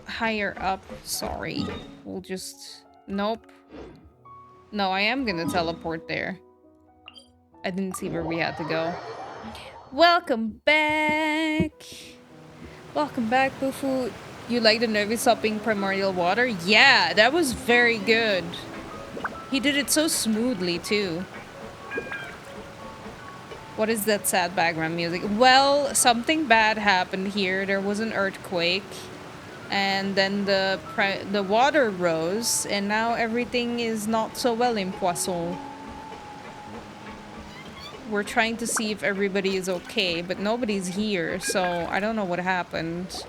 Higher up, sorry. We'll just... Nope. No, I am gonna teleport there. I didn't see where we had to go. Welcome back! Welcome back, Bufu. You like the nervous sopping primordial water? Yeah, that was very good. He did it so smoothly, too. What is that sad background music? Well, something bad happened here. There was an earthquake. And then the water rose. And now everything is not so well in Poisson. We're trying to see if everybody is okay. But nobody's here. So I don't know what happened.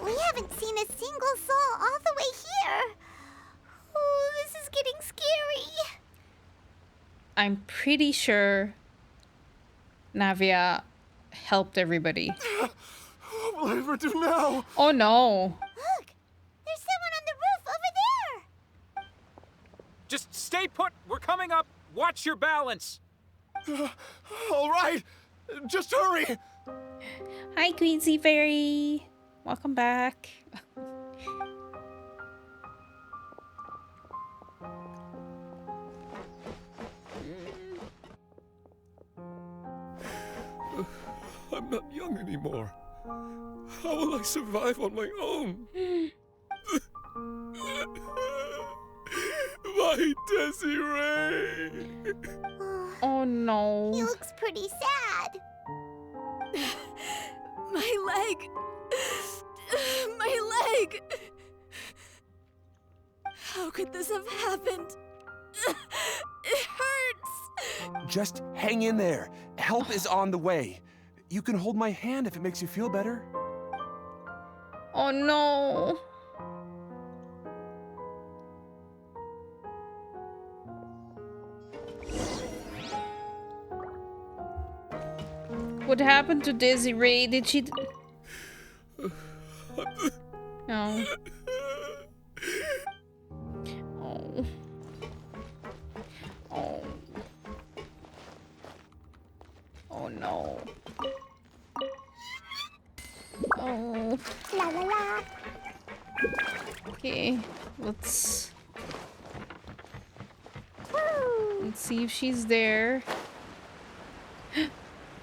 We haven't seen a single soul all the way here. Oh, this is getting scary. I'm pretty sure Navia helped everybody. What will I ever do now? Oh no. Look, there's someone on the roof over there. Just stay put. We're coming up. Watch your balance. All right. Just hurry. Hi, Queasy Fairy. Welcome back. I'm not young anymore. How will I survive on my own? My Desiree! Oh no. He looks pretty sad. My leg! My leg! How could this have happened? It hurts! Just hang in there. Help is on the way. You can hold my hand if it makes you feel better. Oh no. What happened to Desiree? Did she... No. Oh. Oh. Oh no. Oh. La la la. Okay, let's see if she's there.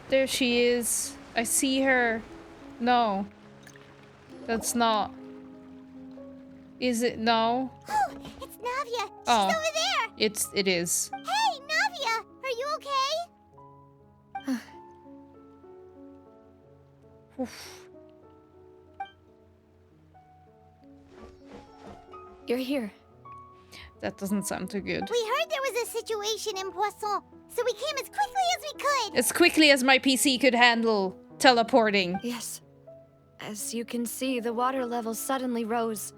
There she is. I see her. No. That's not. Is it? No. Oh, it's Navia. She's Oh. over there. It is. Hey, Navia, are you okay? Oof. You're here. That doesn't sound too good. We heard there was a situation in Poisson, so we came as quickly as we could. As quickly as my PC could handle teleporting. Yes. As you can see, the water level suddenly rose.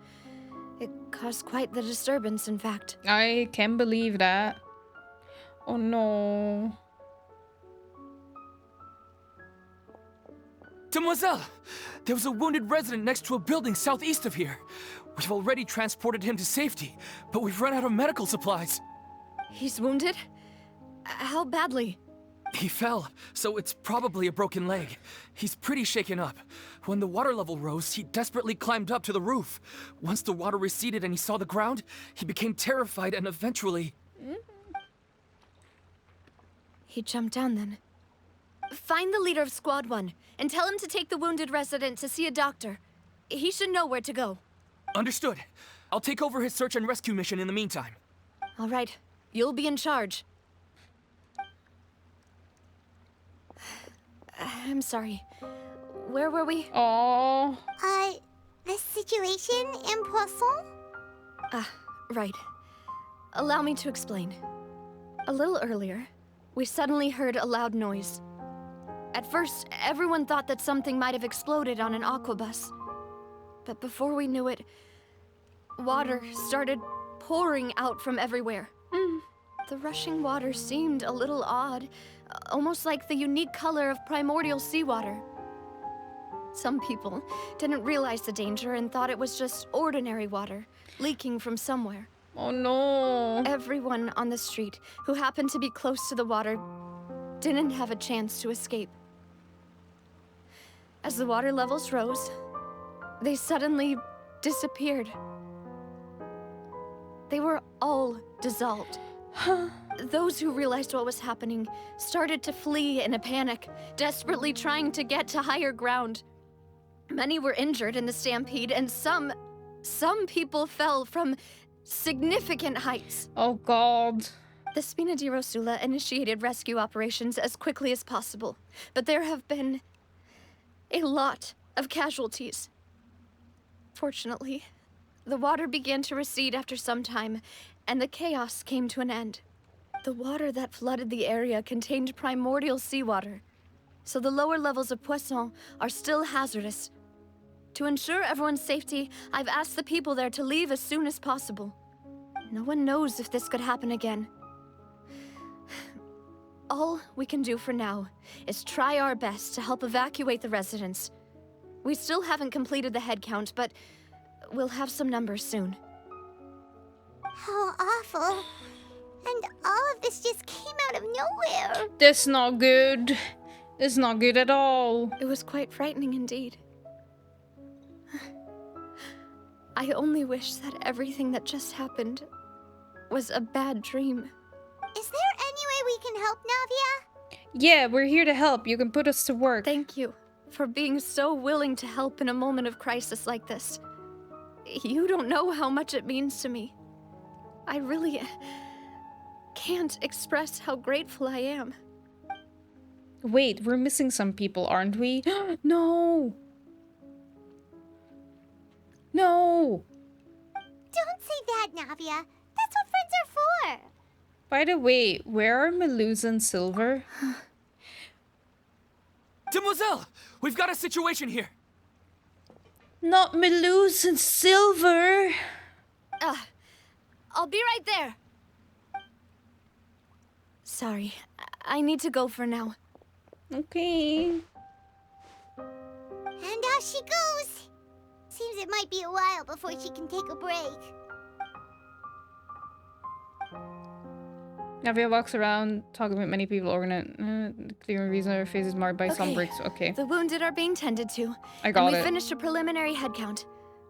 It caused quite the disturbance, in fact. I can't believe that. Oh no. Demoiselle! There was a wounded resident next to a building southeast of here. We've already transported him to safety, but we've run out of medical supplies. He's wounded? How badly? He fell, so it's probably a broken leg. He's pretty shaken up. When the water level rose, he desperately climbed up to the roof. Once the water receded and he saw the ground, he became terrified and eventually... He jumped down then. Find the leader of Squad 1 and tell him to take the wounded resident to see a doctor. He should know where to go. Understood. I'll take over his search and rescue mission in the meantime. All right. You'll be in charge. I'm sorry. Where were we? Oh. The situation in Poisson? Ah, right. Allow me to explain. A little earlier, we suddenly heard a loud noise. At first, everyone thought that something might have exploded on an aquabus. But before we knew it, water started pouring out from everywhere. The rushing water seemed a little odd, almost like the unique color of primordial seawater. Some people didn't realize the danger and thought it was just ordinary water, leaking from somewhere. Oh no. Everyone on the street who happened to be close to the water didn't have a chance to escape. As the water levels rose, they suddenly disappeared. They were all dissolved. Those who realized what was happening started to flee in a panic, desperately trying to get to higher ground. Many were injured in the stampede, and some people fell from significant heights. Oh god. The Spina di Rosula initiated rescue operations as quickly as possible, but there have been a lot of casualties. Fortunately, the water began to recede after some time, and the chaos came to an end. The water that flooded the area contained primordial seawater, so the lower levels of Poisson are still hazardous. To ensure everyone's safety, I've asked the people there to leave as soon as possible. No one knows if this could happen again. All we can do for now is try our best to help evacuate the residents. We still haven't completed the head count, but we'll have some numbers soon. How awful. And all of this just came out of nowhere. That's not good. That's not good at all. It was quite frightening indeed. I only wish that everything that just happened was a bad dream. Is there any way we can help, Navia? Yeah, we're here to help. You can put us to work. Thank you for being so willing to help in a moment of crisis like this. You don't know how much it means to me. I really can't express how grateful I am. Wait, we're missing some people, aren't we? No! No! Don't say that, Navia. That's what friends are for. By the way, where are Melusa and Silver? Demoiselle! We've got a situation here! Not Melusa and Silver! I'll be right there. Sorry, I need to go for now. Okay. And out she goes. Seems it might be a while before she can take a break. Navia walks around, talking with many people, the clear reason her face is marked by some bricks. Okay. The wounded are being tended to. I got and it. we finished a preliminary head count.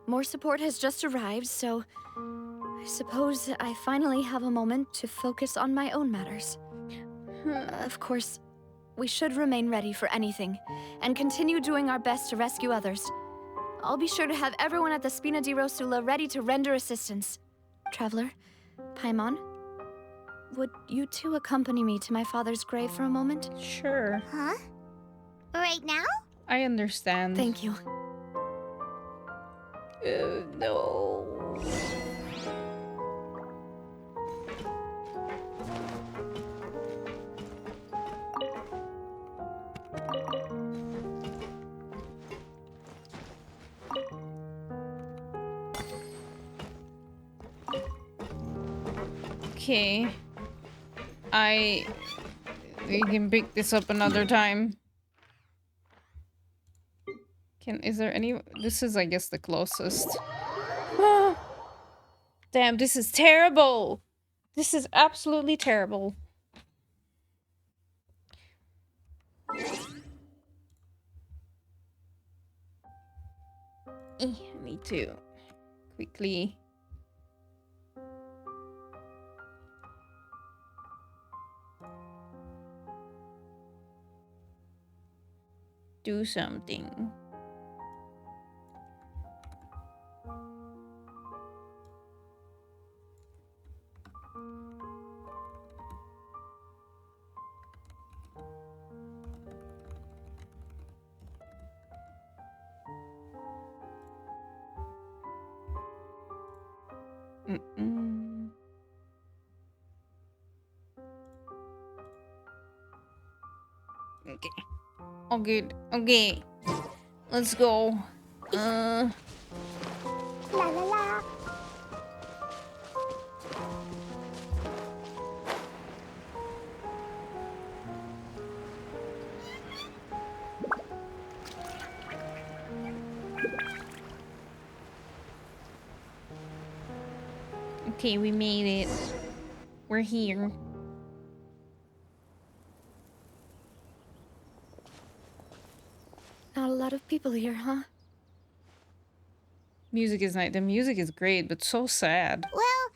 More support has just arrived, so I suppose I finally have a moment to focus on my own matters. Of course, we should remain ready for anything, and continue doing our best to rescue others. I'll be sure to have everyone at the Spina di Rosula ready to render assistance. Traveler, Paimon, would you two accompany me to my father's grave for a moment? Sure. Huh? Right now? I understand. Thank you. No. Okay. We can pick this up another time. Is there any... This is, I guess, the closest. Damn, this is terrible! This is absolutely terrible. I need to quickly... do something. Okay. Oh, good. Okay. Let's go. La la la. Okay, we made it. We're here. Not a lot of people here, huh? Music is nice. The music is great, but so sad. Well,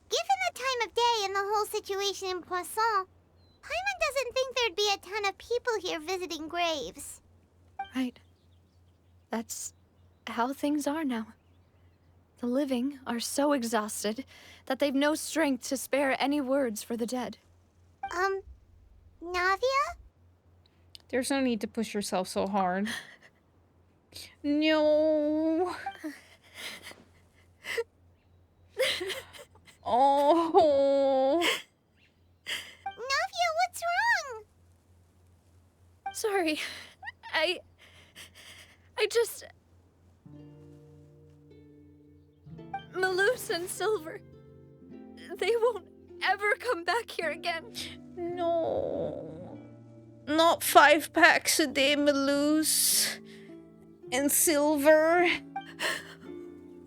given the time of day and the whole situation in Poisson, Paimon doesn't think there'd be a ton of people here visiting graves. Right. That's how things are now. The living are so exhausted that they've no strength to spare any words for the dead. Navia? There's no need to push yourself so hard. No. Oh. Navia, what's wrong? Sorry. I just... Malus and Silver. They won't ever come back here again. No. Not 5 packs a day, Malus. And Silver.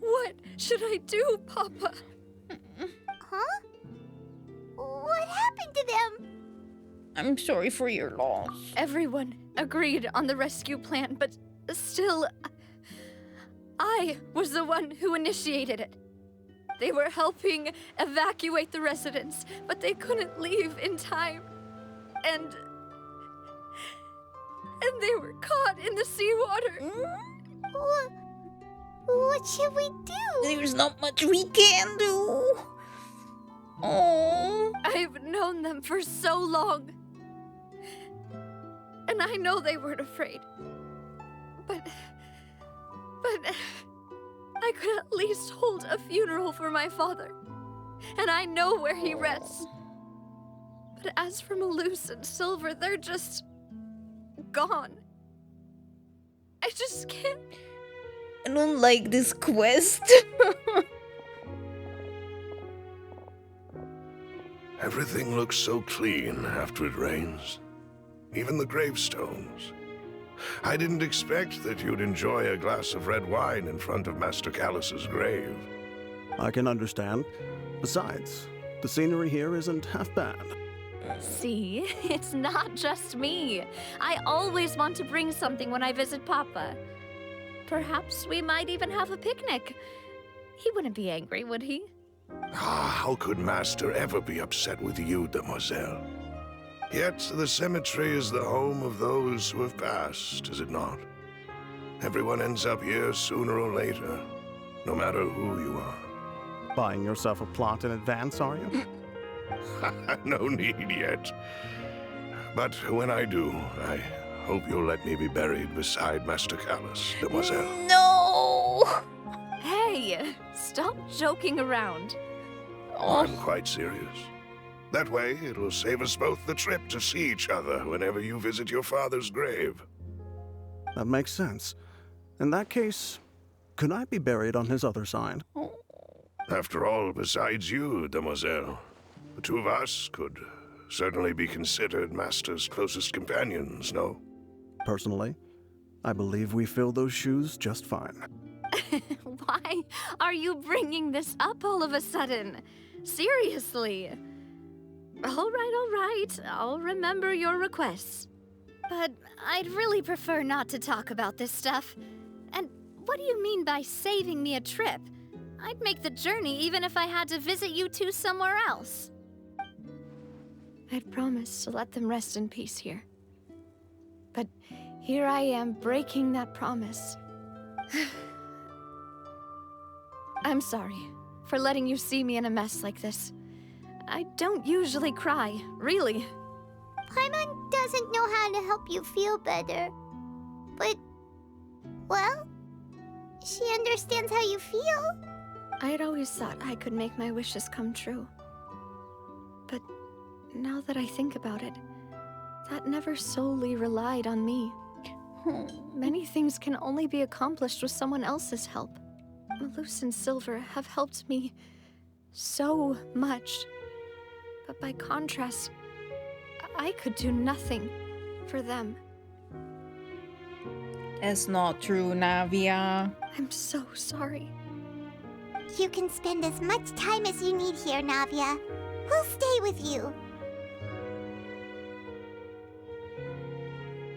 What should I do, Papa? Huh? What happened to them? I'm sorry for your loss. Everyone agreed on the rescue plan, but still, I was the one who initiated it. They were helping evacuate the residents, but they couldn't leave in time. And they were caught in the seawater. What should we do? There's not much we can do. Oh. I've known them for so long. And I know they weren't afraid. But I could at least hold a funeral for my father. And I know where he rests. But as for Malus and Silver, they're just... gone. I just can't... I don't like this quest. Everything looks so clean after it rains. Even the gravestones. I didn't expect that you'd enjoy a glass of red wine in front of Master Callus's grave. I can understand. Besides, the scenery here isn't half bad. See, it's not just me. I always want to bring something when I visit Papa. Perhaps we might even have a picnic. He wouldn't be angry, would he? Ah, how could Master ever be upset with you, Demoiselle? Yet the cemetery is the home of those who have passed, is it not? Everyone ends up here sooner or later, no matter who you are. Buying yourself a plot in advance, are you? No need yet. But when I do, I hope you'll let me be buried beside Master Callus, Demoiselle. No! Hey, stop joking around. I'm quite serious. That way, it'll save us both the trip to see each other whenever you visit your father's grave. That makes sense. In that case, could I be buried on his other side? After all, besides you, Demoiselle, The two of us could certainly be considered Master's closest companions, no? Personally, I believe we fill those shoes just fine. Why are you bringing this up all of a sudden? Seriously. All right. I'll remember your requests. But I'd really prefer not to talk about this stuff. And what do you mean by saving me a trip? I'd make the journey even if I had to visit you two somewhere else. I'd promised to let them rest in peace here. But here I am breaking that promise. I'm sorry for letting you see me in a mess like this. I don't usually cry, really. Paimon doesn't know how to help you feel better. But, well, she understands how you feel. I'd always thought I could make my wishes come true. But now that I think about it, that never solely relied on me. Many things can only be accomplished with someone else's help. Malus and Silver have helped me so much. But by contrast, I could do nothing for them. That's not true, Navia. I'm so sorry. You can spend as much time as you need here, Navia. We'll stay with you.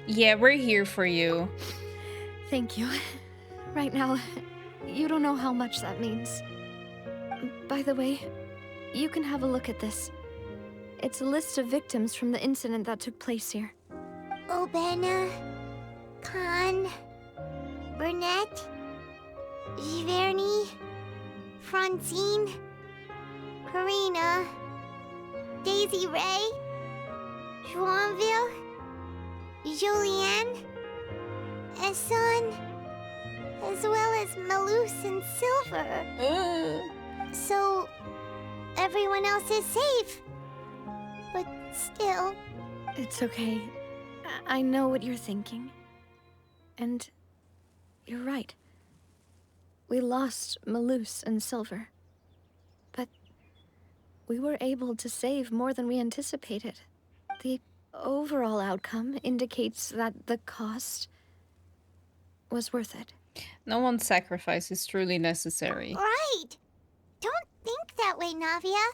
Yeah, we're here for you. Thank you. Right now, you don't know how much that means. By the way, you can have a look at this. It's a list of victims from the incident that took place here. Obena, Khan, Burnett, Giverny, Francine, Karina, Daisy Ray, Joinville, Julianne, Esson, as well as Malus and Silver. So, everyone else is safe. But still... It's okay. I know what you're thinking. And you're right. We lost Malus and Silver. But we were able to save more than we anticipated. The overall outcome indicates that the cost was worth it. No one's sacrifice is truly necessary. Right! Don't think that way, Navia.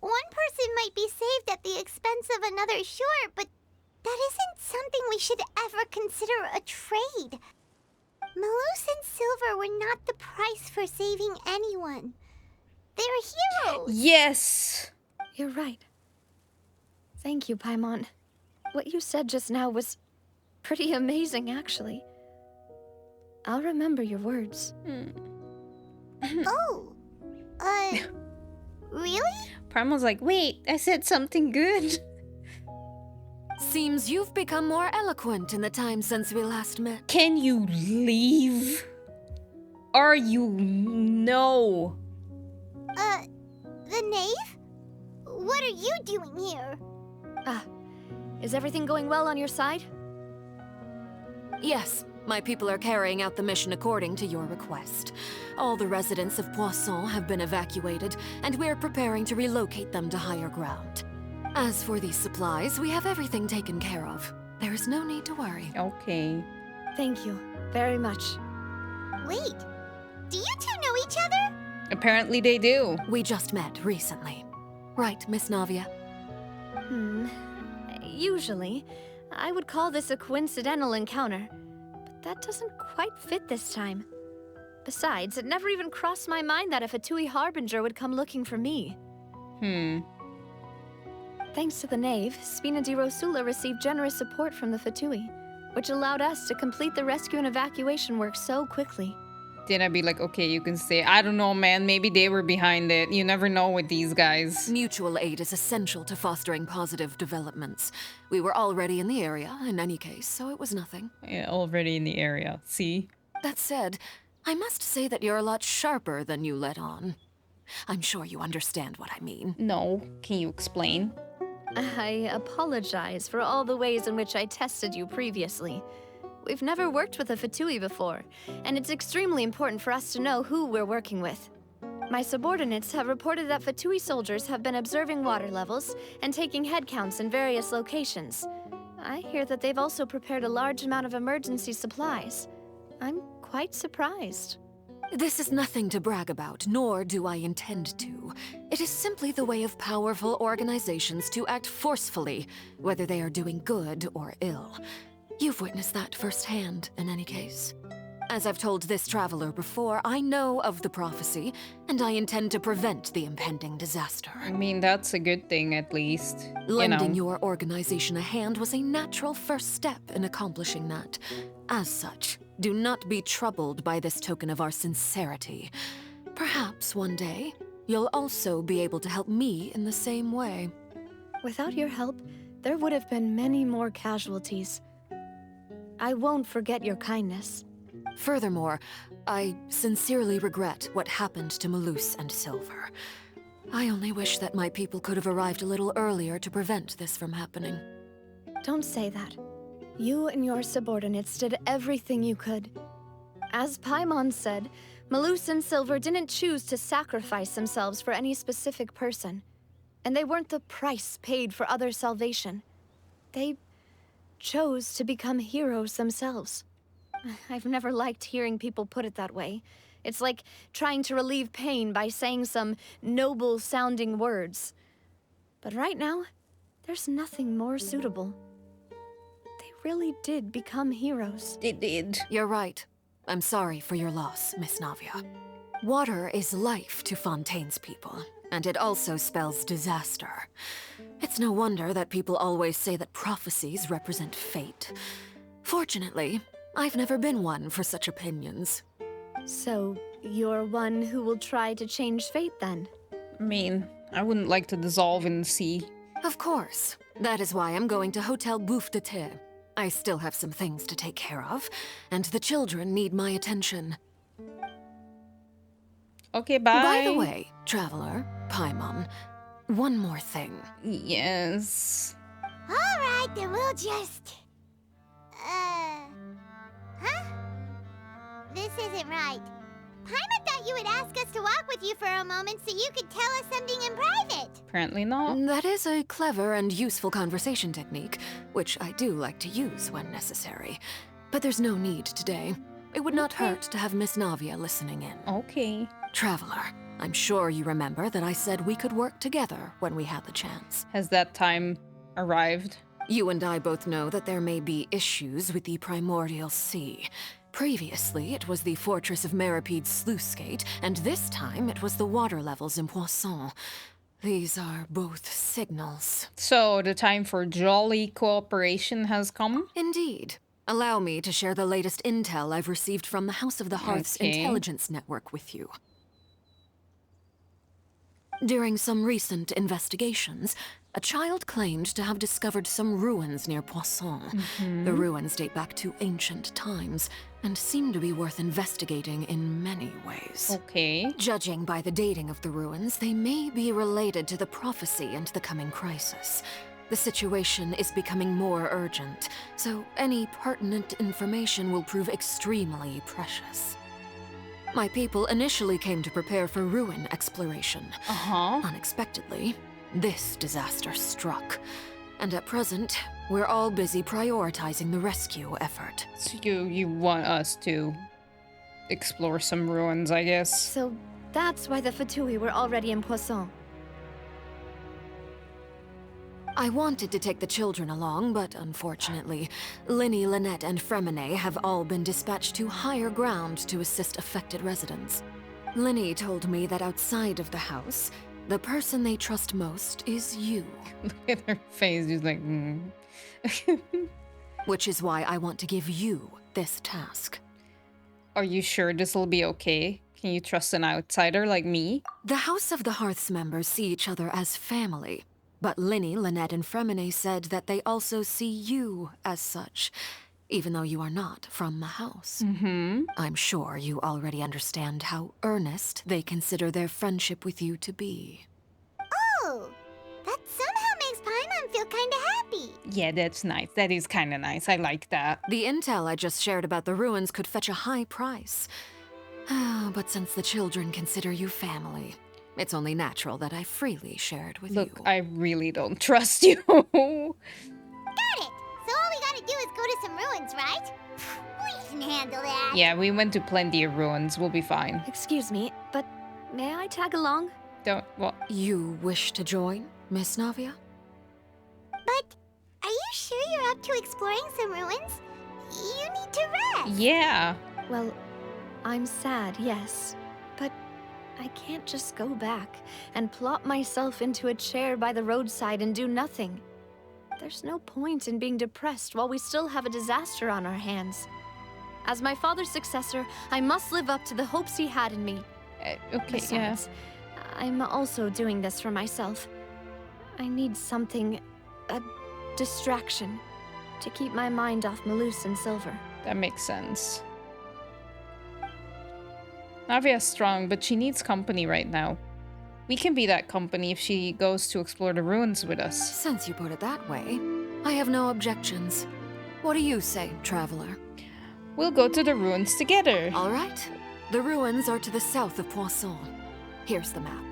One person might be saved at the expense of another, sure, but that isn't something we should ever consider a trade. Malus and Silver were not the price for saving anyone. They're heroes! Yes! You're right. Thank you, Paimon. What you said just now was pretty amazing, actually. I'll remember your words. Oh, really? Primal's like, wait, I said something good. Seems you've become more eloquent in the time since we last met. Can you leave? Are you no? The knave? What are you doing here? Is everything going well on your side? Yes, my people are carrying out the mission according to your request. All the residents of Poisson have been evacuated, and we're preparing to relocate them to higher ground. As for these supplies, we have everything taken care of. There is no need to worry. Okay. Thank you very much. Wait, do you two know each other? Apparently they do. We just met recently. Right, Miss Navia? Usually, I would call this a coincidental encounter, but that doesn't quite fit this time. Besides, it never even crossed my mind that a Fatui Harbinger would come looking for me. Thanks to the Knave, Spina di Rosula received generous support from the Fatui, which allowed us to complete the rescue and evacuation work so quickly. Then I'd be like, okay, you can say, I don't know, man, maybe they were behind it. You never know with these guys. Mutual aid is essential to fostering positive developments. We were already in the area, in any case, so it was nothing. Yeah, already in the area. See? That said, I must say that you're a lot sharper than you let on. I'm sure you understand what I mean. No. Can you explain? I apologize for all the ways in which I tested you previously. We've never worked with a Fatui before, and it's extremely important for us to know who we're working with. My subordinates have reported that Fatui soldiers have been observing water levels and taking head counts in various locations. I hear that they've also prepared a large amount of emergency supplies. I'm quite surprised. This is nothing to brag about, nor do I intend to. It is simply the way of powerful organizations to act forcefully, whether they are doing good or ill. You've witnessed that firsthand, in any case. As I've told this traveler before, I know of the prophecy, and I intend to prevent the impending disaster. I mean, that's a good thing, at least. Lending your organization a hand was a natural first step in accomplishing that. As such, do not be troubled by this token of our sincerity. Perhaps one day, you'll also be able to help me in the same way. Without your help, there would have been many more casualties. I won't forget your kindness. Furthermore, I sincerely regret what happened to Malus and Silver. I only wish that my people could have arrived a little earlier to prevent this from happening. Don't say that. You and your subordinates did everything you could. As Paimon said, Malus and Silver didn't choose to sacrifice themselves for any specific person. And they weren't the price paid for other salvation. They chose to become heroes themselves. I've never liked hearing people put it that way. It's like trying to relieve pain by saying some noble-sounding words. But right now, there's nothing more suitable. They really did become heroes. They did. You're right. I'm sorry for your loss, Miss Navia. Water is life to Fontaine's people, and it also spells disaster. It's no wonder that people always say that prophecies represent fate. Fortunately, I've never been one for such opinions. So, you're one who will try to change fate, then? I mean, I wouldn't like to dissolve in the sea. Of course. That is why I'm going to Hotel Bouffe de Thé. I still have some things to take care of, and the children need my attention. Okay, bye. By the way, traveler, Paimon, one more thing. Yes. Alright, then we'll just... Huh? This isn't right. Paimon thought you would ask us to walk with you for a moment so you could tell us something in private. Apparently not. That is a clever and useful conversation technique, which I do like to use when necessary. But there's no need today. It would not hurt to have Miss Navia listening in. Okay. Traveler, I'm sure you remember that I said we could work together when we had the chance. Has that time arrived? You and I both know that there may be issues with the Primordial Sea. Previously, it was the Fortress of Meripede's sluice gate, and this time it was the water levels in Poisson. These are both signals. So, the time for jolly cooperation has come? Indeed. Allow me to share the latest intel I've received from the House of the Hearth's intelligence network with you. During some recent investigations, a child claimed to have discovered some ruins near Poisson. The ruins date back to ancient times and seem to be worth investigating in many ways. Okay. Judging by the dating of the ruins, they may be related to the prophecy and the coming crisis. The situation is becoming more urgent, so any pertinent information will prove extremely precious. My people initially came to prepare for ruin exploration. Unexpectedly, this disaster struck. And at present, we're all busy prioritizing the rescue effort. So you want us to explore some ruins, I guess? So that's why the Fatui were already in Poisson. I wanted to take the children along, but unfortunately, Linny, Lynette, and Fremine have all been dispatched to higher ground to assist affected residents. Linny told me that outside of the house, the person they trust most is you. Look at her face, she's like, Which is why I want to give you this task. Are you sure this will be okay? Can you trust an outsider like me? The House of the Hearth's members see each other as family. But Linny, Lynette, and Fremine said that they also see you as such, even though you are not from the house. I'm sure you already understand how earnest they consider their friendship with you to be. Oh, that somehow makes Paimon feel kinda happy. Yeah, that's nice. That is kinda nice. I like that. The intel I just shared about the ruins could fetch a high price. But since the children consider you family, it's only natural that I freely share it with you. Look, I really don't trust you. Got it! So all we gotta do is go to some ruins, right? We can handle that. Yeah, we went to plenty of ruins. We'll be fine. Excuse me, but may I tag along? Don't, what? You wish to join, Miss Navia? But are you sure you're up to exploring some ruins? You need to rest. Yeah. Well, I'm sad, yes. But I can't just go back and plop myself into a chair by the roadside and do nothing. There's no point in being depressed while we still have a disaster on our hands. As my father's successor, I must live up to the hopes he had in me. Okay, Besides, I'm also doing this for myself. I need something, a distraction, to keep my mind off Malus and Silver. That makes sense. Navia's strong, but she needs company right now. We can be that company if she goes to explore the ruins with us. Since you put it that way, I have no objections. What do you say, traveler? We'll go to the ruins together. All right. The ruins are to the south of Poisson. Here's the map.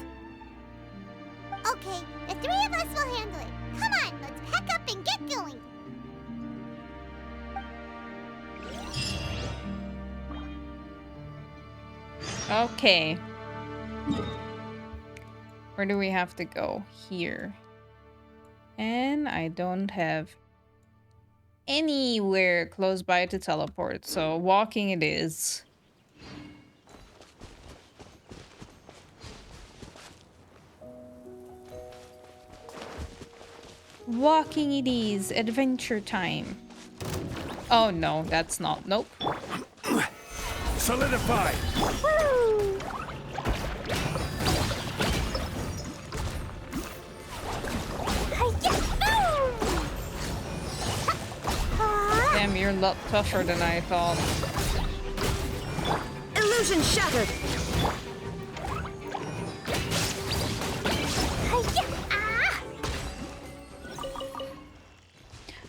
Okay, the three of us will handle it. Come on, let's pack up and get going. Okay. Where do we have to go? Here. And I don't have anywhere close by to teleport, so walking it is. Walking it is. Adventure time. Oh no, that's not. Nope. Solidify! Woo! Damn, you're a lot tougher than I thought. Illusion shattered!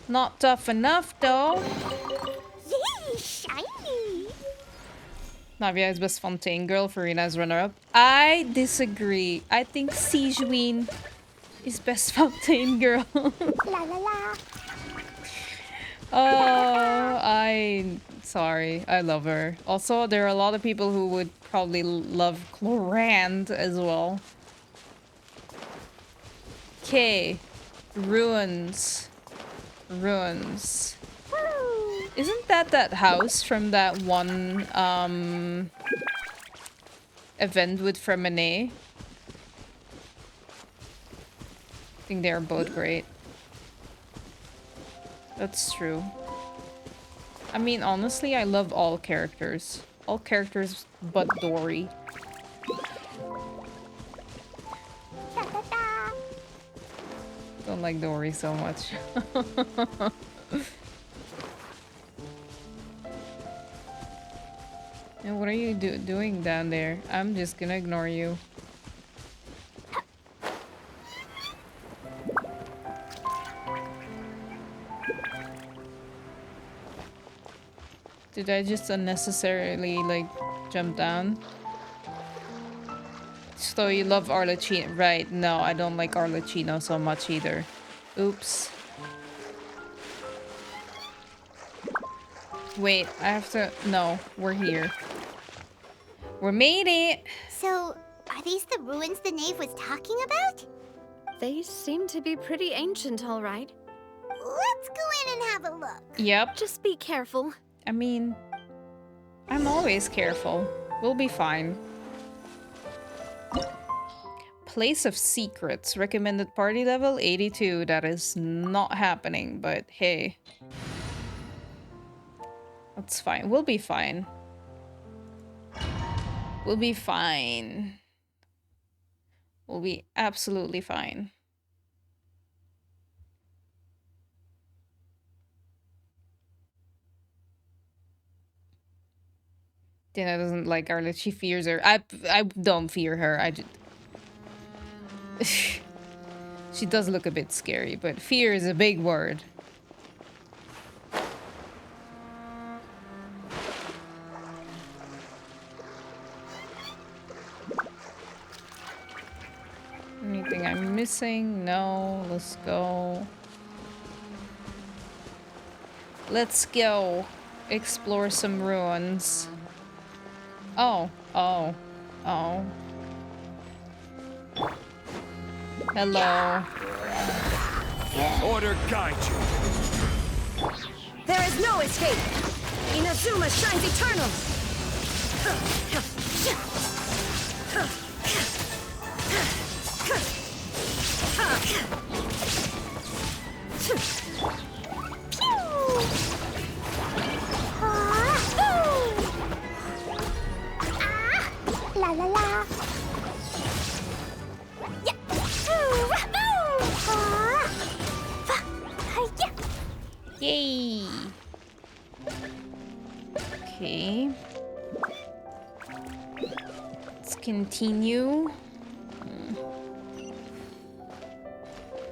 Not tough enough, though. Yay, shiny! Navia is best Fontaine girl, Farina's runner-up. I disagree. I think Sijuin is best Fontaine girl. La la la. Oh, sorry. I love her. Also, there are a lot of people who would probably love Clorinde as well. Okay. Ruins. Ruins. Isn't that house from that one event with Fremene? I think they are both great. That's true. I mean, honestly, I love all characters. All characters but Dory. Don't like Dory so much. And what are you doing down there? I'm just gonna ignore you. Did I just unnecessarily, like, jump down? So you love Arlecchino. Right, no, I don't like Arlecchino so much either. Oops. Wait, I have to... No, we're here. We made it! So, are these the ruins the knave was talking about? They seem to be pretty ancient, all right. Let's go in and have a look. Yep. Just be careful. I mean, I'm always careful. We'll be fine. Place of Secrets. Recommended party level 82. That is not happening, but hey. That's fine. We'll be fine. We'll be fine. We'll be absolutely fine. Dana doesn't like Arlet. She fears her. I don't fear her. I just... She does look a bit scary, but fear is a big word. I'm missing? No, let's go. Let's go explore some ruins. Oh, oh, oh. Hello. Order guide you. There is no escape. Inazuma shines eternal. La la la. Yeah. Yay. Okay. Let's continue.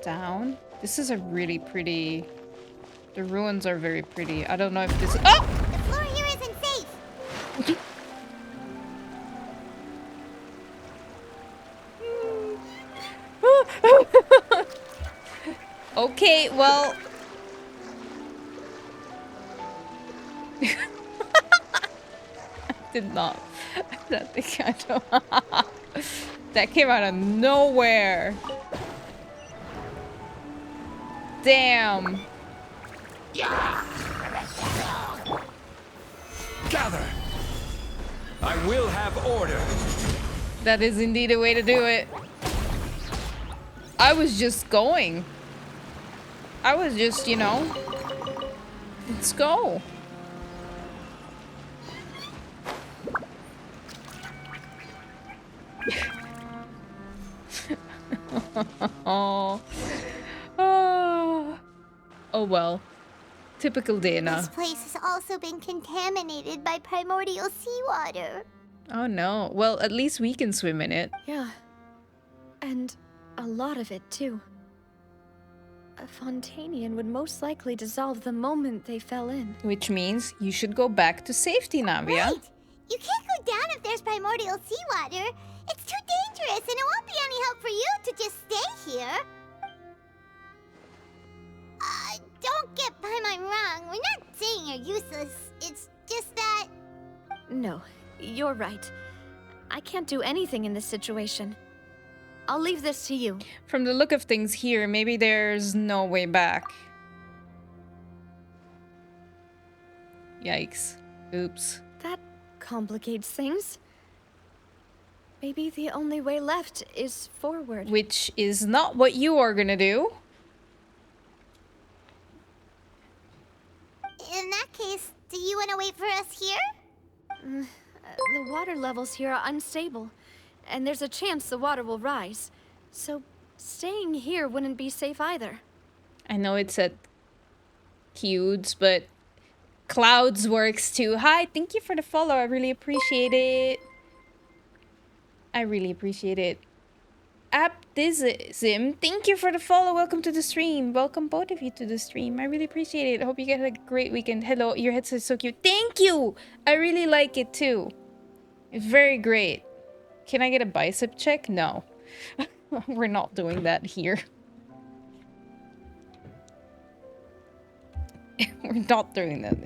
Down. This is a really pretty... The ruins are very pretty. I don't know if this... Oh! The floor here isn't safe. Okay, well... Did not. That thing I don't... That came out of nowhere. Damn. Gather. I will have order. That is indeed a way to do it. I was just going. I was just, you know. Let's go. Oh. Oh. Oh well. Typical Dana. This place has also been contaminated by primordial seawater. Oh no. Well, at least we can swim in it. Yeah. And a lot of it, too. A Fontainian would most likely dissolve the moment they fell in. Which means you should go back to safety, Navia. Right. You can't go down if there's primordial seawater. It's too dangerous, and it won't be any help for you to just stay here. Don't get by my wrong. We're not saying you're useless. It's just that... No, you're right. I can't do anything in this situation. I'll leave this to you. From the look of things here, maybe there's no way back. Yikes. Oops. That complicates things. Maybe the only way left is forward. Which is not what you are gonna do. In that case, do you want to wait for us here? The water levels here are unstable, and there's a chance the water will rise. So staying here wouldn't be safe either. I know it said Cutes, but Clouds works too. Hi, thank you for the follow. I really appreciate it. I really appreciate it. Aptism, thank you for the follow. Welcome to the stream. Welcome both of you to the stream. I really appreciate it. I hope you get a great weekend. Hello, your headset is so cute. Thank you. I really like it too. It's very great. Can I get a bicep check? No. We're not doing that here. We're not doing that.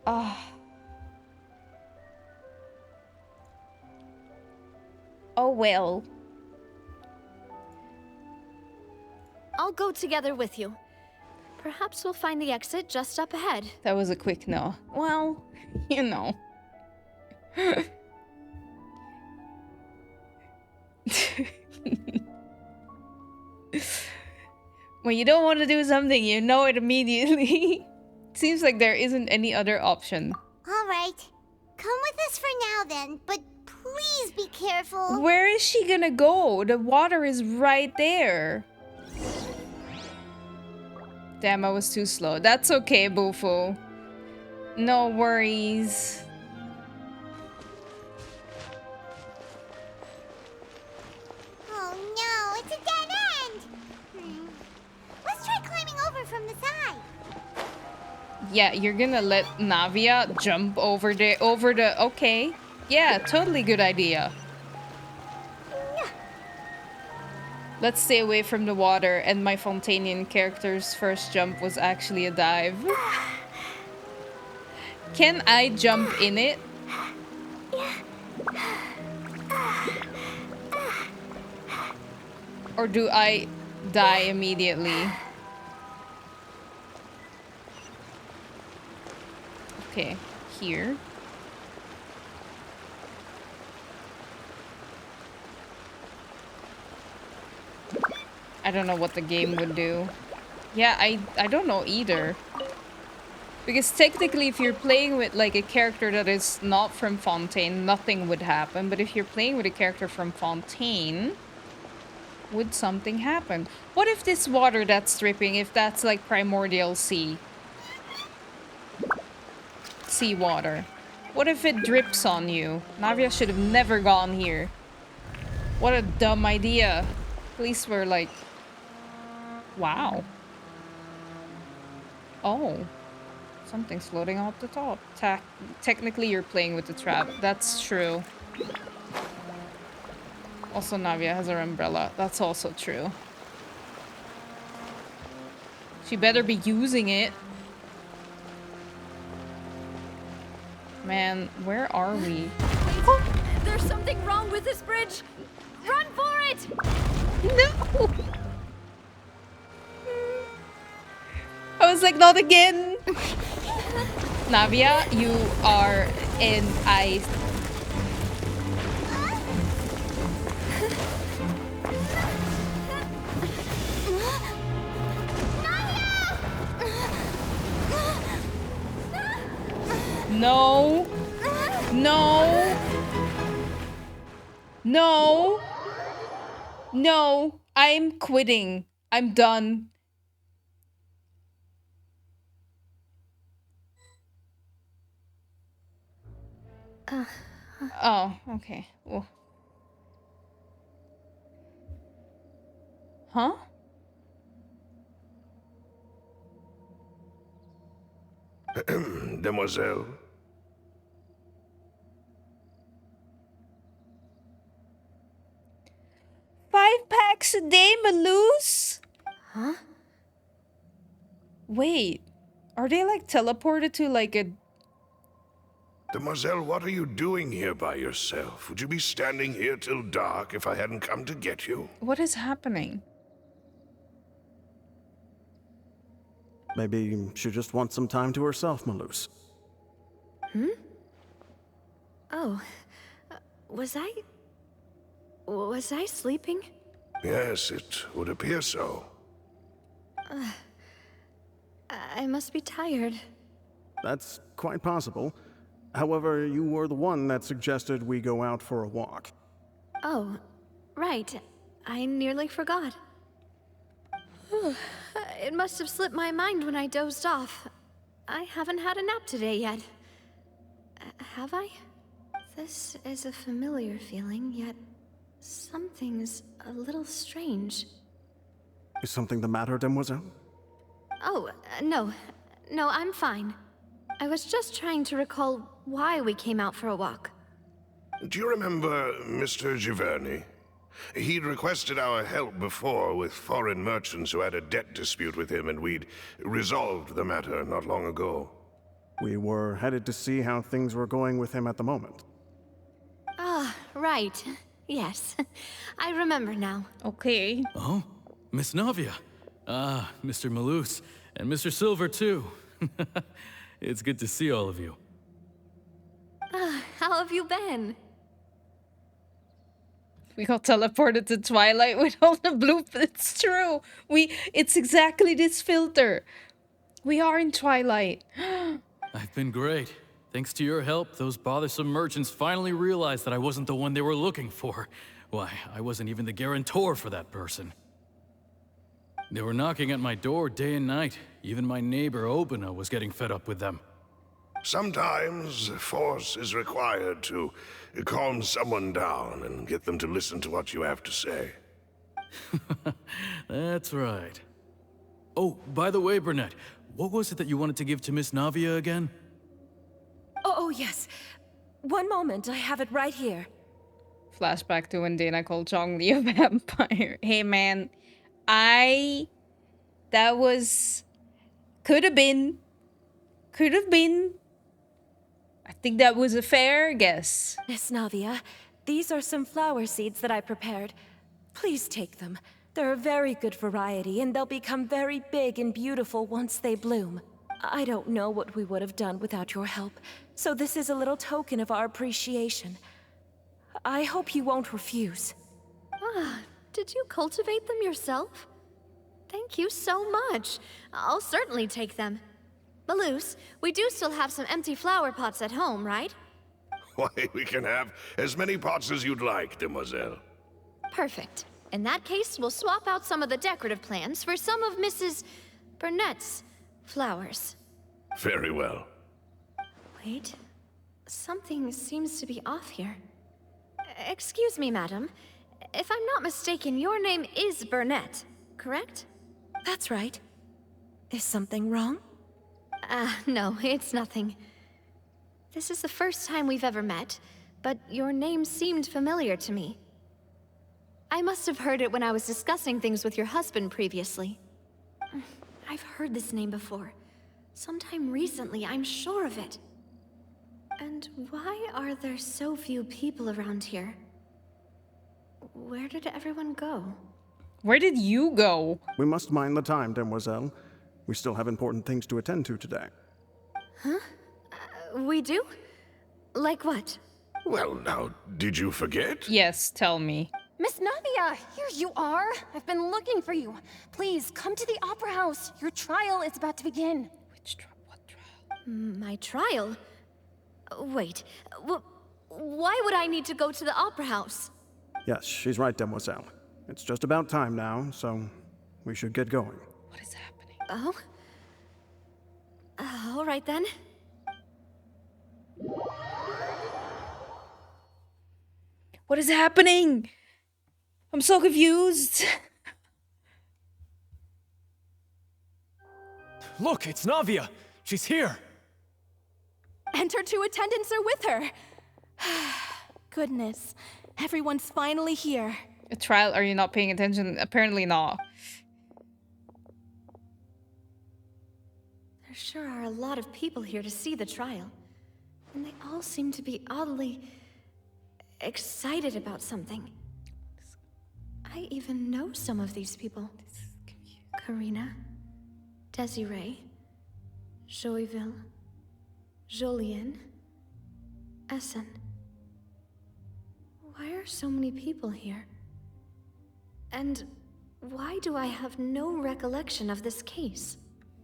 Ah. Oh well. I'll go together with you. Perhaps we'll find the exit just up ahead. That was a quick no. Well, you know. When you don't want to do something, you know it immediately. Seems like there isn't any other option. All right. Come with us for now then, but please be careful. Where is she gonna go? The water is right there. Damn, I was too slow. That's okay, Bufu. No worries. Oh no, it's a dead end. Let's try climbing over from the side. Yeah, you're gonna let Navia jump over the... Okay. Yeah, totally good idea. Let's stay away from the water, and my Fontainian character's first jump was actually a dive. Can I jump in it? Or do I die immediately? Okay, here. I don't know what the game would do. Yeah, I don't know either. Because technically if you're playing with like a character that is not from Fontaine, nothing would happen. But if you're playing with a character from Fontaine, would something happen? What if this water that's dripping, if that's like primordial sea? Seawater. What if it drips on you? Navia should have never gone here. What a dumb idea. Police were like... Wow. Oh. Something's floating off the top. Technically, you're playing with the trap. That's true. Also, Navia has her umbrella. That's also true. She better be using it. Man, where are we? Wait, there's something wrong with this bridge! Run for it! No! I was like, not again! Navia, you are in ice. No. No. No. No. I'm quitting. I'm done. Oh, okay. Well. Huh? Demoiselle? Five packs a day, Maloose? Huh? Wait. Are they like teleported to like a... Demoiselle, what are you doing here by yourself? Would you be standing here till dark if I hadn't come to get you? What is happening? Maybe she just wants some time to herself, Maloose. Hmm? Oh. Was I sleeping? Yes, it would appear so. I must be tired. That's quite possible. However, you were the one that suggested we go out for a walk. Oh, right. I nearly forgot. It must have slipped my mind when I dozed off. I haven't had a nap today yet. Have I? This is a familiar feeling, yet something's a little strange. Is something the matter, Demoiselle? Oh, no. No, I'm fine. I was just trying to recall why we came out for a walk. Do you remember Mr. Giverny? He'd requested our help before with foreign merchants who had a debt dispute with him, and we'd resolved the matter not long ago. We were headed to see how things were going with him at the moment. Ah, right. Yes. I remember now. Okay. Oh, Miss Navia. Ah, Mr. Maloose. And Mr. Silver, too. It's good to see all of you. How have you been? We got teleported to Twilight with all the blue. It's true. It's exactly this filter. We are in Twilight. I've been great. Thanks to your help, those bothersome merchants finally realized that I wasn't the one they were looking for. Why, I wasn't even the guarantor for that person. They were knocking at my door day and night. Even my neighbor, Obina, was getting fed up with them. Sometimes force is required to calm someone down and get them to listen to what you have to say. That's right. Oh, by the way, Burnett, what was it that you wanted to give to Miss Navia again? Oh, yes. One moment, I have it right here. Flashback to when Dana called Zhongli a vampire. Hey man, that was could have been. I think that was a fair guess. Miss Navia, these are some flower seeds that I prepared. Please take them. They're a very good variety, and they'll become very big and beautiful once they bloom. I don't know what we would have done without your help, so this is a little token of our appreciation. I hope you won't refuse. Ah, did you cultivate them yourself? Thank you so much. I'll certainly take them. Maloose, we do still have some empty flower pots at home, right? Why, we can have as many pots as you'd like, demoiselle. Perfect. In that case, we'll swap out some of the decorative plants for some of Mrs. Burnett's flowers. Very well. Wait. Something seems to be off here. Excuse me, madam. If I'm not mistaken, your name is Burnett, correct? That's right. Is something wrong? No, it's nothing. This is the first time we've ever met, but your name seemed familiar to me. I must have heard it when I was discussing things with your husband previously. I've heard this name before. Sometime recently, I'm sure of it. And why are there so few people around here? Where did everyone go? Where did you go? We must mind the time, demoiselle. We still have important things to attend to today. Huh? We do? Like what? Well, now, did you forget? Yes, tell me. Miss Navia, here you are. I've been looking for you. Please, come to the Opera House. Your trial is about to begin. Which trial? What trial? My trial? Wait, why would I need to go to the Opera House? Yes, she's right, demoiselle. It's just about time now, so we should get going. What is happening? Oh? All right then. What is happening? I'm so confused. Look, it's Navia. She's here. And her two attendants are with her. Goodness, everyone's finally here. A trial? Are you not paying attention? Apparently not. There sure are a lot of people here to see the trial. And they all seem to be oddly excited about something. I even know some of these people. Karina, Desiree, Joyville, Jolien, Essen. Why are so many people here? And why do I have no recollection of this case?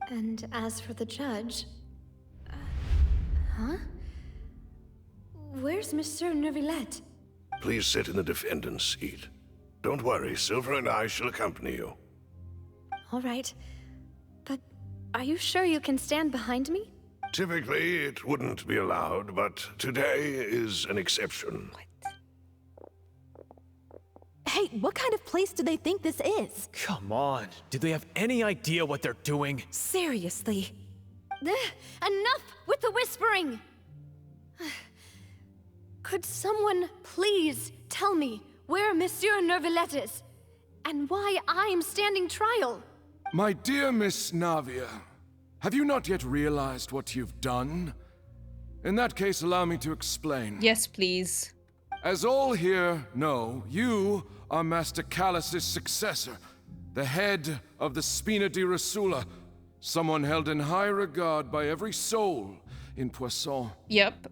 And as for the judge... huh? Where's Monsieur Neuvilette? Please sit in the defendant's seat. Don't worry, Silver and I shall accompany you. All right. But are you sure you can stand behind me? Typically, it wouldn't be allowed, but today is an exception. Hey, what kind of place do they think this is? Come on. Do they have any idea what they're doing? Seriously. Enough with the whispering! Could someone please tell me where Monsieur Neuvilette is? And why I'm standing trial? My dear Miss Navia, have you not yet realized what you've done? In that case, allow me to explain. Yes, please. As all here know, you are Master Callus's successor, the head of the Spina di Rosula, someone held in high regard by every soul in Poisson. Yep.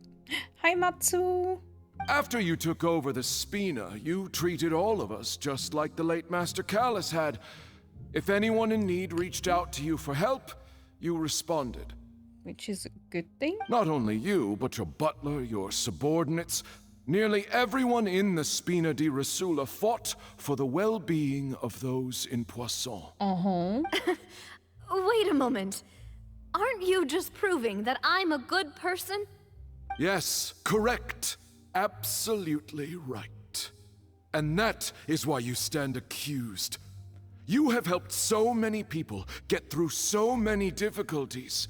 Hi, Matsu. After you took over the Spina, you treated all of us just like the late Master Callus had. If anyone in need reached out to you for help, you responded. Which is a good thing. Not only you, but your butler, your subordinates, nearly everyone in the Spina di Rosula fought for the well-being of those in Poisson. Uh-huh. Wait a moment. Aren't you just proving that I'm a good person? Yes, correct. Absolutely right. And that is why you stand accused. You have helped so many people get through so many difficulties.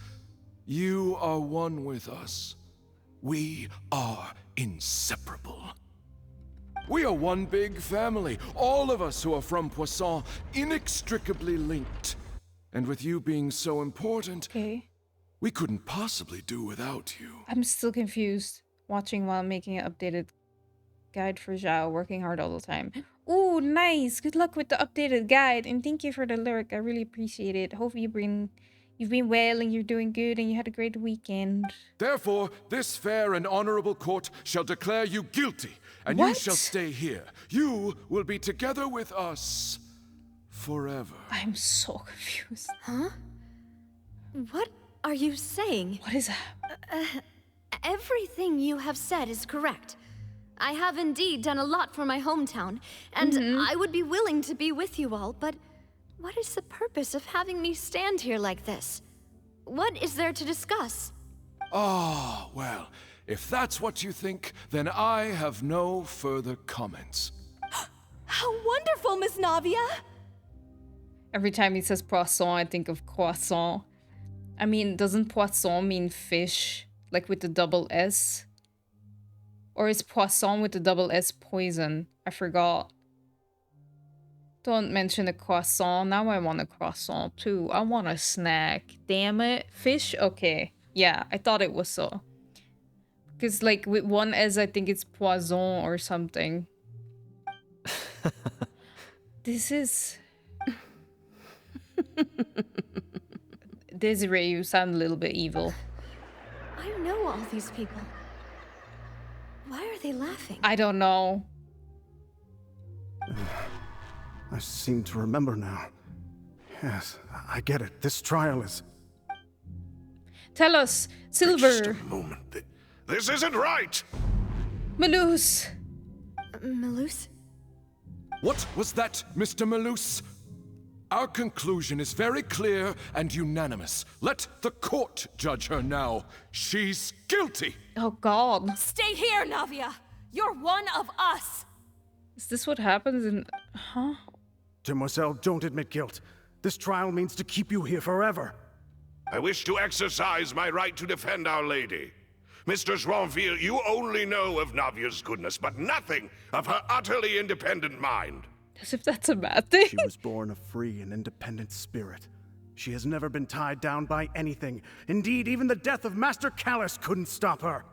You are one with us. We are inseparable. We are one big family, all of us who are from Poisson, inextricably linked. And with you being so important, we couldn't possibly do without you. I'm still confused. Watching while making an updated guide for Zhao, working hard all the time. Ooh, nice! Good luck with the updated guide, and thank you for the lyric. I really appreciate it. Hope you've been well and you're doing good and you had a great weekend. Therefore, this fair and honorable court shall declare you guilty, and you shall stay here. You will be together with us forever. I'm so confused. Huh? What are you saying? What is that? Everything you have said is correct. I have indeed done a lot for my hometown, and I would be willing to be with you all, but what is the purpose of having me stand here like this? What is there to discuss? Ah, well, if that's what you think, then I have no further comments. How wonderful, Miss Navia! Every time he says poisson, I think of croissant. I mean, doesn't poisson mean fish? Like with the double S? Or is poisson with the double S poison? I forgot. Don't mention a croissant. Now I want a croissant too. I want a snack. Damn it. Fish? Okay. Yeah, I thought it was so. Because like with one S, I think it's poison or something. This is... Desiree, you sound a little bit evil. I know all these people. Why are they laughing? I don't know. I seem to remember now. Yes, I get it. This trial is... Tell us, Silver. Just a moment. This isn't right! Malus. Malus? What was that, Mr. Malus? Our conclusion is very clear and unanimous. Let the court judge her now. She's guilty! Oh, God. Stay here, Navia! You're one of us! Is this what happens in... Huh? Demoiselle, don't admit guilt. This trial means to keep you here forever. I wish to exercise my right to defend Our Lady. Mr. Joinville, you only know of Navia's goodness, but nothing of her utterly independent mind. As if that's a bad thing. She was born a free and independent spirit. She has never been tied down by anything. Indeed, even the death of Master Callus couldn't stop her.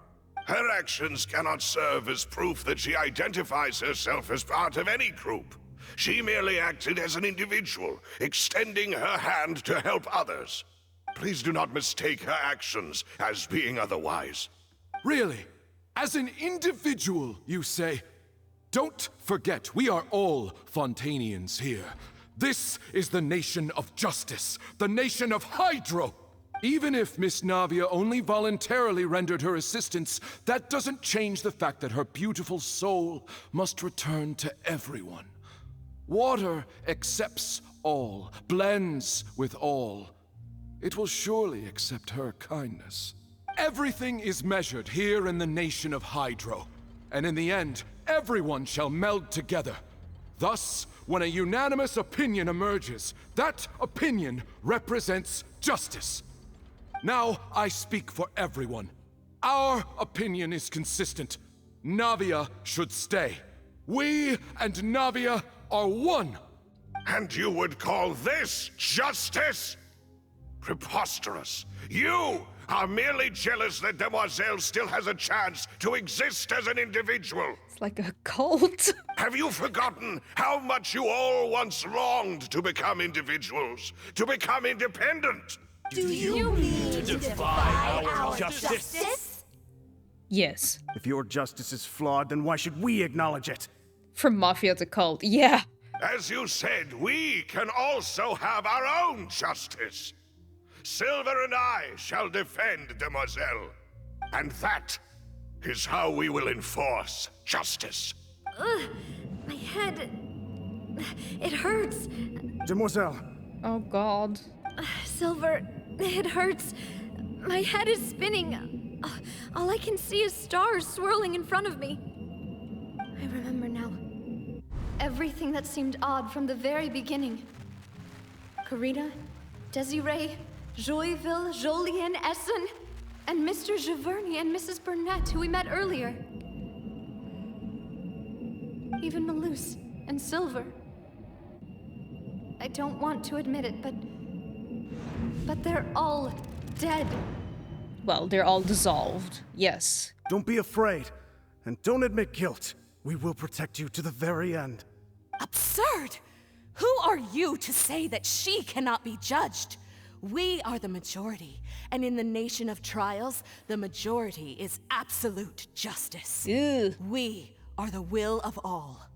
Her actions cannot serve as proof that she identifies herself as part of any group. She merely acted as an individual, extending her hand to help others. Please do not mistake her actions as being otherwise. Really? As an individual, you say? Don't forget, we are all Fontainians here. This is the nation of justice, the nation of Hydro. Even if Miss Navia only voluntarily rendered her assistance, that doesn't change the fact that her beautiful soul must return to everyone. Water accepts all, blends with all. It will surely accept her kindness. Everything is measured here in the nation of Hydro, and in the end, everyone shall meld together. Thus, when a unanimous opinion emerges, that opinion represents justice. Now I speak for everyone. Our opinion is consistent. Navia should stay. We and Navia are one. And you would call this justice? Preposterous. You are merely jealous that Demoiselle still has a chance to exist as an individual. It's like a cult. Have you forgotten how much you all once longed to become individuals, to become independent? Do you mean to defy our justice? Yes. If your justice is flawed, then why should we acknowledge it? From mafia to cult, yeah. As you said, we can also have our own justice. Silver and I shall defend Demoiselle. And that is how we will enforce justice. Ugh, my head... It hurts. Demoiselle. Oh, God. Silver, it hurts. My head is spinning. All I can see is stars swirling in front of me. I remember now. Everything that seemed odd from the very beginning. Karina, Desiree, Joyville, Jolien, Essen, and Mr. Giverny and Mrs. Burnett, who we met earlier. Even Malus and Silver. I don't want to admit it, but they're all dead. Well, they're all dissolved, yes. Don't be afraid, and don't admit guilt. We will protect you to the very end. Absurd! Who are you to say that she cannot be judged? We are the majority, and in the nation of trials, the majority is absolute justice. Ew. We are the will of all.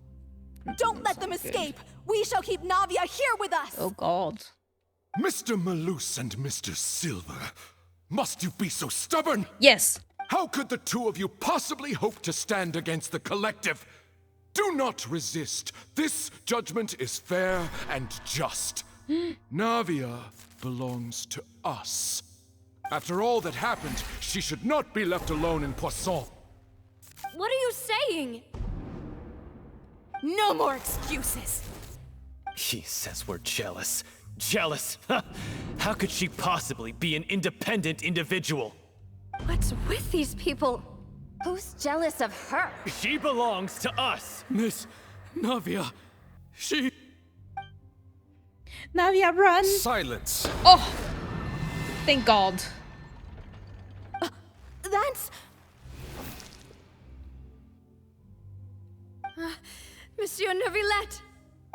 Don't let them escape! We shall keep Navia here with us! Oh god. Mr. Malus and Mr. Silver, must you be so stubborn? Yes. How could the two of you possibly hope to stand against the collective? Do not resist. This judgment is fair and just. Navia belongs to us. After all that happened, she should not be left alone in Poisson. What are you saying? No more excuses! She says we're jealous. Jealous? How could she possibly be an independent individual? What's with these people? Who's jealous of her? She belongs to us! Miss Navia, she... Navia, run! Silence! Oh! Thank God. That's... Monsieur Neuvilette!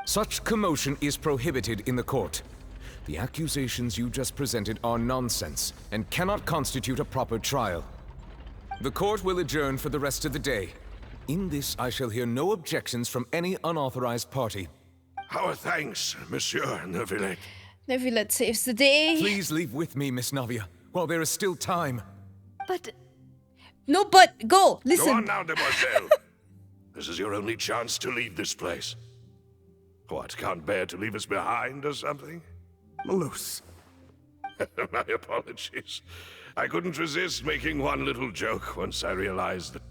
Such commotion is prohibited in the court. The accusations you just presented are nonsense and cannot constitute a proper trial. The court will adjourn for the rest of the day. In this, I shall hear no objections from any unauthorized party. Our thanks, Monsieur Neuvilette. Neuvilette saves the day. Please leave with me, Miss Navia, while there is still time. But... No, but go! Listen! Go on now, demoiselle. This is your only chance to leave this place. What, can't bear to leave us behind or something? Malus. My apologies. I couldn't resist making one little joke once I realized that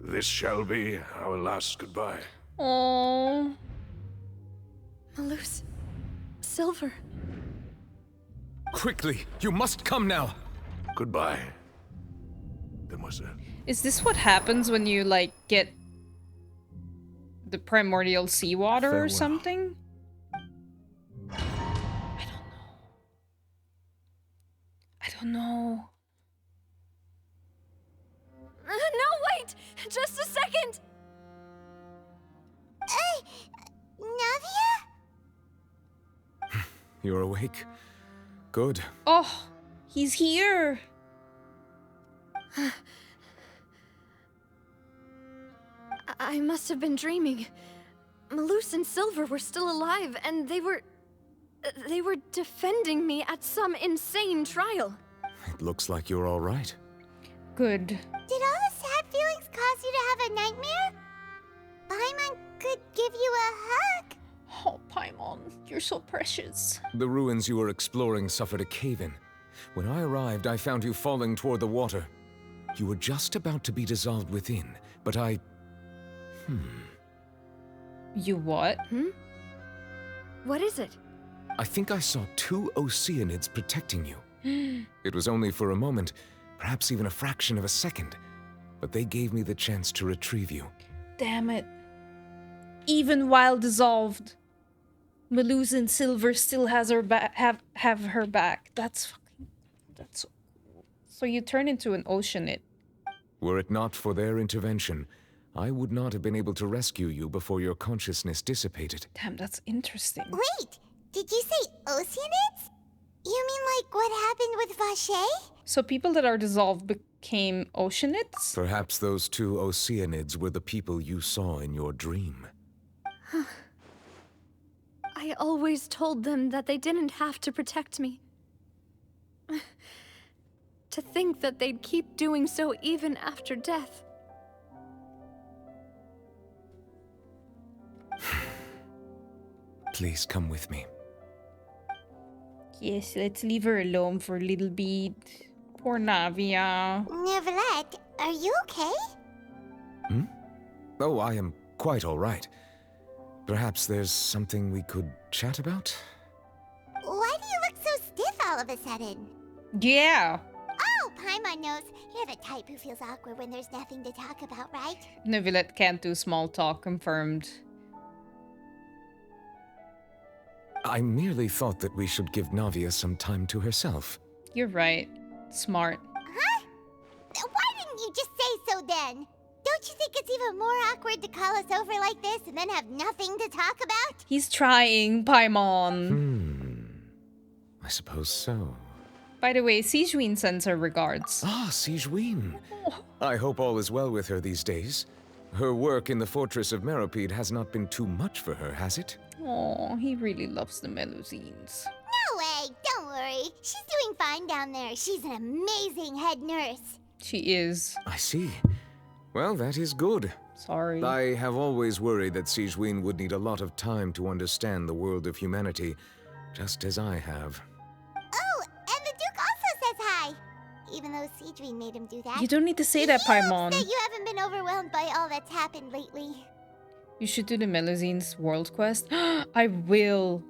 this shall be our last goodbye. Oh. Malus. Silver. Quickly, you must come now. Goodbye, demoiselle. Is this what happens when you, like, get the primordial seawater or something? I don't know. No, wait! Just a second! Navia? You're awake? Good. Oh, he's here. I must have been dreaming. Malus and Silver were still alive, and they were defending me at some insane trial. It looks like you're all right. Good. Did all the sad feelings cause you to have a nightmare? Paimon could give you a hug. Oh, Paimon, you're so precious. The ruins you were exploring suffered a cave-in. When I arrived, I found you falling toward the water. You were just about to be dissolved within, but I... You what? What is it? I think I saw 2 Oceanids protecting you. It was only for a moment, perhaps even a fraction of a second, but they gave me the chance to retrieve you. Damn it. Even while dissolved, Malus and Silver still has her have her back. That's so cool. So you turn into an Oceanid. Were it not for their intervention, I would not have been able to rescue you before your consciousness dissipated. Damn, that's interesting. Wait, did you say Oceanids? You mean like what happened with Vache? So people that are dissolved became Oceanids? Perhaps those 2 Oceanids were the people you saw in your dream. I always told them that they didn't have to protect me. To think that they'd keep doing so even after death. Please come with me. Yes, let's leave her alone for a little bit. Poor Navia. Neuvilette, are you okay? Oh, I am quite all right. Perhaps there's something we could chat about? Why do you look so stiff all of a sudden? Yeah. Oh, Paimon knows. You're the type who feels awkward when there's nothing to talk about, right? Neuvilette can't do small talk, confirmed. I merely thought that we should give Navia some time to herself. You're right. Smart. Huh? Why didn't you just say so then? Don't you think it's even more awkward to call us over like this and then have nothing to talk about? He's trying, Paimon. I suppose so. By the way, Sigewin sends her regards. Ah, Sigewin. I hope all is well with her these days. Her work in the Fortress of Meropide has not been too much for her, has it? Oh, he really loves the Melusines. No way! Don't worry. She's doing fine down there. She's an amazing head nurse. She is. I see. Well, that is good. Sorry. I have always worried that Sigewin would need a lot of time to understand the world of humanity, just as I have. Oh, and the Duke also says hi. Even though Sigewin made him do that. You don't need to say that, Paimon. That you haven't been overwhelmed by all that's happened lately. You should do the Melusines World Quest. I will.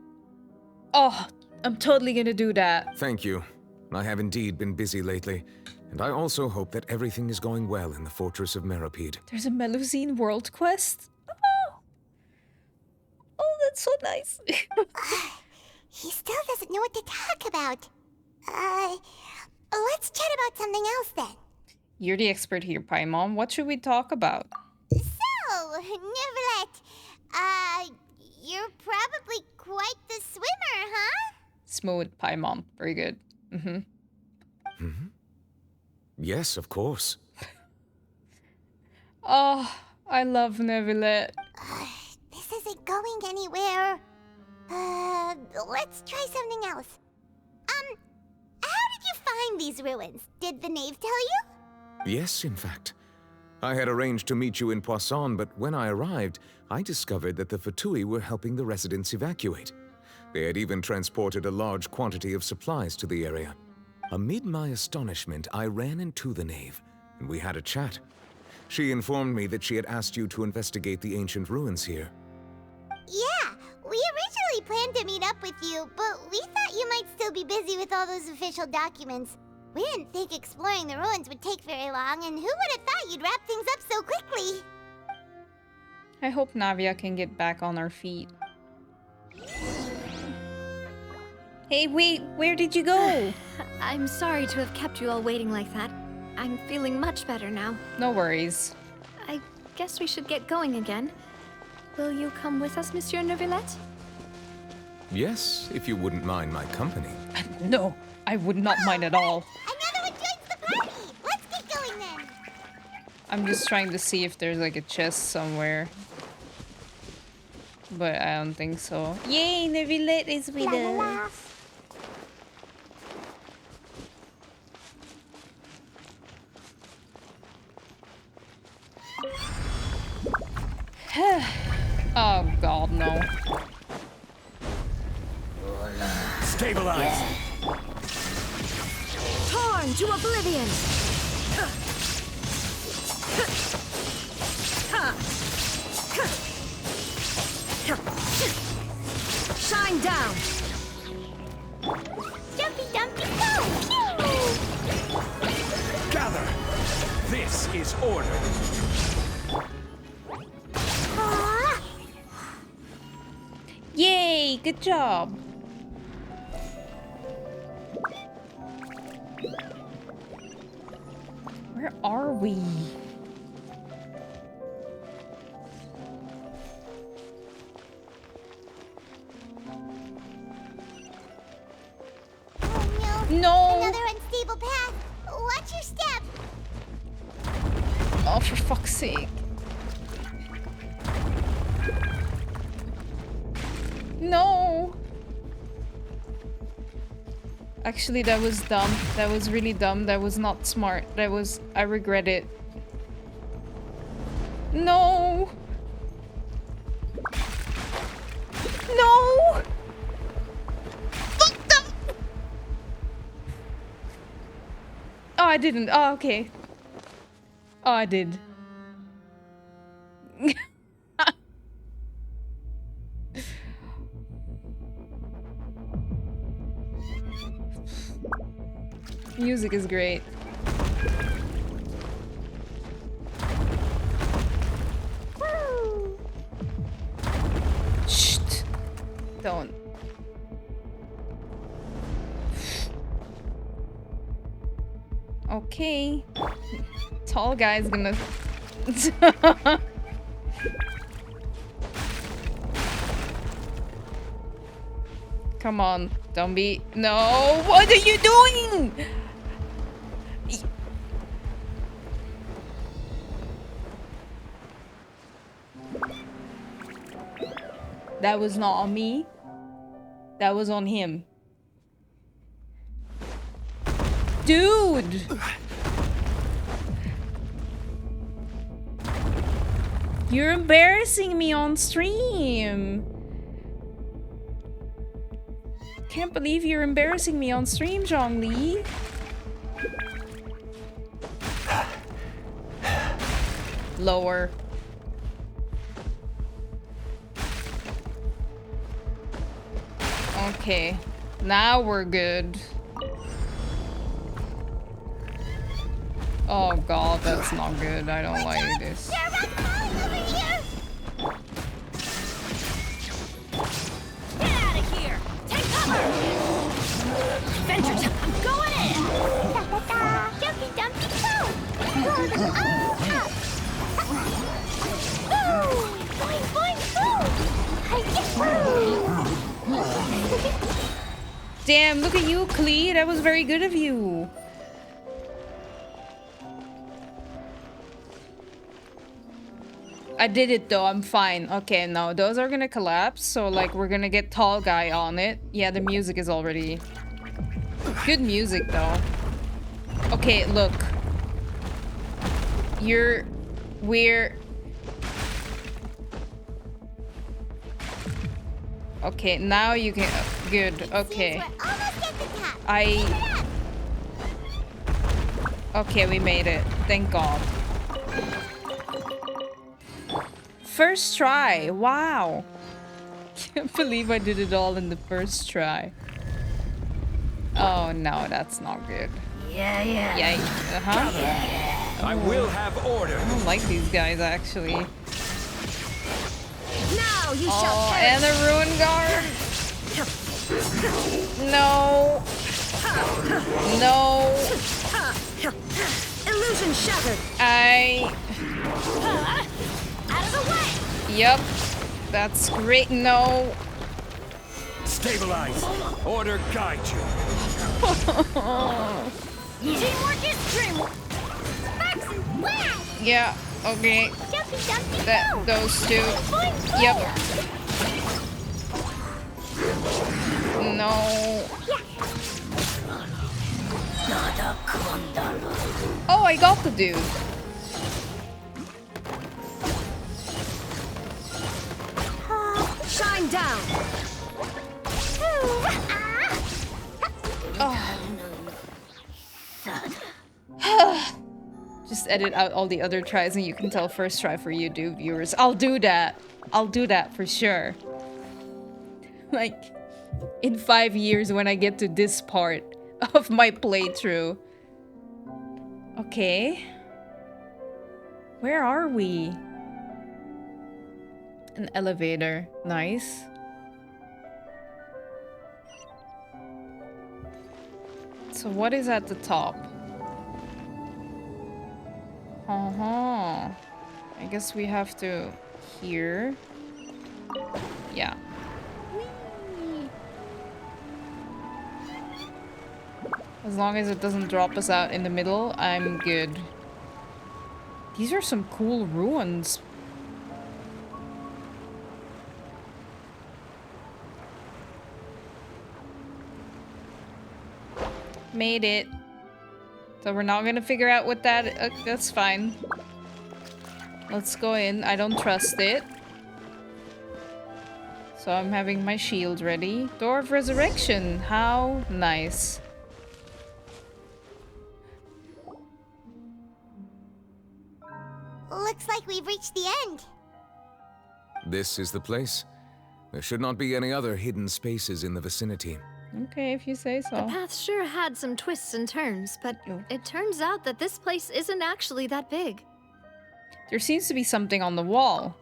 Oh, I'm totally gonna do that. Thank you. I have indeed been busy lately, and I also hope that everything is going well in the Fortress of Meropide. There's a Melusine World Quest? Oh, that's so nice. He still doesn't know what to talk about. Let's chat about something else then. You're the expert here, Paimon. What should we talk about? So, Neuvilette, you're probably quite the swimmer, huh? Smooth, Paimon. Very good. Yes, of course. Oh, I love Neuvilette. This isn't going anywhere. Let's try something else. How did you find these ruins? Did the knave tell you? Yes, in fact. I had arranged to meet you in Poisson, but when I arrived, I discovered that the Fatui were helping the residents evacuate. They had even transported a large quantity of supplies to the area. Amid my astonishment, I ran into the knave, and we had a chat. She informed me that she had asked you to investigate the ancient ruins here. Yeah, we originally planned to meet up with you, but we thought you might still be busy with all those official documents. We didn't think exploring the ruins would take very long, and who would have thought you'd wrap things up so quickly? I hope Navia can get back on her feet. Hey, wait, where did you go? I'm sorry to have kept you all waiting like that. I'm feeling much better now. No worries. I guess we should get going again. Will you come with us, Monsieur Neuvilette? Yes, if you wouldn't mind my company. No, I would not mind at all. Another one joins the party! Let's get going then! I'm just trying to see if there's like a chest somewhere. But I don't think so. Yay, Neuvilette is with us. Oh god, no. Stabilize! Torn to oblivion! Shine down! Jumpy, jumpy, go! Gather! This is order. Yay, good job. Where are we? No! Another unstable path! Watch your step! Oh, for fuck's sake. No! Actually, that was dumb. That was really dumb. That was not smart. That was... I regret it. No! No! Fuck them! Oh, I didn't. Oh, okay. Oh, I did. Music is great. Shh. Don't. Okay. Tall guy's gonna... Come on, don't be... No! What are you doing? That was not on me. That was on him. Dude! You're embarrassing me on stream. Can't believe you're embarrassing me on stream, Zhongli. Lower. Okay. Now we're good. Oh god, that's not good. I don't like this. Adventure time! I'm going in! Jumpy dumpy go! Boing boing boom! Damn, look at you, Clee. That was very good of you. I did it though, I'm fine. Okay, no, those are gonna collapse, so like we're gonna get tall guy on it. Yeah, the music is already... Good music though. Okay, look. We're... Okay, now you can... Good, okay. Okay, we made it. Thank God. First try. Wow. Can't believe I did it all in the first try. Oh no, that's not good. Yeah. Uh-huh. I will have order. I don't like these guys actually. Now you shall perish. And the ruin guard. No. No. Illusion shattered. Out of the way. Yep. That's great. No. Stabilize. Order guide you. Teamwork is dreamwork. Sparks and wow. Yeah. Okay. Jumpy, jumpy, those two. Yep. No. Oh, I got the dude. Shine down. Just edit out all the other tries and you can tell first try for YouTube viewers. I'll do that. I'll do that for sure. Like, in 5 years when I get to this part of my playthrough. Okay. Where are we? An elevator. Nice. So what is at the top? Uh-huh. I guess we have to here. Yeah. As long as it doesn't drop us out in the middle, I'm good. These are some cool ruins. Made it. So we're not gonna figure out what that... that's fine. Let's go in. I don't trust it. So I'm having my shield ready. Door of Resurrection. How nice. Looks like we've reached the end. This is the place. There should not be any other hidden spaces in the vicinity. Okay, if you say so. The path sure had some twists and turns, but it turns out that this place isn't actually that big. There seems to be something on the wall.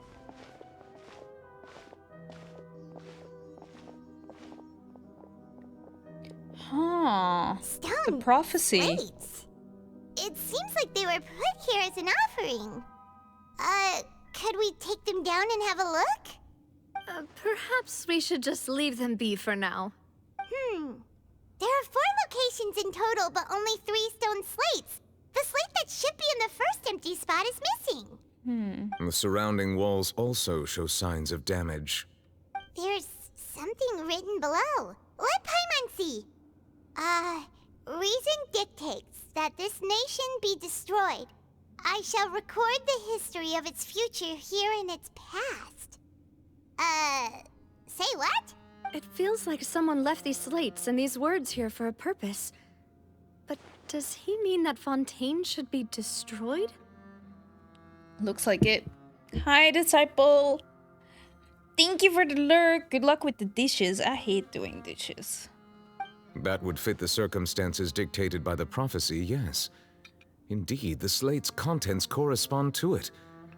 Huh. Stone The prophecy. slates. It seems like they were put here as an offering. Could we take them down and have a look? Perhaps we should just leave them be for now. There are 4 locations in total, but only 3 stone slates. The slate that should be in the first empty spot is missing. The surrounding walls also show signs of damage. There's something written below. Let Paimon see. Reason dictates that this nation be destroyed. I shall record the history of its future here in its past. Say what? It feels like someone left these slates and these words here for a purpose. But does he mean that Fontaine should be destroyed? Looks like it. Hi, disciple. Thank you for the lurk. Good luck with the dishes. I hate doing dishes. That would fit the circumstances dictated by the prophecy, yes. Indeed, the slate's contents correspond to it.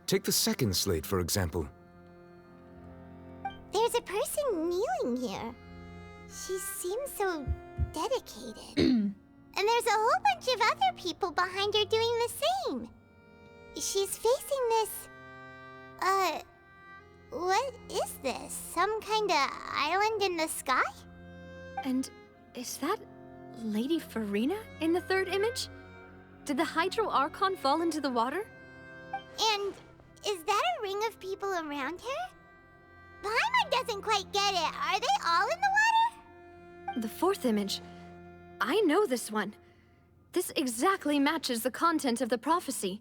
Take the second slate, for example. There's a person kneeling here. She seems so dedicated. And there's a whole bunch of other people behind her doing the same. She's facing this... what is this? Some kind of island in the sky? And is that Lady Farina in the third image? Did the Hydro Archon fall into the water? And is that a ring of people around her? Paimon doesn't quite get it. Are they all in the water? The fourth image. I know this one. This exactly matches the content of the prophecy.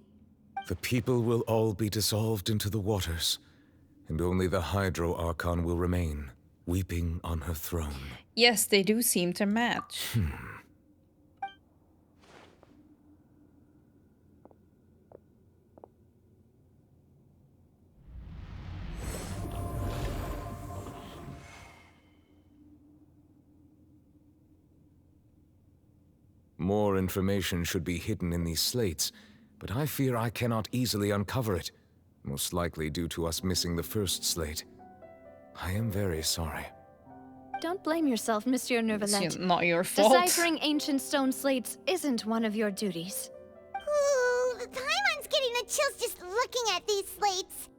The people will all be dissolved into the waters, and only the Hydro Archon will remain, weeping on her throne. Yes, they do seem to match. More information should be hidden in these slates, but I fear I cannot easily uncover it, most likely due to us missing the first slate. I am very sorry. Don't blame yourself, Monsieur Neuvilette. It's not your fault. Deciphering ancient stone slates isn't one of your duties. Ooh, Paimon's getting the chills just looking at these slates.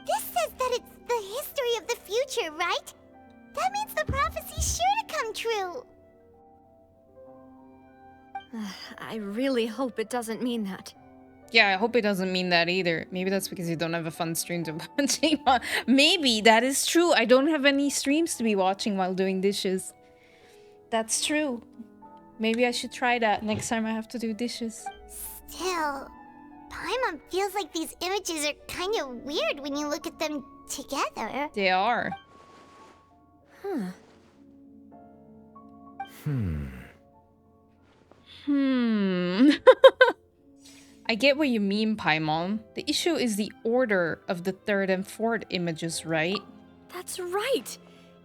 This says that it's the history of the future, right? That means the prophecy's sure to come true. I really hope it doesn't mean that. Yeah, I hope it doesn't mean that either. Maybe that's because you don't have a fun stream to watching on. Maybe that is true. I don't have any streams to be watching while doing dishes. That's true. Maybe I should try that next time I have to do dishes. Still, Paimon feels like these images are kind of weird when you look at them together. They are. I get what you mean, Paimon. The issue is the order of the third and fourth images, right? That's right!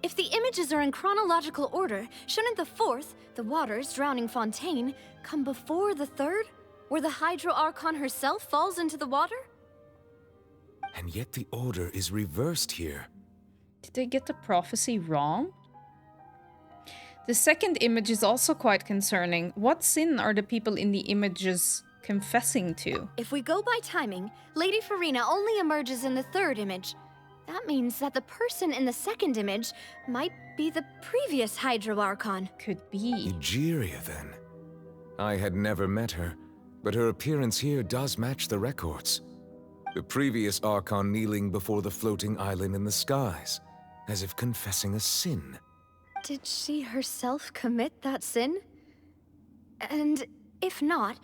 If the images are in chronological order, shouldn't the fourth, the waters drowning Fontaine, come before the third, where the Hydro Archon herself falls into the water? And yet the order is reversed here. Did they get the prophecy wrong? The second image is also quite concerning. What sin are the people in the images confessing to? If we go by timing, Lady Farina only emerges in the third image. That means that the person in the second image might be the previous Hydro Archon. Could be. Egeria, then. I had never met her, but her appearance here does match the records. The previous Archon kneeling before the floating island in the skies, as if confessing a sin. Did she herself commit that sin? And if not,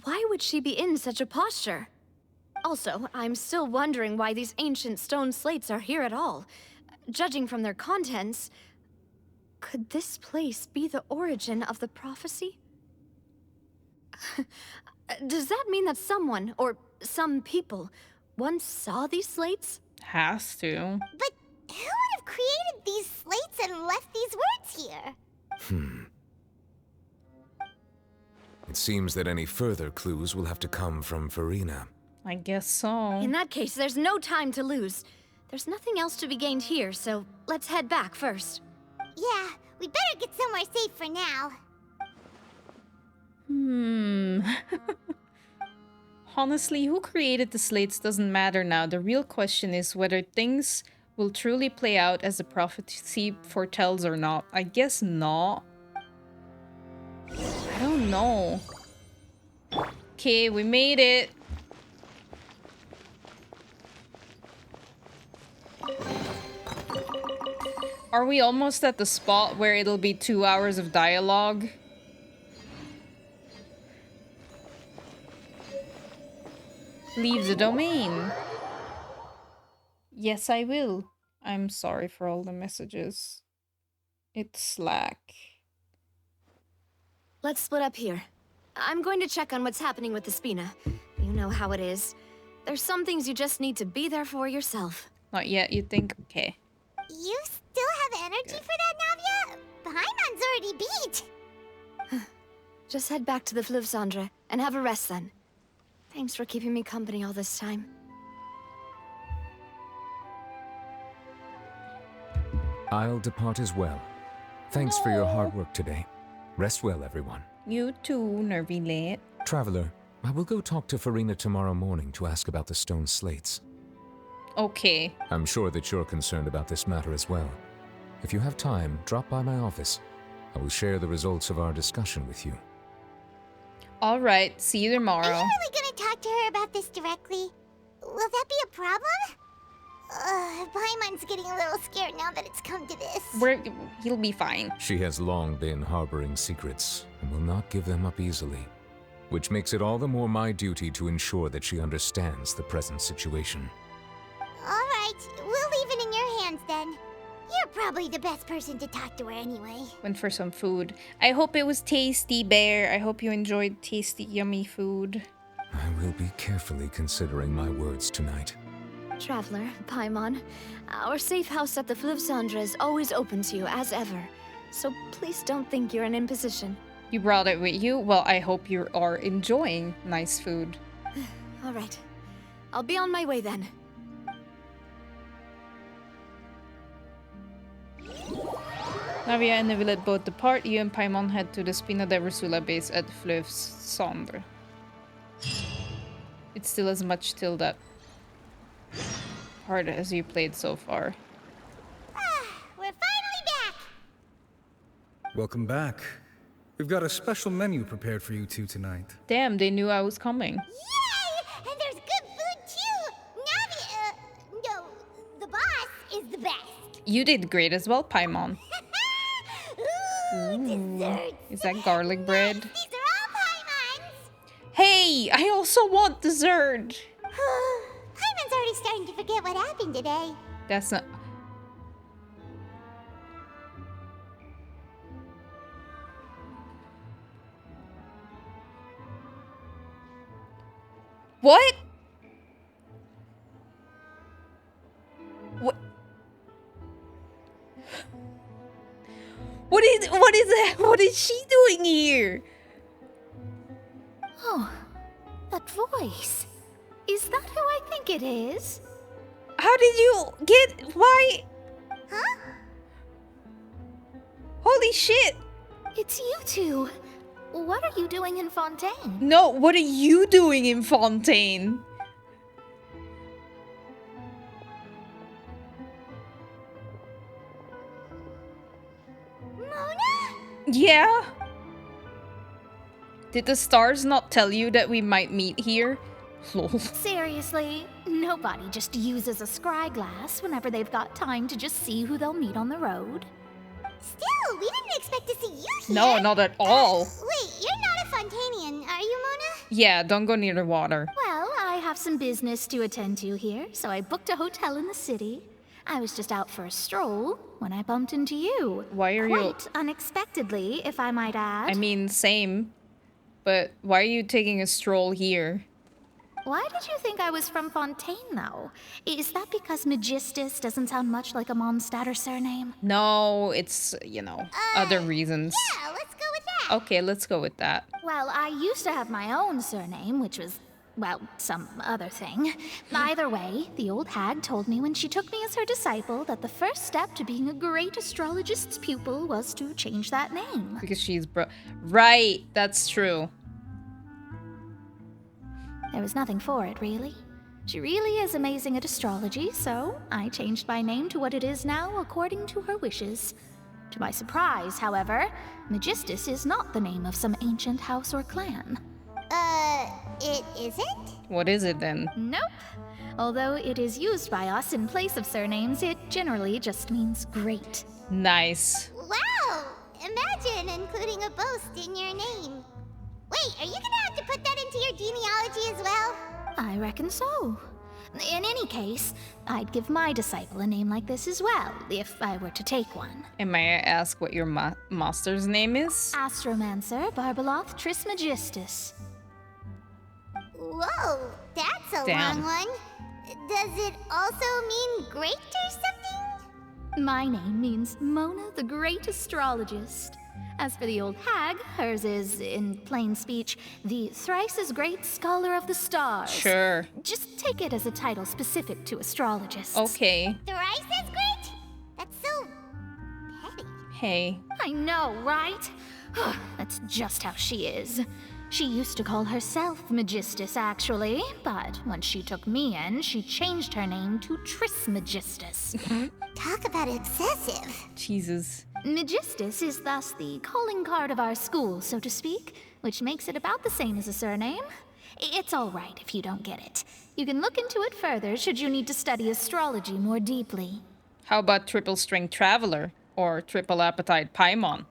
why would she be in such a posture? Also, I'm still wondering why these ancient stone slates are here at all. Judging from their contents, could this place be the origin of the prophecy? Does that mean that someone, or some people, once saw these slates? Has to. But who would have created these slates and left these words here? It seems that any further clues will have to come from Farina. I guess so. In that case, there's no time to lose. There's nothing else to be gained here, so let's head back first. Yeah, we better get somewhere safe for now. Honestly, who created the slates doesn't matter now. The real question is whether things will truly play out as the prophecy foretells or not. I guess not. I don't know. Okay, we made it. Are we almost at the spot where it'll be 2 hours of dialogue? Leave the domain. Yes, I will. I'm sorry for all the messages. It's slack. Let's split up here. I'm going to check on what's happening with the Spina. You know how it is. There's some things you just need to be there for yourself. Not yet, you think? Okay. You still have energy for that, Navia? Paimon's already beat. Just head back to the Fleuve Cendre and have a rest then. Thanks for keeping me company all this time. I'll depart as well. Thanks for your hard work today. Rest well, everyone. You too, Neuvilette. Traveler, I will go talk to Farina tomorrow morning to ask about the stone slates. Okay. I'm sure that you're concerned about this matter as well. If you have time, drop by my office. I will share the results of our discussion with you. Alright, see you tomorrow. Are you really gonna talk to her about this directly? Will that be a problem? Paimon's getting a little scared now that it's come to this. He'll be fine. She has long been harboring secrets and will not give them up easily, which makes it all the more my duty to ensure that she understands the present situation. Alright, we'll leave it in your hands then. You're probably the best person to talk to her anyway. Went for some food. I hope it was tasty, Bear. I hope you enjoyed tasty, yummy food. I will be carefully considering my words tonight. Traveler, Paimon, our safe house at the Fleuve Cendre is always open to you, as ever. So please don't think you're an imposition. You brought it with you? Well, I hope you are enjoying nice food. All right. I'll be on my way then. Navia and Neuvilette both depart. You and Paimon head to the Spina de Ursula base at Fleuve Cendre. It's still as much till that part as you played so far. We're finally back! Welcome back. We've got a special menu prepared for you two tonight. Damn, they knew I was coming. Yay! And there's good food too! Navia, no, the boss is the best. You did great as well, Paimon. Ooh, desserts. Is that garlic bread? These are all Paimon's. Hey, I also want dessert. Paimon's already starting to forget what happened today. That's not... What? What? What is that? What is she doing here? Oh, that voice. Is that who I think it is? How did you get... Why? Huh? Holy shit. It's you two. What are you doing in Fontaine? No, what are you doing in Fontaine? Mona? Yeah? Did the stars not tell you that we might meet here? Lol. Seriously, nobody just uses a scry glass whenever they've got time to just see who they'll meet on the road. Still, we didn't expect to see you here. No, not at all. Wait, you're not a Fontainian, are you, Mona? Yeah, don't go near the water. Well, I have some business to attend to here, so I booked a hotel in the city. I was just out for a stroll when I bumped into you. Why are you... Quite unexpectedly, if I might add. I mean, same. But why are you taking a stroll here? Why did you think I was from Fontaine, though? Is that because Magistus doesn't sound much like a Mondstadter surname? No, it's, other reasons. Yeah, let's go with that. Okay, let's go with that. Well, I used to have my own surname, which was, well, some other thing. Either way, the old hag told me when she took me as her disciple that the first step to being a great astrologist's pupil was to change that name. Because she's Right, that's true. There was nothing for it, really. She really is amazing at astrology, so I changed my name to what it is now according to her wishes. To my surprise, however, Magistus is not the name of some ancient house or clan. It isn't? What is it then? Nope. Although it is used by us in place of surnames, it generally just means great. Nice. Wow! Imagine including a boast in your name. Wait, are you gonna have to put that into your genealogy as well? I reckon so. In any case, I'd give my disciple a name like this as well, if I were to take one. And may I ask what your master's name is? Astromancer Barbeloth Trismegistus. Whoa, that's a long one. Does it also mean great or something? My name means Mona the Great Astrologist. As for the old hag, hers is, in plain speech, the thrice as great scholar of the stars. Sure. Just take it as a title specific to astrologists. Okay. Thrice as great? That's so petty. Hey. I know, right? That's just how she is. She used to call herself Magistus, actually, but when she took me in, she changed her name to Trismegistus. Talk about excessive. Jesus. Magistus is thus the calling card of our school, so to speak, which makes it about the same as a surname. It's all right if you don't get it. You can look into it further should you need to study astrology more deeply. How about triple string traveler or triple appetite paimon?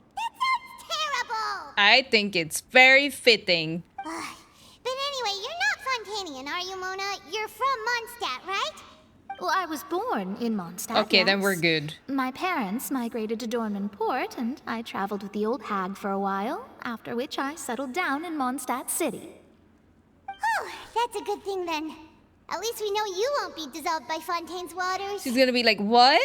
Terrible! I think it's very fitting. But anyway, you're not Fontainian, are you, Mona? You're from Mondstadt, right? Well, I was born in Mondstadt. Okay, yes. then we're good. My parents migrated to Dornman Port, and I traveled with the old hag for a while, after which I settled down in Mondstadt City. Oh, that's a good thing then. At least we know you won't be dissolved by Fontaine's waters. She's gonna be like, what?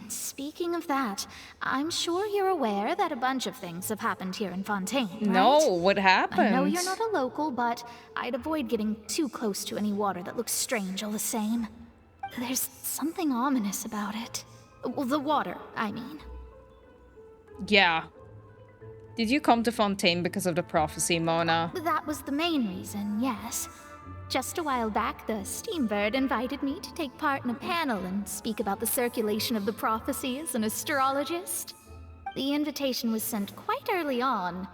Speaking of that, I'm sure you're aware that a bunch of things have happened here in Fontaine, right? No, what happened? I know you're not a local, but I'd avoid getting too close to any water that looks strange all the same. There's something ominous about it. Well, the water, I mean. Yeah. Did you come to Fontaine because of the prophecy, Mona? That was the main reason, yes. Just a while back, the Steambird invited me to take part in a panel and speak about the circulation of the prophecy as an astrologist. The invitation was sent quite early on.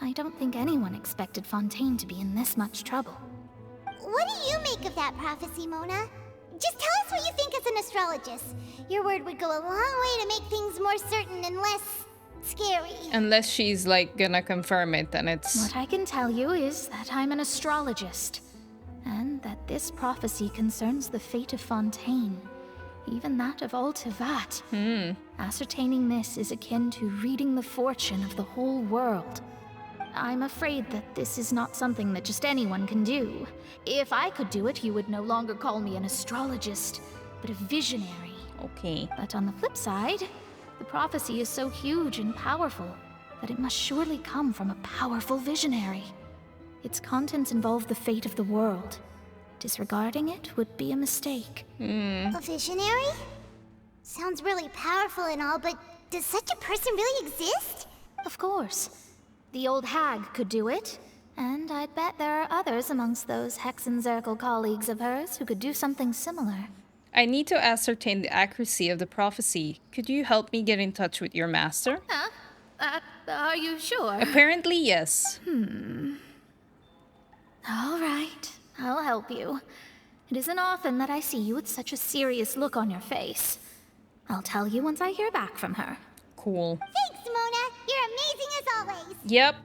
I don't think anyone expected Fontaine to be in this much trouble. What do you make of that prophecy, Mona? Just tell us what you think as an astrologist. Your word would go a long way to make things more certain and less scary. Unless she's like gonna confirm it, and it's... What I can tell you is that I'm an astrologist, and that this prophecy concerns the fate of Fontaine, even that of Altivat. Ascertaining this is akin to reading the fortune of the whole world. I'm afraid that this is not something that just anyone can do. If I could do it, you would no longer call me an astrologist, but a visionary. Okay. But on the flip side, the prophecy is so huge and powerful that it must surely come from a powerful visionary. Its contents involve the fate of the world. Disregarding it would be a mistake. A visionary? Sounds really powerful and all, but does such a person really exist? Of course. The old hag could do it, and I'd bet there are others amongst those Hexenzirkel colleagues of hers who could do something similar. I need to ascertain the accuracy of the prophecy. Could you help me get in touch with your master? Are you sure? Apparently, yes. All right, I'll help you. It isn't often that I see you with such a serious look on your face. I'll tell you once I hear back from her. Cool. Thanks, Mona. You're amazing as always. Yep.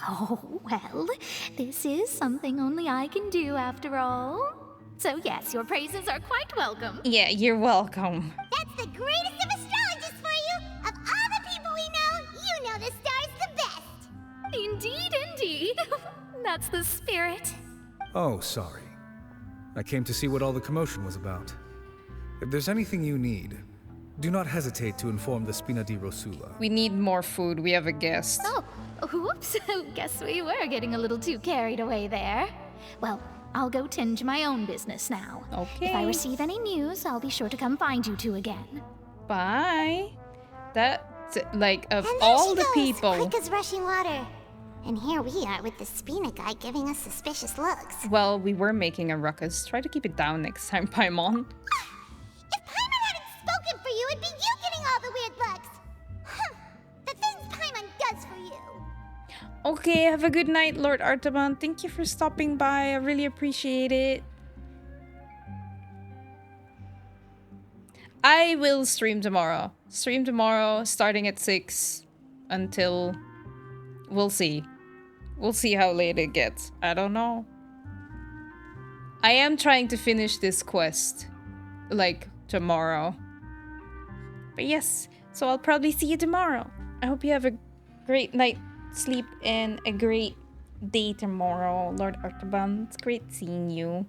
Oh, well, this is something only I can do after all. So yes, your praises are quite welcome. Yeah, you're welcome. That's the greatest of astrologists for you! Of all the people we know, you know the star's the best! Indeed, indeed. That's the spirit. Oh, sorry. I came to see what all the commotion was about. If there's anything you need, do not hesitate to inform the Spina di Rosula. We need more food. We have a guest. Oh, whoops. Guess we were getting a little too carried away there. Well, I'll go tend to my own business now. Okay. If I receive any news, I'll be sure to come find you two again. Bye. That's like of And there all she the goes, people. quick as rushing water. And here we are with the Spina guy giving us suspicious looks. Well, we were making a ruckus. Try to keep it down next time, Paimon. If Paimon hadn't spoken for you, it'd be you getting all the weird looks. The things Paimon does for you. Okay, have a good night, Lord Artaban. Thank you for stopping by. I really appreciate it. I will stream tomorrow. Stream tomorrow, starting at 6 until... We'll see. We'll see how late it gets. I don't know. I am trying to finish this quest, like, tomorrow. But yes, so I'll probably see you tomorrow. I hope you have a great night sleep and a great day tomorrow, Lord Artaban. It's great seeing you.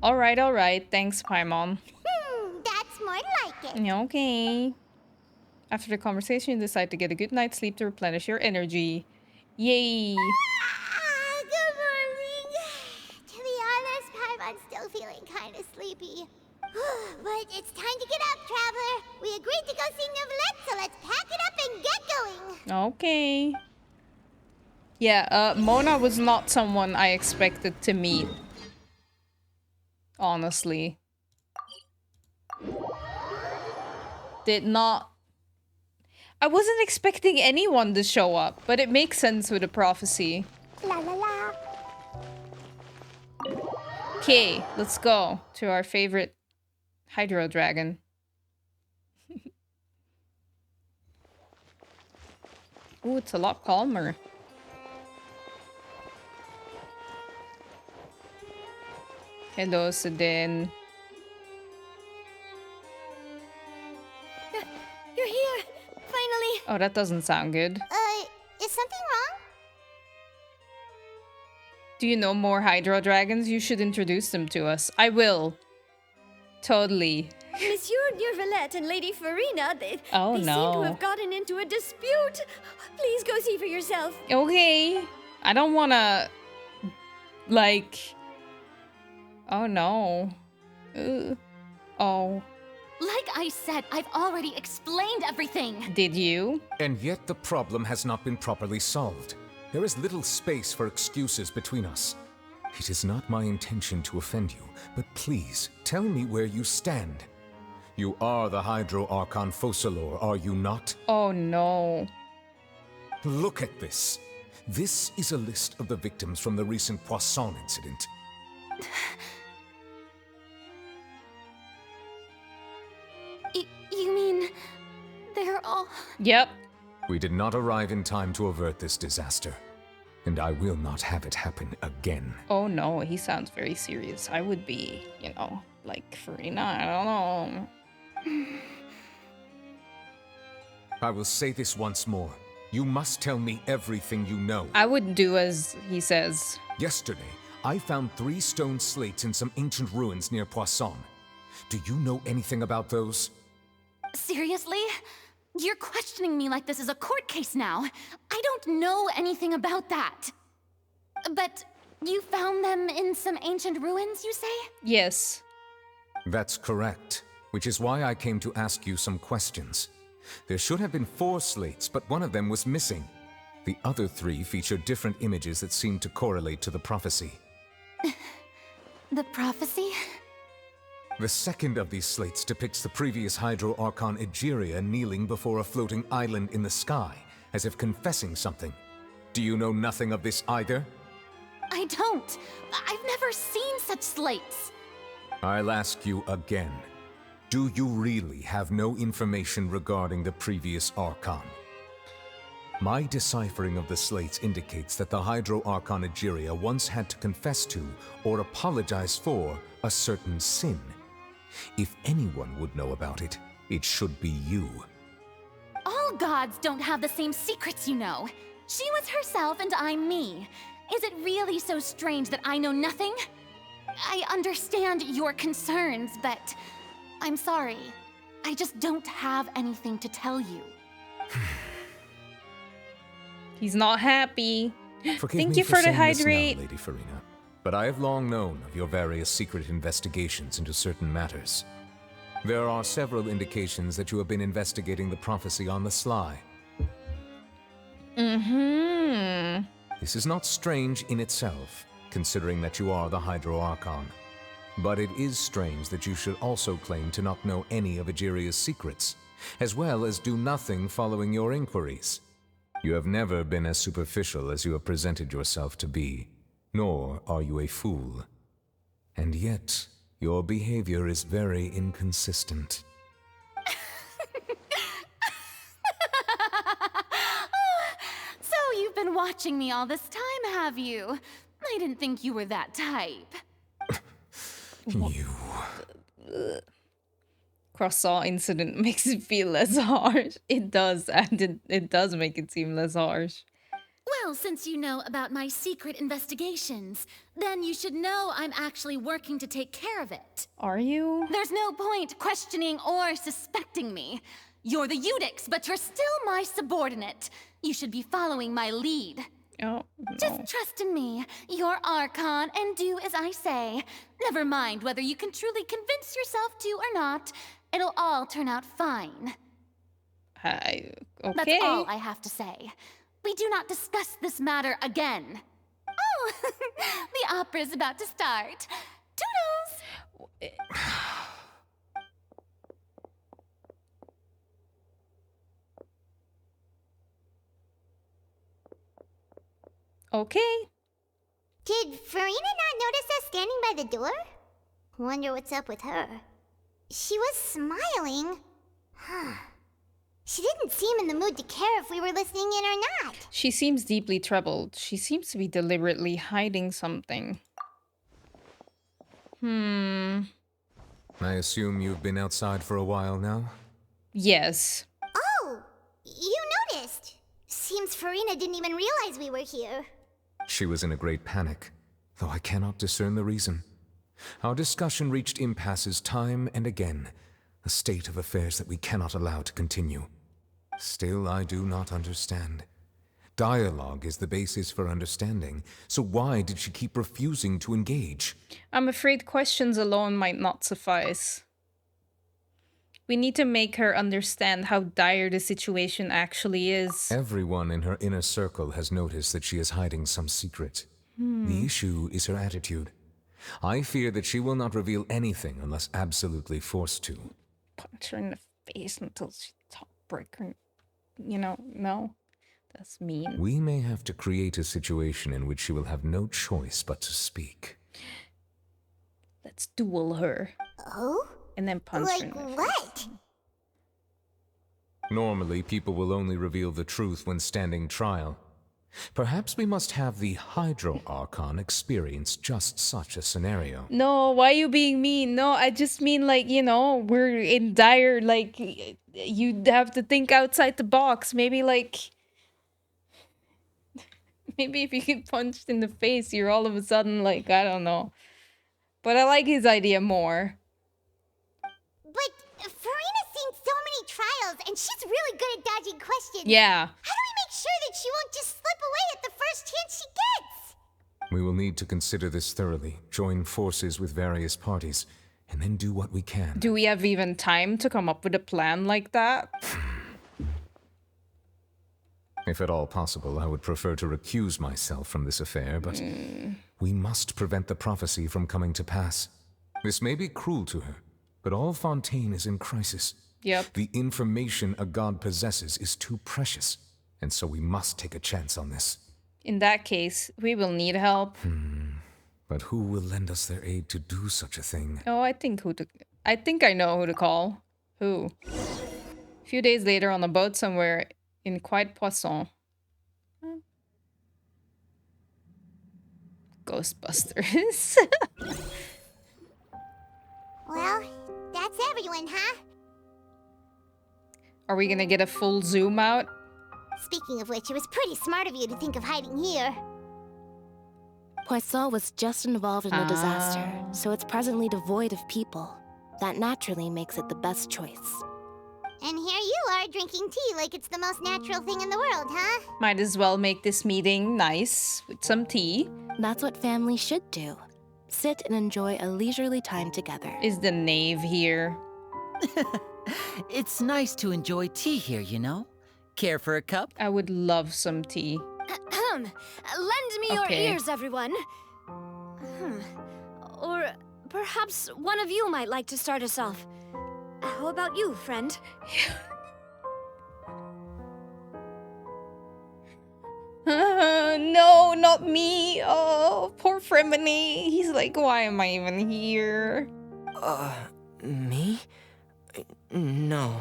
Alright. Thanks, Paimon. That's more like it. Okay. After the conversation, you decide to get a good night's sleep to replenish your energy. Yay! Good morning. To be honest, Paimon's still feeling kind of sleepy. But it's time to get up, Traveler. We agreed to go see Neuvilette, so let's pack it up and get going. Okay. Yeah, Mona was not someone I expected to meet. Honestly. Did not... I wasn't expecting anyone to show up, but it makes sense with the prophecy. La la la. Okay, let's go to our favorite Hydro Dragon. Ooh, it's a lot calmer. Hello, Sudin. You're here! Finally! Oh, that doesn't sound good. Is something wrong? Do you know more Hydro Dragons? You should introduce them to us. I will. Totally. Monsieur Neuvilette and Lady Farina, they Oh, seem no. to have gotten into a dispute. Please go see for yourself. Okay. I don't wanna... Like... Oh, no. Oh. Like I said, I've already explained everything. Did you? And yet the problem has not been properly solved. There is little space for excuses between us. It is not my intention to offend you, but please, tell me where you stand. You are the Hydro Archon Focalor, are you not? Oh, no. Look at this. This is a list of the victims from the recent Poisson incident. You mean... they're all... Yep. We did not arrive in time to avert this disaster, and I will not have it happen again. Oh, no. He sounds very serious. I would be, you know, like Farina. I don't know. I will say this once more. You must tell me everything you know. I would do as he says. Yesterday, I found 3 stone slates in some ancient ruins near Poisson. Do you know anything about those? Seriously? You're questioning me like this is a court case now. I don't know anything about that. But you found them in some ancient ruins, you say? Yes. That's correct, which is why I came to ask you some questions. There should have been 4 slates, but one of them was missing. The other 3 feature different images that seem to correlate to the prophecy. The prophecy? The second of these slates depicts the previous Hydro Archon Egeria kneeling before a floating island in the sky, as if confessing something. Do you know nothing of this either? I don't. I've never seen such slates. I'll ask you again. Do you really have no information regarding the previous Archon? My deciphering of the slates indicates that the Hydro Archon Egeria once had to confess to, or apologize for, a certain sin. If anyone would know about it, it should be you. All gods don't have the same secrets, you know. She was herself and I'm me. Is it really so strange that I know nothing? I understand your concerns, but I'm sorry. I just don't have anything to tell you. He's not happy. Forgive Thank me you for the saying this now, hydrate. Lady Farina, but I have long known of your various secret investigations into certain matters. There are several indications that you have been investigating the prophecy on the sly. Mm-hmm. This is not strange in itself, considering that you are the Hydro Archon. But it is strange that you should also claim to not know any of Egeria's secrets, as well as do nothing following your inquiries. You have never been as superficial as you have presented yourself to be, nor are you a fool. And yet, your behavior is very inconsistent. So you've been watching me all this time, have you? I didn't think you were that type. You... Croissant incident makes it feel less harsh. It does, and it does make it seem less harsh. Well, since you know about my secret investigations, then you should know I'm actually working to take care of it. Are you? There's no point questioning or suspecting me. You're the Eudix, but you're still my subordinate. You should be following my lead. Oh, no. Just trust in me. You're Archon, and do as I say. Never mind whether you can truly convince yourself to or not. It'll all turn out fine. Okay. That's all I have to say. We do not discuss this matter again. Oh, the opera's about to start. Toodles! Okay. Did Farina not notice us standing by the door? Wonder what's up with her. She was smiling. Huh. She didn't seem in the mood to care if we were listening in or not. She seems deeply troubled. She seems to be deliberately hiding something. I assume you've been outside for a while now? Yes. Oh, you noticed. Seems Farina didn't even realize we were here. She was in a great panic, though I cannot discern the reason. Our discussion reached impasses time and again, a state of affairs that we cannot allow to continue. Still, I do not understand. Dialogue is the basis for understanding, so why did she keep refusing to engage? I'm afraid questions alone might not suffice. We need to make her understand how dire the situation actually is. Everyone in her inner circle has noticed that she is hiding some secret. The issue is her attitude. I fear that she will not reveal anything unless absolutely forced to. Punch her in the face until she break her. You know, no. That's mean. We may have to create a situation in which she will have no choice but to speak. Let's duel her. Oh? And then punch her in the face. What? Normally, people will only reveal the truth when standing trial. Perhaps we must have the Hydro Archon experience just such a scenario. No, why are you being mean? No, I just mean, like, you know, we're in dire, like, you'd have to think outside the box. Maybe, like, maybe if you get punched in the face, you're all of a sudden, like, I don't know. But I like his idea more. But Farina's seen so many trials, and she's really good at dodging questions. Yeah. How do we make sure that she won't just slip away at the first chance she gets? We will need to consider this thoroughly, join forces with various parties, and then do what we can. Do we have even time to come up with a plan like that? If at all possible, I would prefer to recuse myself from this affair, but we must prevent the prophecy from coming to pass. This may be cruel to her, but all Fontaine is in crisis. Yep. The information a god possesses is too precious, and so we must take a chance on this. In that case, we will need help. But who will lend us their aid to do such a thing? Oh, I think I know who to call. Who? A few days later on a boat somewhere in Quiet Poisson. Ghostbusters. Well, that's everyone, huh? Are we gonna get a full zoom out? Speaking of which, it was pretty smart of you to think of hiding here. Poisson was just involved in a disaster, so it's presently devoid of people. That naturally makes it the best choice. And here you are drinking tea like it's the most natural thing in the world, huh? Might as well make this meeting nice with some tea. That's what families should do. Sit and enjoy a leisurely time together. Is the knave here? It's nice to enjoy tea here, you know? Care for a cup? I would love some tea. Lend me your ears, everyone. Or perhaps one of you might like to start us off. How about you, friend? No, not me. Oh, poor Fremini. He's like, why am I even here? Me? No,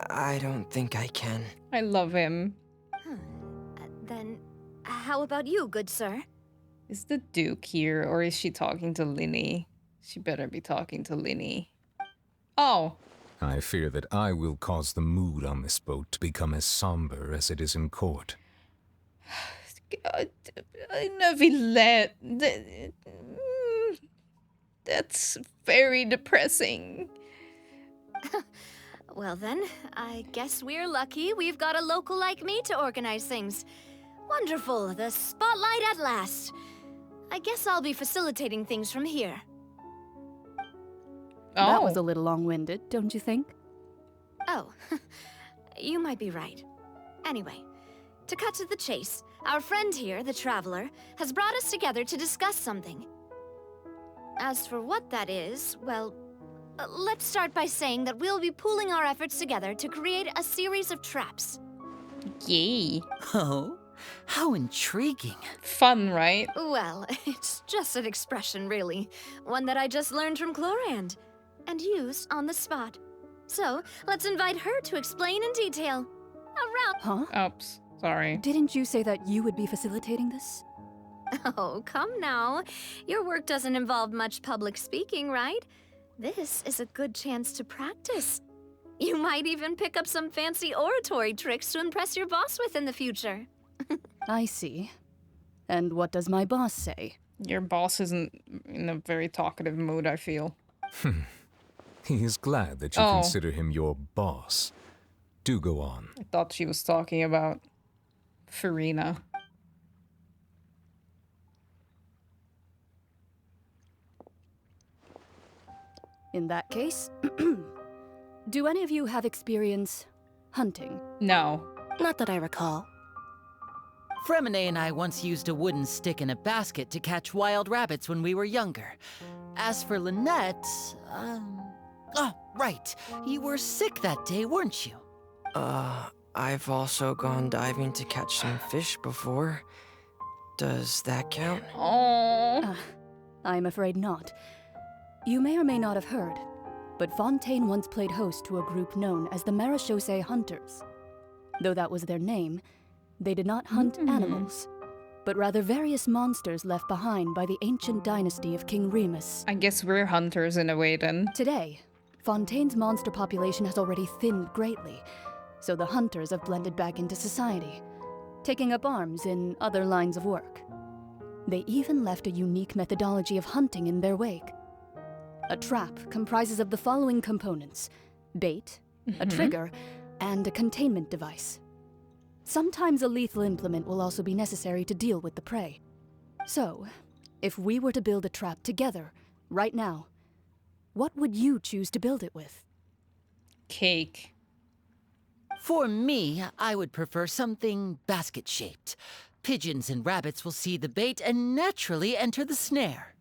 I don't think I can. I love him. Then, how about you, good sir? Is the Duke here, or is she talking to Linny? She better be talking to Linny. Oh. I fear that I will cause the mood on this boat to become as somber as it is in court. God, Neuvilette. That's very depressing. Well then, I guess we're lucky we've got a local like me to organize things. Wonderful, the spotlight at last. I guess I'll be facilitating things from here. That was a little long-winded, don't you think? Oh, you might be right. Anyway, to cut to the chase, our friend here, the Traveler, has brought us together to discuss something. As for what that is, well, let's start by saying that we'll be pooling our efforts together to create a series of traps. Yay. Oh, how intriguing. Fun, right? Well, it's just an expression, really. One that I just learned from Clorinde and used on the spot. So, let's invite her to explain in detail. Around. Huh? Oops, sorry. Didn't you say that you would be facilitating this? Oh, come now. Your work doesn't involve much public speaking, right? This is a good chance to practice. You might even pick up some fancy oratory tricks to impress your boss with in the future. I see. And what does my boss say? Your boss isn't in a very talkative mood, I feel. He is glad that you consider him your boss. Do go on. I thought she was talking about Farina. In that case, do any of you have experience hunting? No. Not that I recall. Fremine and I once used a wooden stick in a basket to catch wild rabbits when we were younger. As for Lynette, oh, right. You were sick that day, weren't you? I've also gone diving to catch some fish before. Does that count? Oh. I'm afraid not. You may or may not have heard, but Fontaine once played host to a group known as the Marechaussee Hunters. Though that was their name, they did not hunt animals, but rather various monsters left behind by the ancient dynasty of King Remus. I guess we're hunters in a way then. Today, Fontaine's monster population has already thinned greatly, so the hunters have blended back into society, taking up arms in other lines of work. They even left a unique methodology of hunting in their wake. A trap comprises of the following components: bait, a trigger, and a containment device. Sometimes a lethal implement will also be necessary to deal with the prey. So, if we were to build a trap together, right now, what would you choose to build it with? Cake. For me, I would prefer something basket-shaped. Pigeons and rabbits will see the bait and naturally enter the snare.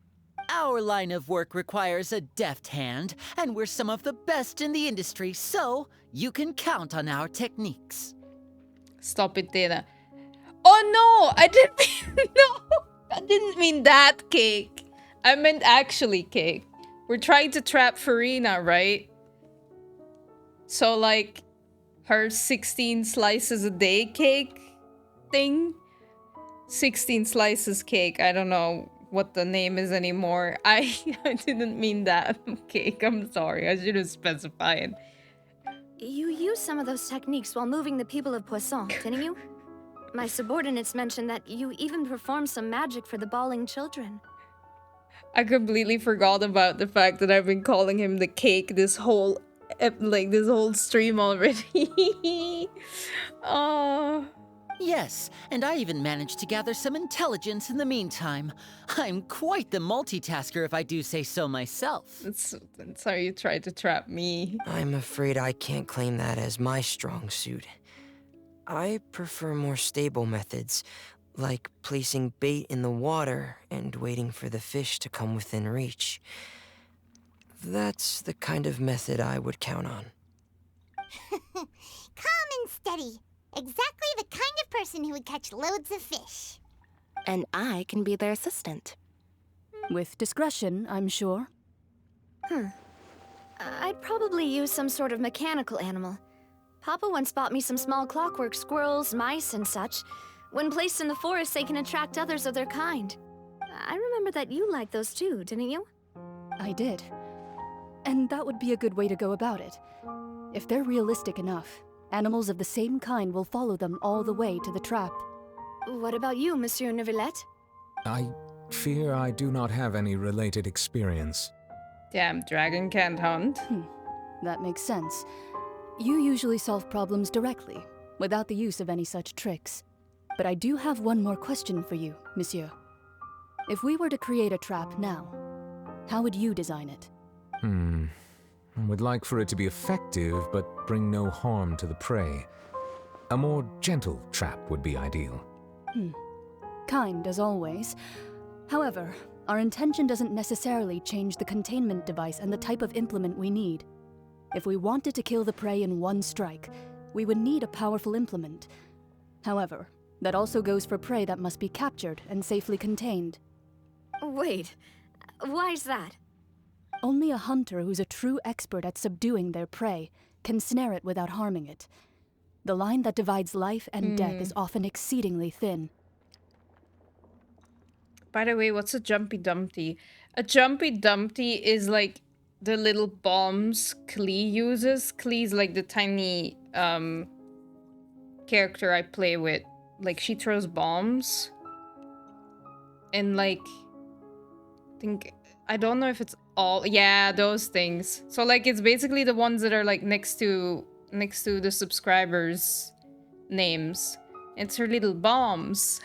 Our line of work requires a deft hand, and we're some of the best in the industry, so you can count on our techniques. Stop it, Dana. Oh no! I didn't mean no! I didn't mean that cake. I meant actually cake. We're trying to trap Farina, right? So like her 16 slices a day cake thing? 16 slices cake. I don't know what the name is anymore. I didn't mean that cake. I'm sorry. I should have specified. You used some of those techniques while moving the people of Poisson, didn't you? My subordinates mentioned that you even perform some magic for the bawling children. I completely forgot about the fact that I've been calling him the cake this whole this whole stream already. Oh. Yes, and I even managed to gather some intelligence in the meantime. I'm quite the multitasker if I do say so myself. That's how you tried to trap me. I'm afraid I can't claim that as my strong suit. I prefer more stable methods, like placing bait in the water and waiting for the fish to come within reach. That's the kind of method I would count on. Calm and steady. Exactly the kind of person who would catch loads of fish. And I can be their assistant. With discretion, I'm sure. I'd probably use some sort of mechanical animal. Papa once bought me some small clockwork squirrels, mice, and such. When placed in the forest, they can attract others of their kind. I remember that you liked those too, didn't you? I did. And that would be a good way to go about it. If they're realistic enough, animals of the same kind will follow them all the way to the trap. What about you, Monsieur Neuvilette? I fear I do not have any related experience. Damn, dragon can't hunt. That makes sense. You usually solve problems directly, without the use of any such tricks. But I do have one more question for you, Monsieur. If we were to create a trap now, how would you design it? I would like for it to be effective, but bring no harm to the prey. A more gentle trap would be ideal. Kind, as always. However, our intention doesn't necessarily change the containment device and the type of implement we need. If we wanted to kill the prey in one strike, we would need a powerful implement. However, that also goes for prey that must be captured and safely contained. Wait, why's that? Only a hunter who's a true expert at subduing their prey can snare it without harming it. The line that divides life and death is often exceedingly thin. By the way, what's a Jumpy Dumpty? A Jumpy Dumpty is like the little bombs Klee uses. Klee's like the tiny character I play with. Like, she throws bombs. And like, I don't know if it's all, yeah, those things. So like, it's basically the ones that are like next to the subscribers' names. It's her little bombs.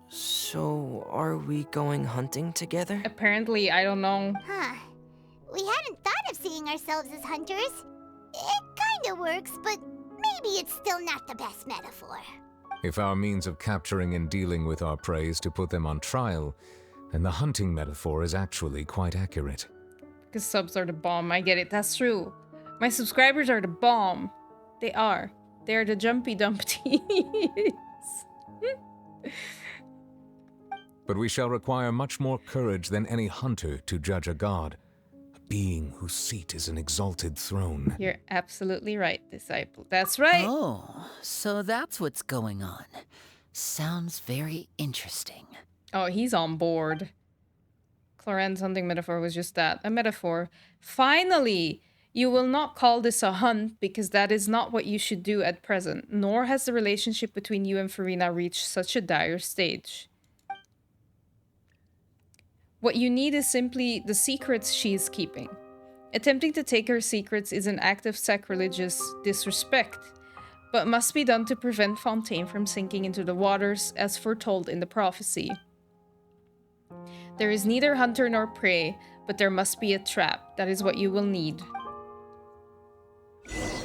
So, are we going hunting together? Apparently, I don't know. Huh. We hadn't thought of seeing ourselves as hunters. It kinda works, but maybe it's still not the best metaphor. If our means of capturing and dealing with our prey is to put them on trial, then the hunting metaphor is actually quite accurate. Because subs are the bomb, I get it, that's true. My subscribers are the bomb. They are. They're the Jumpy Dumpties. But we shall require much more courage than any hunter to judge a god, a being whose seat is an exalted throne. You're absolutely right, disciple. That's right. Oh, so that's what's going on. Sounds very interesting. Oh, he's on board. Clorinde's hunting metaphor was just that, a metaphor. Finally! You will not call this a hunt because that is not what you should do at present, nor has the relationship between you and Farina reached such a dire stage. What you need is simply the secrets she is keeping. Attempting to take her secrets is an act of sacrilegious disrespect, but must be done to prevent Fontaine from sinking into the waters as foretold in the prophecy. There is neither hunter nor prey, but there must be a trap. That is what you will need.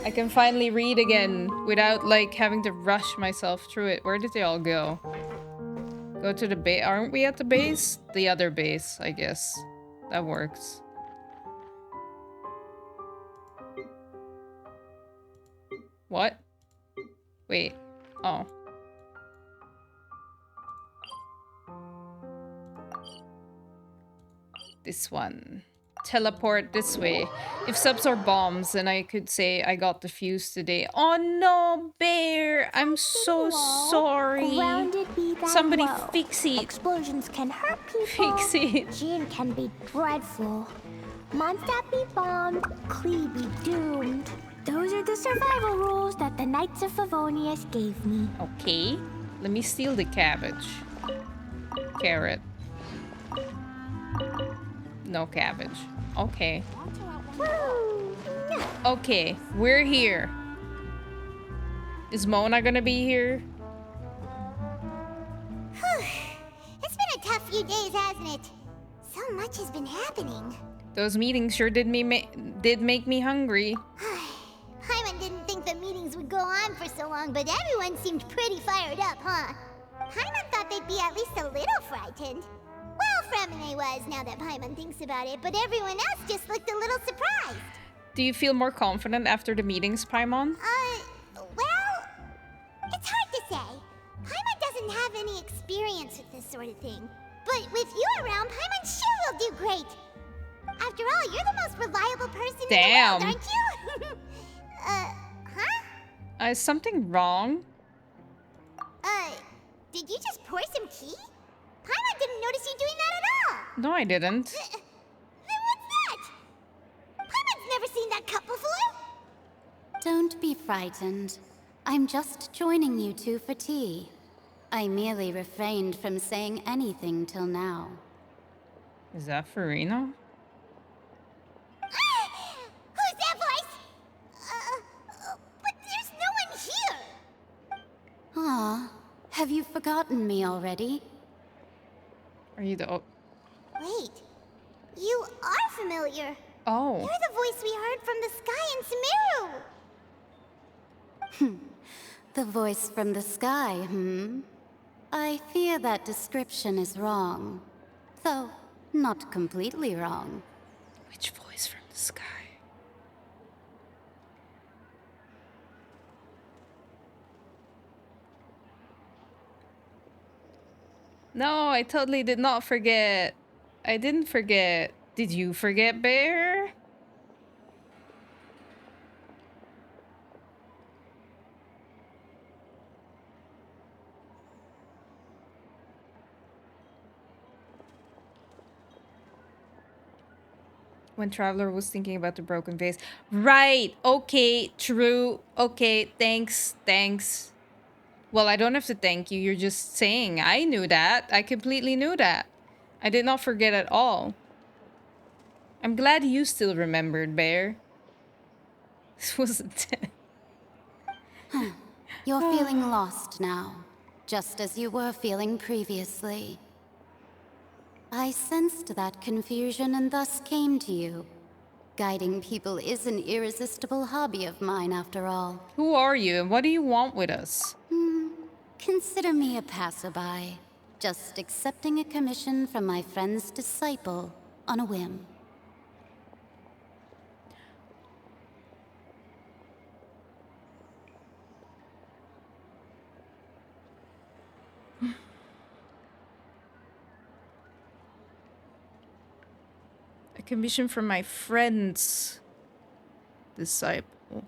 I can finally read again without like having to rush myself through it. Where did they all go? Go to the base. Aren't we at the base? The other base, I guess. That works. What? Wait. Oh. This one. Teleport this way. If subs are bombs, then I could say I got the fuse today. Oh no, Bear! I'm so sorry. Grounded be that Somebody woe. fix it. Explosions can hurt people. Fix it. Gin can be dreadful. Mondstadt be bombed. Klee be doomed. Those are the survival rules that the Knights of Favonius gave me. Okay. Let me steal the cabbage. Carrot. No cabbage. Okay. Okay, we're here. Is Mona gonna be here? It's been a tough few days, hasn't it? So much has been happening. Those meetings sure did make me hungry. Paimon didn't think the meetings would go on for so long, but everyone seemed pretty fired up, huh? Paimon thought they'd be at least a little frightened. Well, Fremine was, now that Paimon thinks about it, but everyone else just looked a little surprised. Do you feel more confident after the meetings, Paimon? Well, it's hard to say. Paimon doesn't have any experience with this sort of thing. But with you around, Paimon sure will do great. After all, you're the most reliable person in the world, aren't you? Huh? Is something wrong? Did you just pour some tea? Paimon didn't notice you doing that at all. No, I didn't. Then what's that? Paimon's never seen that cup before. Don't be frightened. I'm just joining you two for tea. I merely refrained from saying anything till now. Is that Farina? Who's that voice? But there's no one here. Ah, have you forgotten me already? Are you the... Wait, you are familiar. Oh. You're the voice we heard from the sky in Sumeru. The voice from the sky, I fear that description is wrong. Though, not completely wrong. Which voice from the sky? No, I totally did not forget. I didn't forget. Did you forget, Bear? When Traveler was thinking about the broken vase. Right. Okay. True. Okay. Thanks. Thanks. Well, I don't have to thank you. You're just saying. I knew that. I completely knew that. I did not forget at all. I'm glad you still remembered, Bear. This was You're feeling lost now, just as you were feeling previously. I sensed that confusion and thus came to you. Guiding people is an irresistible hobby of mine, after all. Who are you and what do you want with us? Consider me a passerby, just accepting a commission from my friend's disciple on a whim. A commission from my friend's disciple.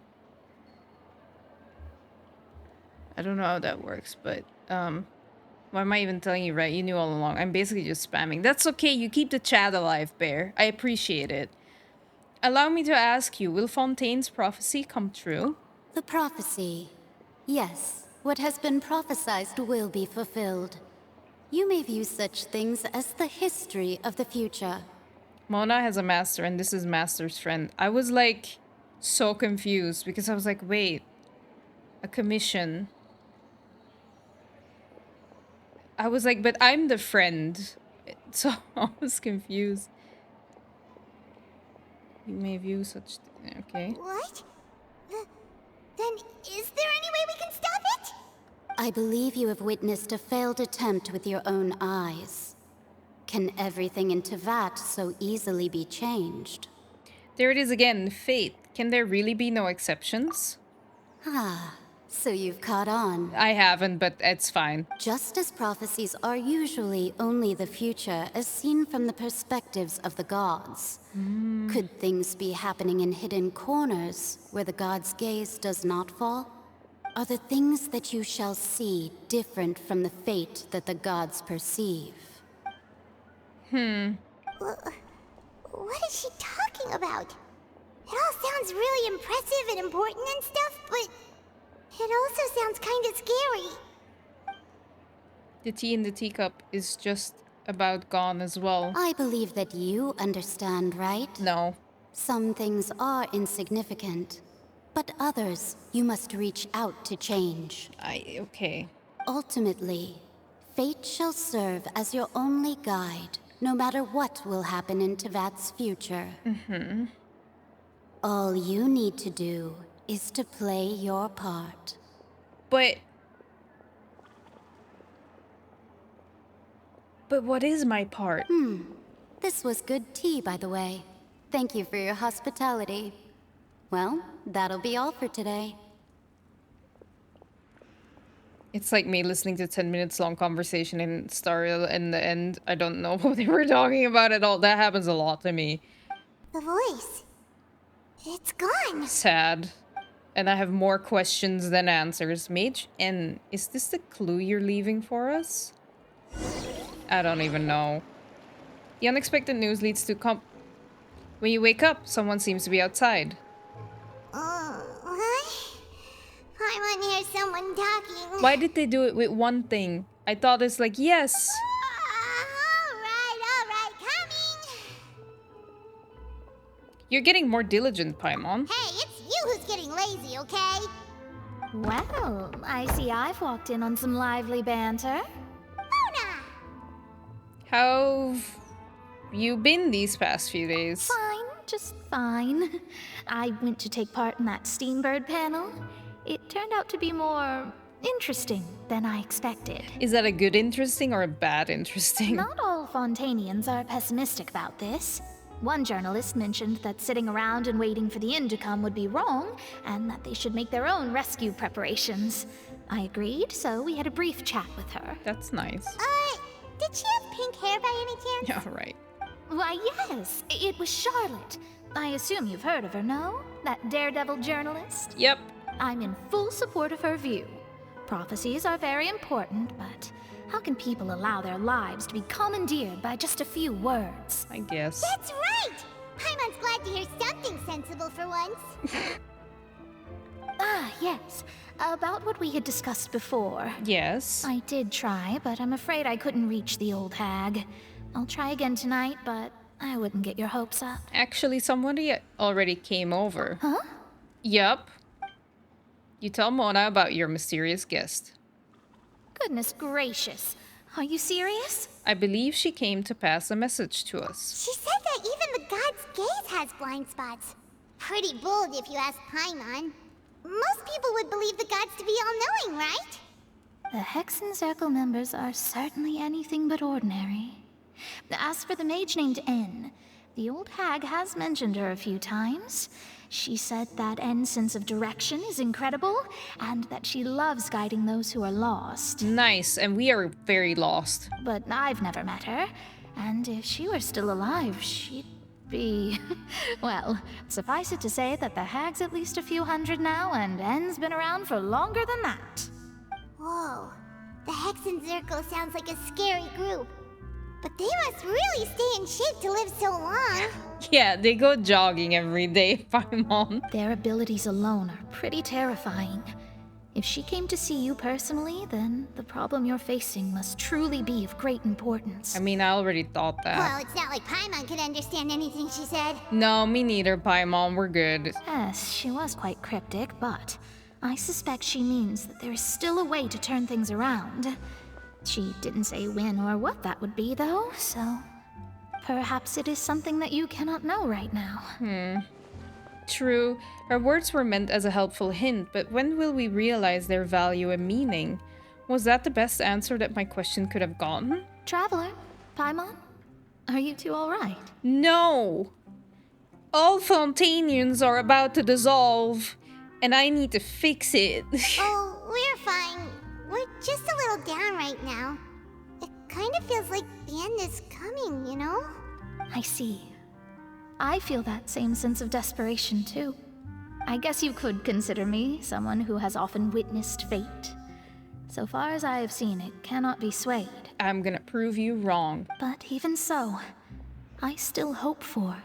I don't know how that works, but why am I even telling you, right? You knew all along. I'm basically just spamming. That's okay. You keep the chat alive, Bear. I appreciate it. Allow me to ask you, will Fontaine's prophecy come true? The prophecy. Yes, what has been prophesied will be fulfilled. You may view such things as the history of the future. Mona has a master, and this is Master's friend. I was like so confused because I was like, wait, a commission. I was like, but I'm the friend. So I was confused. You may view such... Okay. What? Then is there any way we can stop it? I believe you have witnessed a failed attempt with your own eyes. Can everything in Tevat so easily be changed? There it is again, fate. Can there really be no exceptions? Ah, so you've caught on. I haven't, but it's fine. Just as prophecies are usually only the future as seen from the perspectives of the gods, could things be happening in hidden corners where the gods' gaze does not fall? Are the things that you shall see different from the fate that the gods perceive? What is she talking about? It all sounds really impressive and important and stuff, but it also sounds kinda scary. The tea in the teacup is just about gone as well. I believe that you understand, right? No. Some things are insignificant, but others you must reach out to change. Okay. Ultimately, fate shall serve as your only guide, no matter what will happen in Tevat's future. Mm-hmm. All you need to do is to play your part. But what is my part? This was good tea, by the way. Thank you for your hospitality. Well, that'll be all for today. It's like me listening to 10 minutes long conversation in in the end. I don't know what they were talking about at all. That happens a lot to me. The voice. It's gone. Sad. And I have more questions than answers. Mage N, is this the clue you're leaving for us? I don't even know. The unexpected news leads to when you wake up, someone seems to be outside. What? I want to hear someone talking. Why did they do it with one thing? I thought it's like, yes. Alright, coming. You're getting more diligent, Paimon. Hey, it's you who's getting lazy, okay? Well, I see I've walked in on some lively banter. How've you been these past few days? Fine, just fine. I went to take part in that Steambird panel. It turned out to be more interesting than I expected. Is that a good interesting or a bad interesting? Not all Fontainians are pessimistic about this. One journalist mentioned that sitting around and waiting for the end to come would be wrong, and that they should make their own rescue preparations. I agreed, so we had a brief chat with her. That's nice. Did she have pink hair by any chance? Yeah, right. Why, yes. It was Charlotte. I assume you've heard of her, no? That daredevil journalist? Yep. I'm in full support of her view. Prophecies are very important, but how can people allow their lives to be commandeered by just a few words? I guess. That's right! Paimon's glad to hear something sensible for once. Yes. About what we had discussed before. Yes. I did try, but I'm afraid I couldn't reach the old hag. I'll try again tonight, but I wouldn't get your hopes up. Actually, somebody already came over. Huh? Yup. You tell Mona about your mysterious guest. Goodness gracious. Are you serious? I believe she came to pass a message to us. She said that even the god's gaze has blind spots. Pretty bold if you ask Paimon. Most people would believe the gods to be all-knowing, right? The Hexen Circle members are certainly anything but ordinary. As for the mage named N, the old hag has mentioned her a few times. She said that N's sense of direction is incredible, and that she loves guiding those who are lost. Nice, and we are very lost. But I've never met her, and if she were still alive, she'd be... Well, suffice it to say that the hag's at least a few hundred now, and N's been around for longer than that. Whoa, the Hexen Circle sounds like a scary group. But they must really stay in shape to live so long. Yeah, they go jogging every day, Paimon. Their abilities alone are pretty terrifying. If she came to see you personally, then the problem you're facing must truly be of great importance. I mean, I already thought that. Well, it's not like Paimon could understand anything she said. No, me neither, Paimon. We're good. Yes, she was quite cryptic, but I suspect she means that there is still a way to turn things around. She didn't say when or what that would be, though, so perhaps it is something that you cannot know right now. True. Her words were meant as a helpful hint, but when will we realize their value and meaning? Was that the best answer that my question could have gotten? Traveler, Paimon, are you two all right? No! All Fontainians are about to dissolve, and I need to fix it. Oh, we're fine. We're just a little down right now. It kind of feels like the end is coming, you know? I see. I feel that same sense of desperation, too. I guess you could consider me someone who has often witnessed fate. So far as I have seen, it cannot be swayed. I'm gonna prove you wrong. But even so, I still hope for,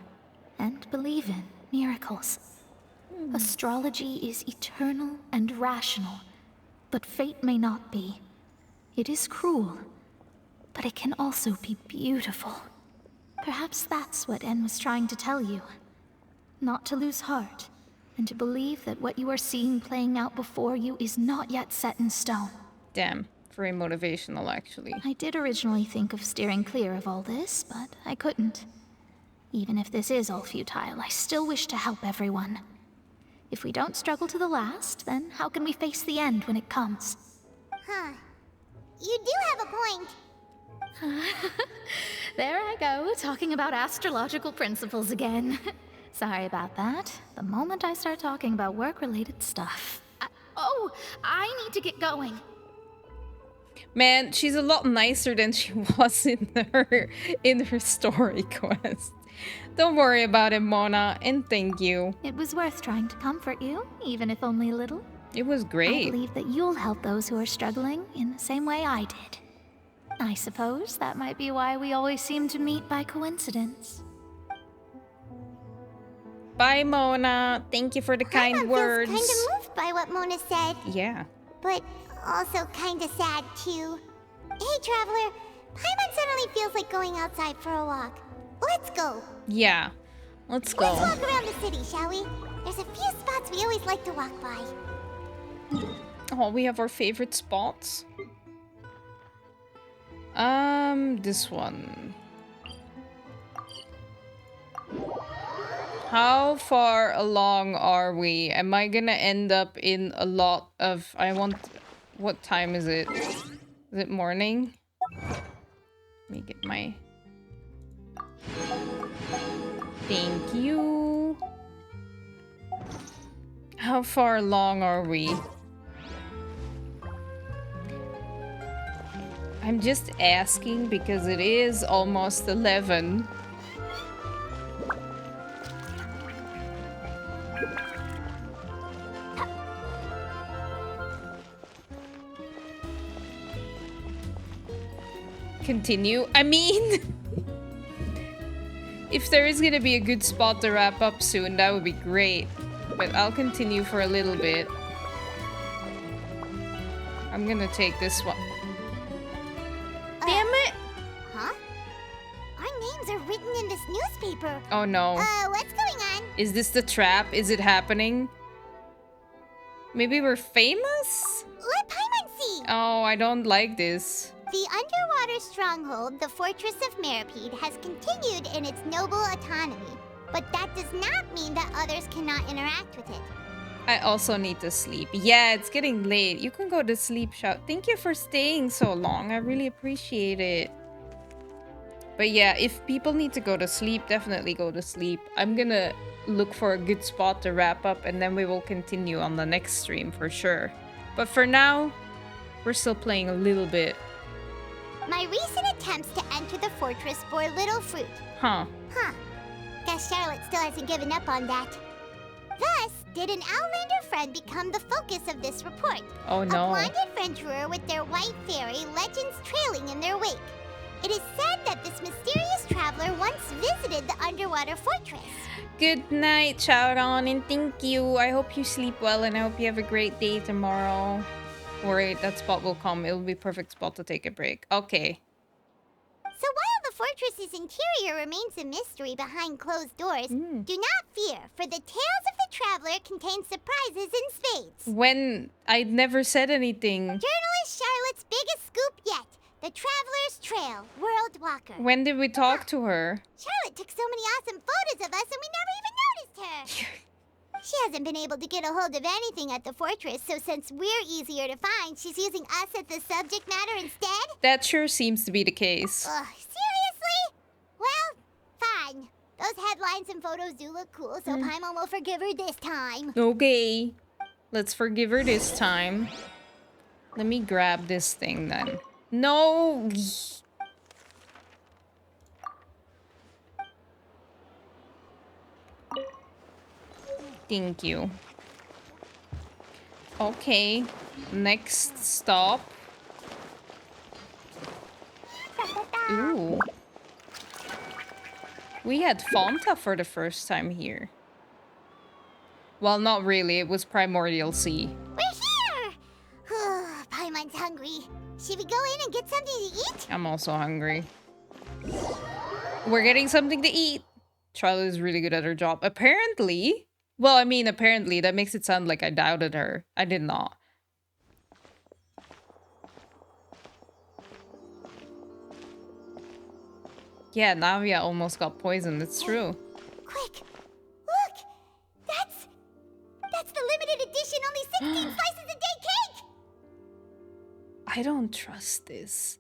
and believe in, miracles. Astrology is eternal and rational, but fate may not be. It is cruel, but it can also be beautiful. Perhaps that's what En was trying to tell you. Not to lose heart, and to believe that what you are seeing playing out before you is not yet set in stone. Damn, very motivational actually. I did originally think of steering clear of all this, but I couldn't. Even if this is all futile, I still wish to help everyone. If we don't struggle to the last, then how can we face the end when it comes? Huh. You do have a point. There I go, talking about astrological principles again. Sorry about that. The moment I start talking about work-related stuff. I need to get going. Man, she's a lot nicer than she was in her story quest. Don't worry about it, Mona, and thank you. It was worth trying to comfort you, even if only a little. It was great. I believe that you'll help those who are struggling in the same way I did. I suppose that might be why we always seem to meet by coincidence. Bye, Mona. Thank you for the kind words. Kind of moved by what Mona said. Yeah. But also kind of sad, too. Hey, Traveler. Paimon suddenly feels like going outside for a walk. Let's go. Yeah. Let's go. Let's walk around the city, shall we? There's a few spots we always like to walk by. Oh, we have our favorite spots. This one. How far along are we? Am I gonna end up in a lot of... What time is it? Is it morning? Let me get my... Thank you. How far along are we? I'm just asking because it is almost 11. Continue. I mean, if there is gonna be a good spot to wrap up soon, that would be great. But I'll continue for a little bit. I'm gonna take this one. Damn it! Huh? Our names are written in this newspaper. Oh no. What's going on? Is this the trap? Is it happening? Maybe we're famous? Let Paimon see! Oh, I don't like this. The underwater stronghold, the Fortress of Meripede, has continued in its noble autonomy. But that does not mean that others cannot interact with it. I also need to sleep. Yeah, it's getting late. You can go to sleep, Shout. Thank you for staying so long. I really appreciate it. But yeah, if people need to go to sleep, definitely go to sleep. I'm gonna look for a good spot to wrap up and then we will continue on the next stream for sure. But for now, we're still playing a little bit. My recent attempts to enter the fortress bore little fruit. Huh. Guess Charlotte still hasn't given up on that. Thus, did an Outlander friend become the focus of this report. Oh no. A blind adventurer with their white fairy, legends trailing in their wake. It is said that this mysterious traveler once visited the underwater fortress. Good night, Chowron, and thank you. I hope you sleep well and I hope you have a great day tomorrow. Worry, that spot will come. It'll be a perfect spot to take a break. Okay. So while the fortress's interior remains a mystery behind closed doors, do not fear, for the tales of the traveler contain surprises in spades. When I never said anything. Journalist Charlotte's biggest scoop yet. The Traveler's Trail, World Walker. When did we talk to her? Charlotte took so many awesome photos of us and we never even noticed her. She hasn't been able to get a hold of anything at the fortress, so since we're easier to find, she's using us as the subject matter instead? That sure seems to be the case. Seriously? Well, fine. Those headlines and photos do look cool, so Paimon will forgive her this time. Okay. Let's forgive her this time. Let me grab this thing then. No! Thank you. Okay. Next stop. Ooh. We had Fonta for the first time here. Well, not really. It was Primordial Sea. We're here! Paimon's hungry. Should we go in and get something to eat? I'm also hungry. We're getting something to eat. Charlotte is really good at her job. Apparently. Well, I mean, apparently. That makes it sound like I doubted her. I did not. Yeah, Navia almost got poisoned. It's true. Quick! Look! That's the limited edition only 16 slices a day cake! I don't trust this.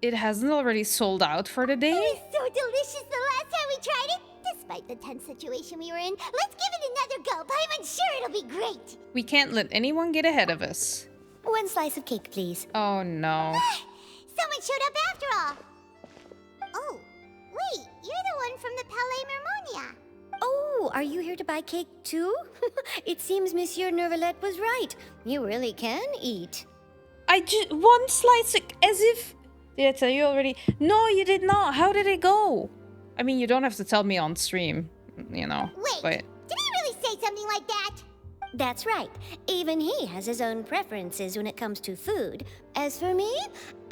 It hasn't already sold out for the day? It was so delicious the last time we tried it! Despite the tense situation we were in, let's give it another go. Paimon's sure it'll be great! We can't let anyone get ahead of us. 1 slice of cake, please. Oh, no. Someone showed up after all! Oh, wait, you're the one from the Palais Mermonia. Oh, are you here to buy cake too? It seems Monsieur Neuvilette was right. You really can eat. I just... 1 slice, as if... Did I tell you already? No, you did not. How did it go? I mean, you don't have to tell me on stream, you know. Wait, but... did he really say something like that? That's right. Even he has his own preferences when it comes to food. As for me,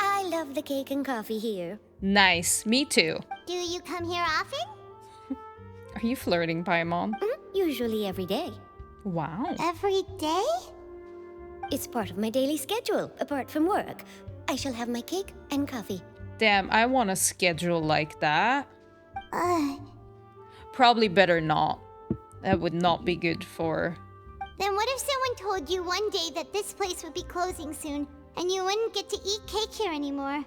I love the cake and coffee here. Nice. Me too. Do you come here often? Are you flirting, Paimon? Usually every day. Wow. Every day? It's part of my daily schedule, apart from work. I shall have my cake and coffee. Damn, I want a schedule like that. Probably better not. That would not be good for... Then what if someone told you one day that this place would be closing soon, and you wouldn't get to eat cake here anymore?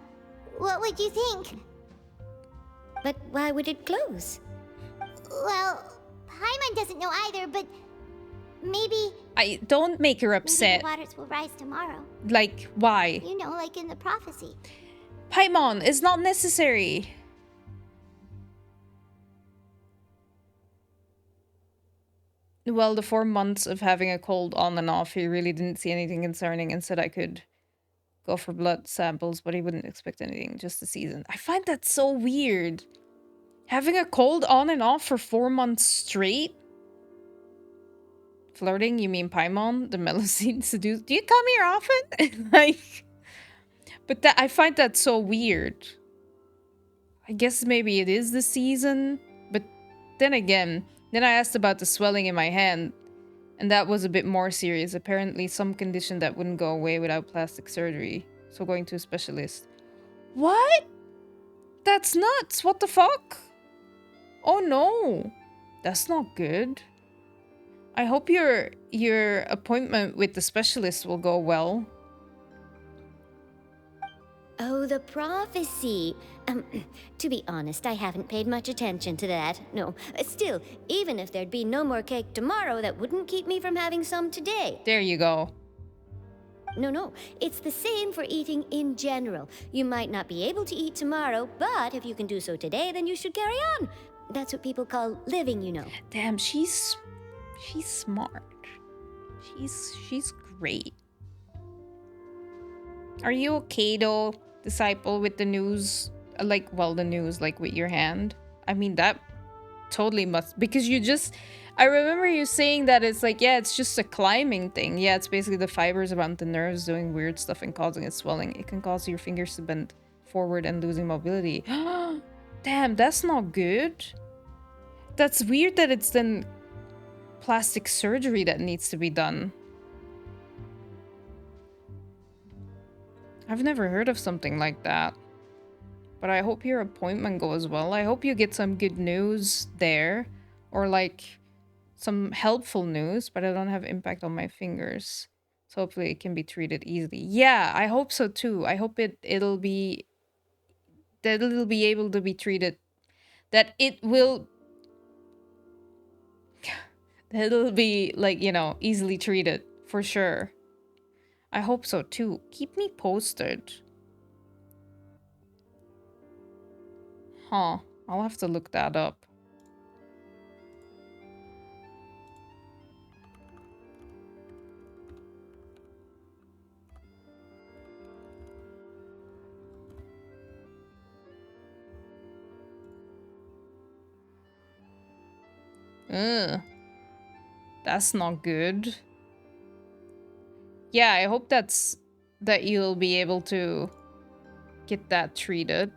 What would you think? But why would it close? Well, Paimon doesn't know either, but maybe... don't make her Maybe upset. the waters will rise tomorrow. Like, why? You know, like in the prophecy. Paimon, it's not necessary. Well, the 4 months of having a cold on and off, he really didn't see anything concerning and said I could go for blood samples, but he wouldn't expect anything, just the season. I find that so weird. Having a cold on and off for 4 months straight? Flirting, you mean Paimon? The Melusine seduce? Do you come here often? Like, but that I find that so weird. I guess maybe it is the season, but then again, then I asked about the swelling in my hand, and that was a bit more serious. Apparently some condition that wouldn't go away without plastic surgery. So going to a specialist. What? That's nuts. What the fuck? Oh no. That's not good. I hope your appointment with the specialist will go well. Oh, the prophecy. To be honest, I haven't paid much attention to that. No, still, even if there'd be no more cake tomorrow, that wouldn't keep me from having some today. There you go. No, it's the same for eating in general. You might not be able to eat tomorrow, but if you can do so today, then you should carry on. That's what people call living, you know. Damn, she's smart. She's great. Are you okay though, disciple, with the news? Like, well, the news, like with your hand? I mean, that totally must, because you just, I remember you saying that it's like, yeah, it's just a climbing thing. Yeah, it's basically the fibers around the nerves doing weird stuff and causing it swelling. It can cause your fingers to bend forward and losing mobility. Damn, that's not good. That's weird that it's then plastic surgery that needs to be done. I've never heard of something like that. But I hope your appointment goes well. I hope you get some good news there. Or like some helpful news, but I don't have impact on my fingers. So hopefully it can be treated easily. Yeah, I hope so too. I hope it'll be able to be treated. That it'll be, like, you know, easily treated for sure. I hope so too. Keep me posted. Huh. I'll have to look that up. Ugh. That's not good. Yeah, I hope that you'll be able to get that treated.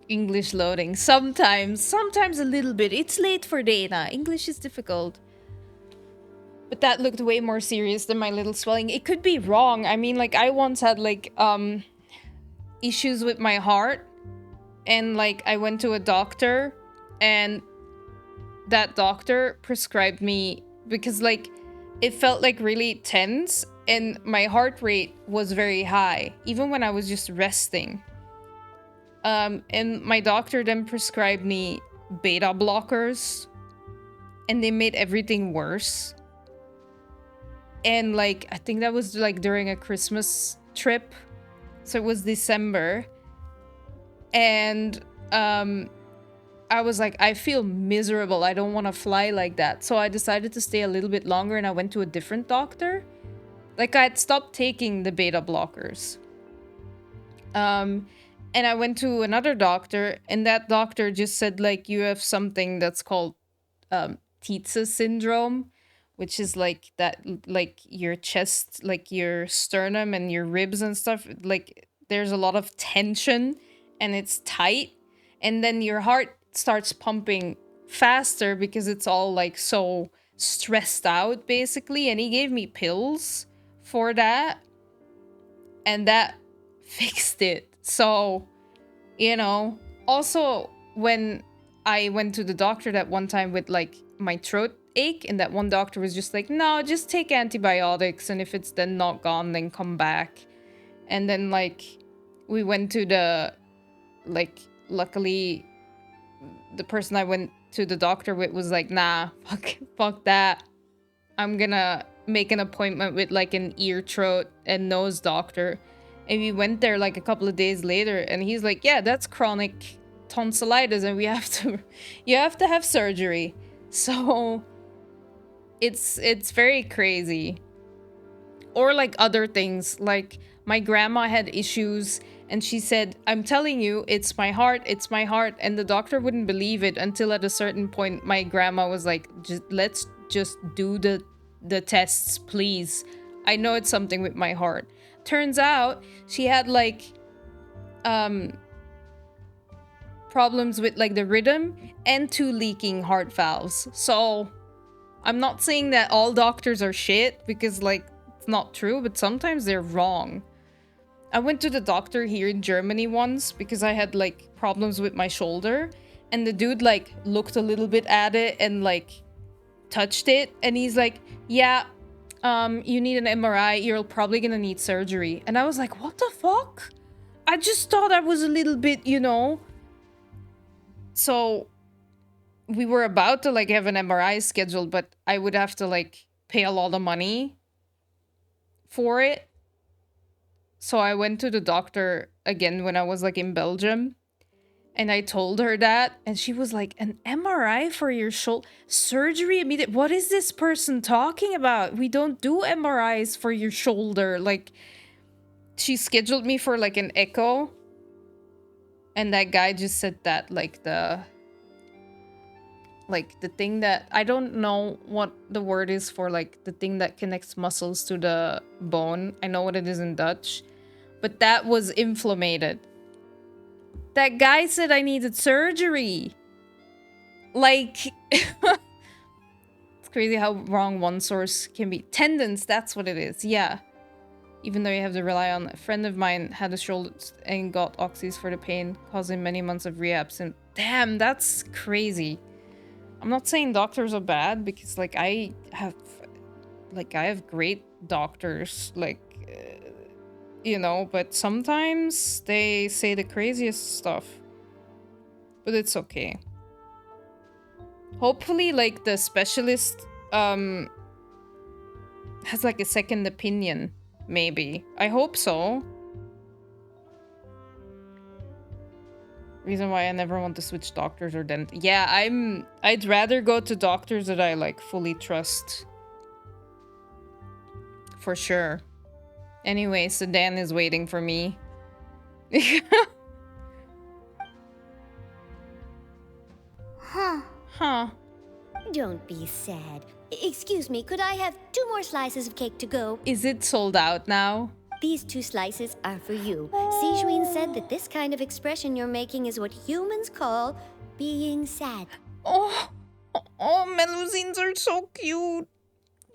English loading. Sometimes a little bit. It's late for Dana. English is difficult. But that looked way more serious than my little swelling. It could be wrong. I mean, like, I once had, like, issues with my heart. And, like, I went to a doctor. And that doctor prescribed me... Because, like, it felt, like, really tense. And my heart rate was very high. Even when I was just resting. And my doctor then prescribed me beta blockers. And they made everything worse. And, like, I think that was, like, during a Christmas trip. So it was December. And, I was like, I feel miserable. I don't want to fly like that. So I decided to stay a little bit longer and I went to a different doctor. Like, I had stopped taking the beta blockers. And I went to another doctor and that doctor just said, like, you have something that's called, Tietze syndrome. Which is like that, like your chest, like your sternum and your ribs and stuff. Like there's a lot of tension and it's tight. And then your heart starts pumping faster because it's all like so stressed out basically. And he gave me pills for that. And that fixed it. So, you know, also when I went to the doctor that one time with like my throat ache, and that one doctor was just like, no, just take antibiotics, and if it's then not gone, then come back. And then like we went to the, like, luckily the person I went to the doctor with was like, nah, fuck that, I'm gonna make an appointment with like an ear, throat and nose doctor. And we went there like a couple of days later and he's like, yeah, that's chronic tonsillitis and you have to have surgery. So it's very crazy. Or like other things, like my grandma had issues and she said, I'm telling you, it's my heart. And the doctor wouldn't believe it until at a certain point, my grandma was like, let's just do the tests, please. I know it's something with my heart. Turns out she had like, problems with like the rhythm and 2 leaking heart valves. So I'm not saying that all doctors are shit because like it's not true, but sometimes they're wrong. I went to the doctor here in Germany once because I had like problems with my shoulder and the dude like looked a little bit at it and like touched it and he's like, yeah, you need an MRI, you're probably gonna need surgery. And I was like, what the fuck? I just thought I was a little bit, you know. So we were about to like have an MRI scheduled, but I would have to like pay a lot of money for it. So I went to the doctor again when I was like in Belgium and I told her that and she was like, an MRI for your shoulder? Surgery immediate? What is this person talking about? We don't do MRIs for your shoulder. Like she scheduled me for like an echo and that guy just said that like the thing that, I don't know what the word is for like the thing that connects muscles to the bone. I know what it is in Dutch, but that was inflamed. That guy said I needed surgery. Like, it's crazy how wrong one source can be. Tendons, that's what it is, yeah. Even though you have to rely on, a friend of mine had a shoulder and got oxys for the pain, causing many months of rehab. And damn, that's crazy. I'm not saying doctors are bad because like I have great doctors, like, you know, but sometimes they say the craziest stuff, but it's okay. Hopefully like the specialist has like a second opinion, maybe. I hope so. Reason why I never want to switch doctors or dentists. Yeah, I'd rather go to doctors that I like fully trust. For sure. Anyway, Sedan is waiting for me. don't be sad. Excuse me, could I have 2 more slices of cake to go? Is it sold out now? These 2 slices are for you. Sijuin said that this kind of expression you're making is what humans call being sad. Oh, Melusines are so cute.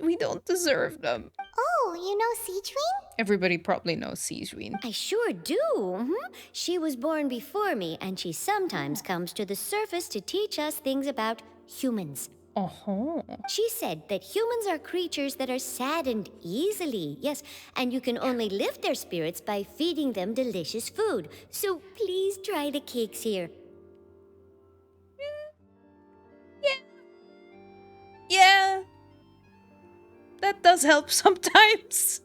We don't deserve them. Oh, you know Sijuin? Everybody probably knows Sijuin. I sure do. She was born before me, and she sometimes comes to the surface to teach us things about humans. Oh. She said that humans are creatures that are saddened easily. Yes, and you can only lift their spirits by feeding them delicious food. So please try the cakes here. Yeah. That does help sometimes.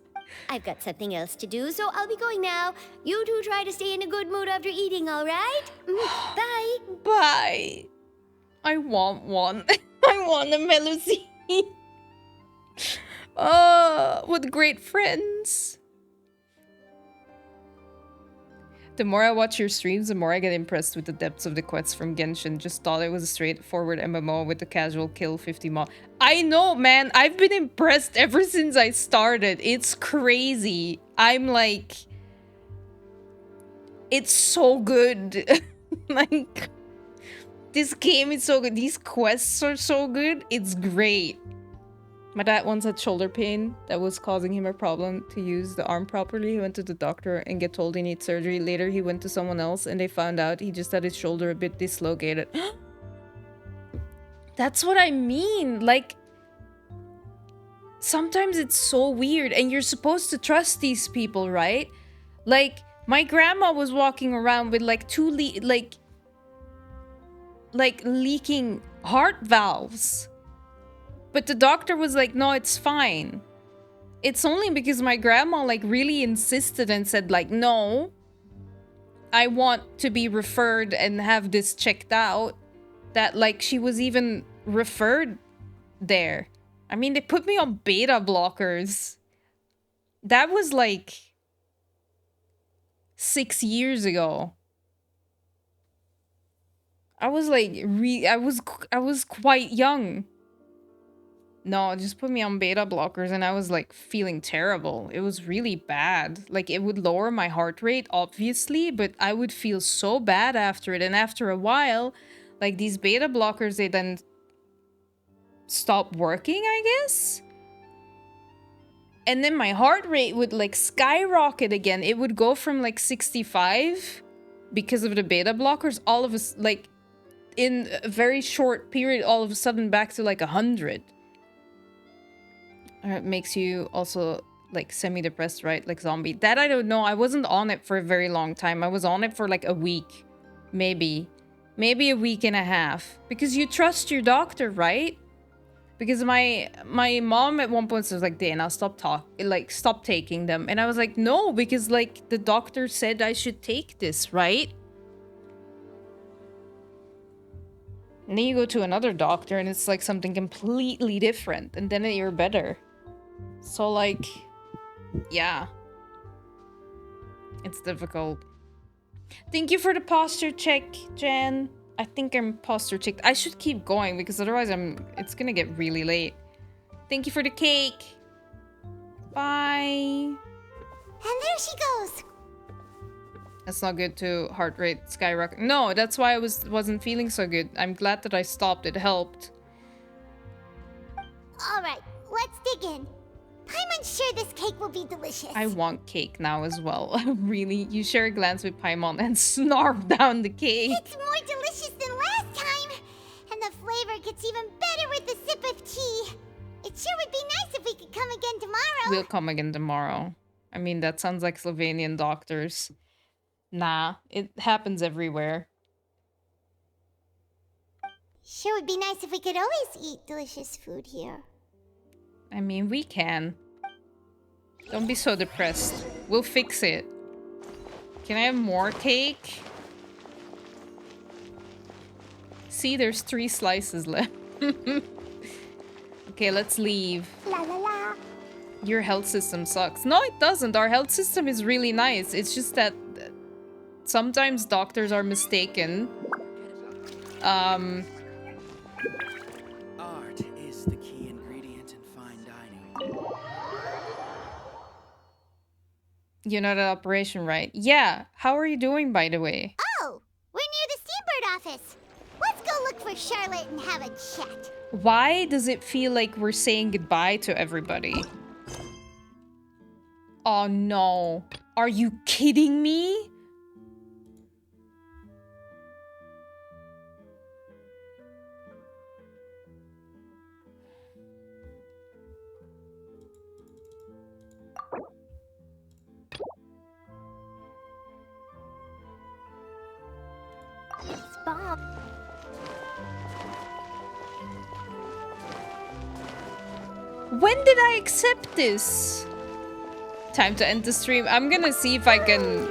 I've got something else to do, so I'll be going now. You two try to stay in a good mood after eating, all right? Bye. Bye. I want one. I want a Melusine. Oh, what great friends. The more I watch your streams, the more I get impressed with the depths of the quests from Genshin. Just thought it was a straightforward MMO with the casual kill 50 mod. I know, man. I've been impressed ever since I started. It's crazy. I'm like... It's so good. Like... This game is so good. These quests are so good. It's great. My dad once had shoulder pain that was causing him a problem to use the arm properly. He went to the doctor and get told he needs surgery. Later, he went to someone else and they found out he just had his shoulder a bit dislocated. That's what I mean. Like, sometimes it's so weird and you're supposed to trust these people, right? Like, my grandma was walking around with like leaking heart valves. But the doctor was like, no, it's fine. It's only because my grandma like really insisted and said like, no, I want to be referred and have this checked out, that like she was even referred there. I mean, they put me on beta blockers. That was like 6 years ago. I was like, I was quite young. No, just put me on beta blockers and I was like feeling terrible. It was really bad. Like it would lower my heart rate, obviously, but I would feel so bad after it. And after a while, like these beta blockers, they then stop working, I guess. And then my heart rate would like skyrocket again. It would go from like 65 because of the beta blockers, all of us like in a very short period, all of a sudden back to like 100. It makes you also like semi-depressed, right? Like zombie. That I don't know. I wasn't on it for a very long time. I was on it for like a week. Maybe a week and a half. Because you trust your doctor, right? Because my mom at one point was like, Dana, stop taking them. And I was like, no, because like the doctor said I should take this, right? And then you go to another doctor and it's like something completely different. And then you're better. So like, yeah. It's difficult. Thank you for the posture check, Jen. I think I'm posture checked. I should keep going because otherwise it's gonna get really late. Thank you for the cake. Bye. And there she goes. That's not good to heart rate skyrocket. No, that's why I wasn't feeling so good. I'm glad that I stopped. It helped. All right, let's dig in. Paimon's sure this cake will be delicious. I want cake now as well. Really? You share a glance with Paimon and snarf down the cake. It's more delicious than last time. And the flavor gets even better with a sip of tea. It sure would be nice if we could come again tomorrow. We'll come again tomorrow. I mean, that sounds like Slovenian doctors. Nah, it happens everywhere. Sure would be nice if we could always eat delicious food here. I mean, we can. Don't be so depressed. We'll fix it. Can I have more cake? See, there's 3 slices left. Okay, let's leave. La la la. Your health system sucks. No, it doesn't. Our health system is really nice. It's just that sometimes doctors are mistaken. That's the key ingredient in fine dining. You know that operation, right? Yeah. How are you doing, by the way? Oh, we're near the Steambird office. Let's go look for Charlotte and have a chat. Why does it feel like we're saying goodbye to everybody? Oh no. Are you kidding me? Bob. When did I accept this? Time to end the stream. I'm gonna see if I can...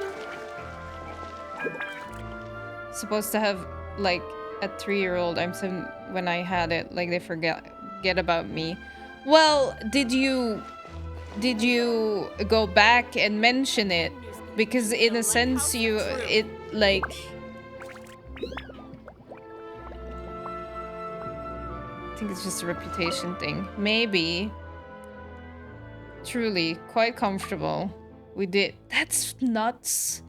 Supposed to have, like, a 3-year-old. I'm 7 when I had it. Like, they forget about me. Well, did you go back and mention it? Because in a sense, like... I think it's just a reputation thing. Maybe. Truly, quite comfortable. We did. That's nuts.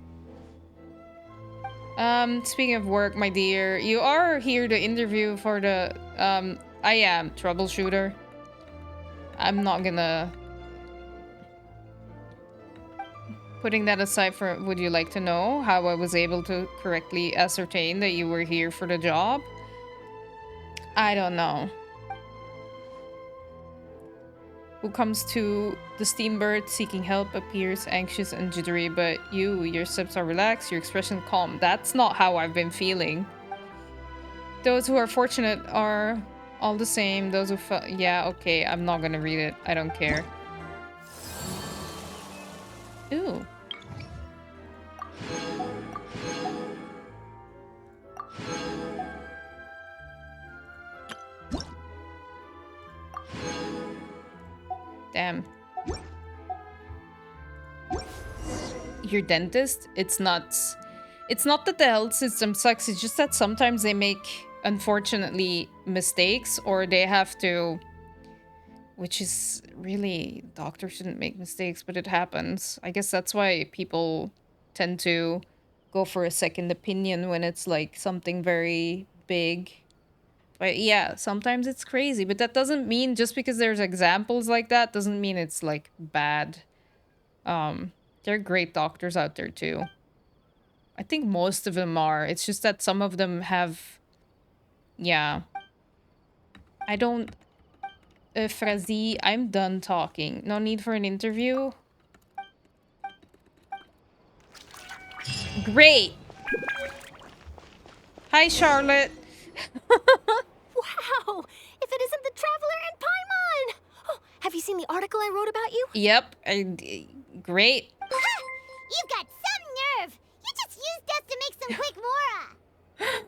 Speaking of work, my dear, you are here to interview for the, I am troubleshooter. I'm not gonna... Putting that aside, would you like to know how I was able to correctly ascertain that you were here for the job? I don't know. Who comes to the Steambird seeking help appears anxious and jittery, but your steps are relaxed, your expression calm. That's not how I've been feeling. Those who are fortunate are all the same. Those who yeah, okay, I'm not gonna read it. I don't care. Ooh. Damn. Your dentist? It's nuts. It's not that the health system sucks, it's just that sometimes they make, unfortunately, mistakes, or they have to... Which is really... Doctors shouldn't make mistakes, but it happens. I guess that's why people tend to go for a second opinion when it's like something very big. But yeah, sometimes it's crazy, but that doesn't mean just because there's examples like that doesn't mean it's like bad. There are great doctors out there too. I think most of them are. It's just that some of them have... Yeah. I don't... Frazi, I'm done talking. No need for an interview. Great! Hi, Charlotte. Wow! If it isn't the Traveler and Paimon! Oh, have you seen the article I wrote about you? Yep. Great. You've got some nerve! You just used us to make some quick mora!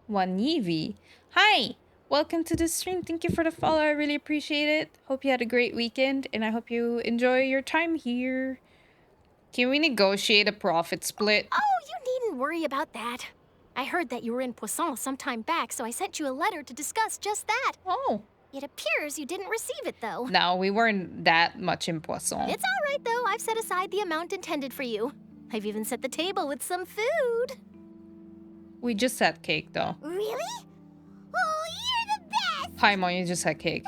Wanivi. Hi! Welcome to the stream. Thank you for the follow. I really appreciate it. Hope you had a great weekend, and I hope you enjoy your time here. Can we negotiate a profit split? Oh, you needn't worry about that. I heard that you were in Poisson some time back, so I sent you a letter to discuss just that. Oh. It appears you didn't receive it, though. No, we weren't that much in Poisson. It's all right, though. I've set aside the amount intended for you. I've even set the table with some food. We just had cake, though. Really? Oh, you're the best! Paimon, you just had cake.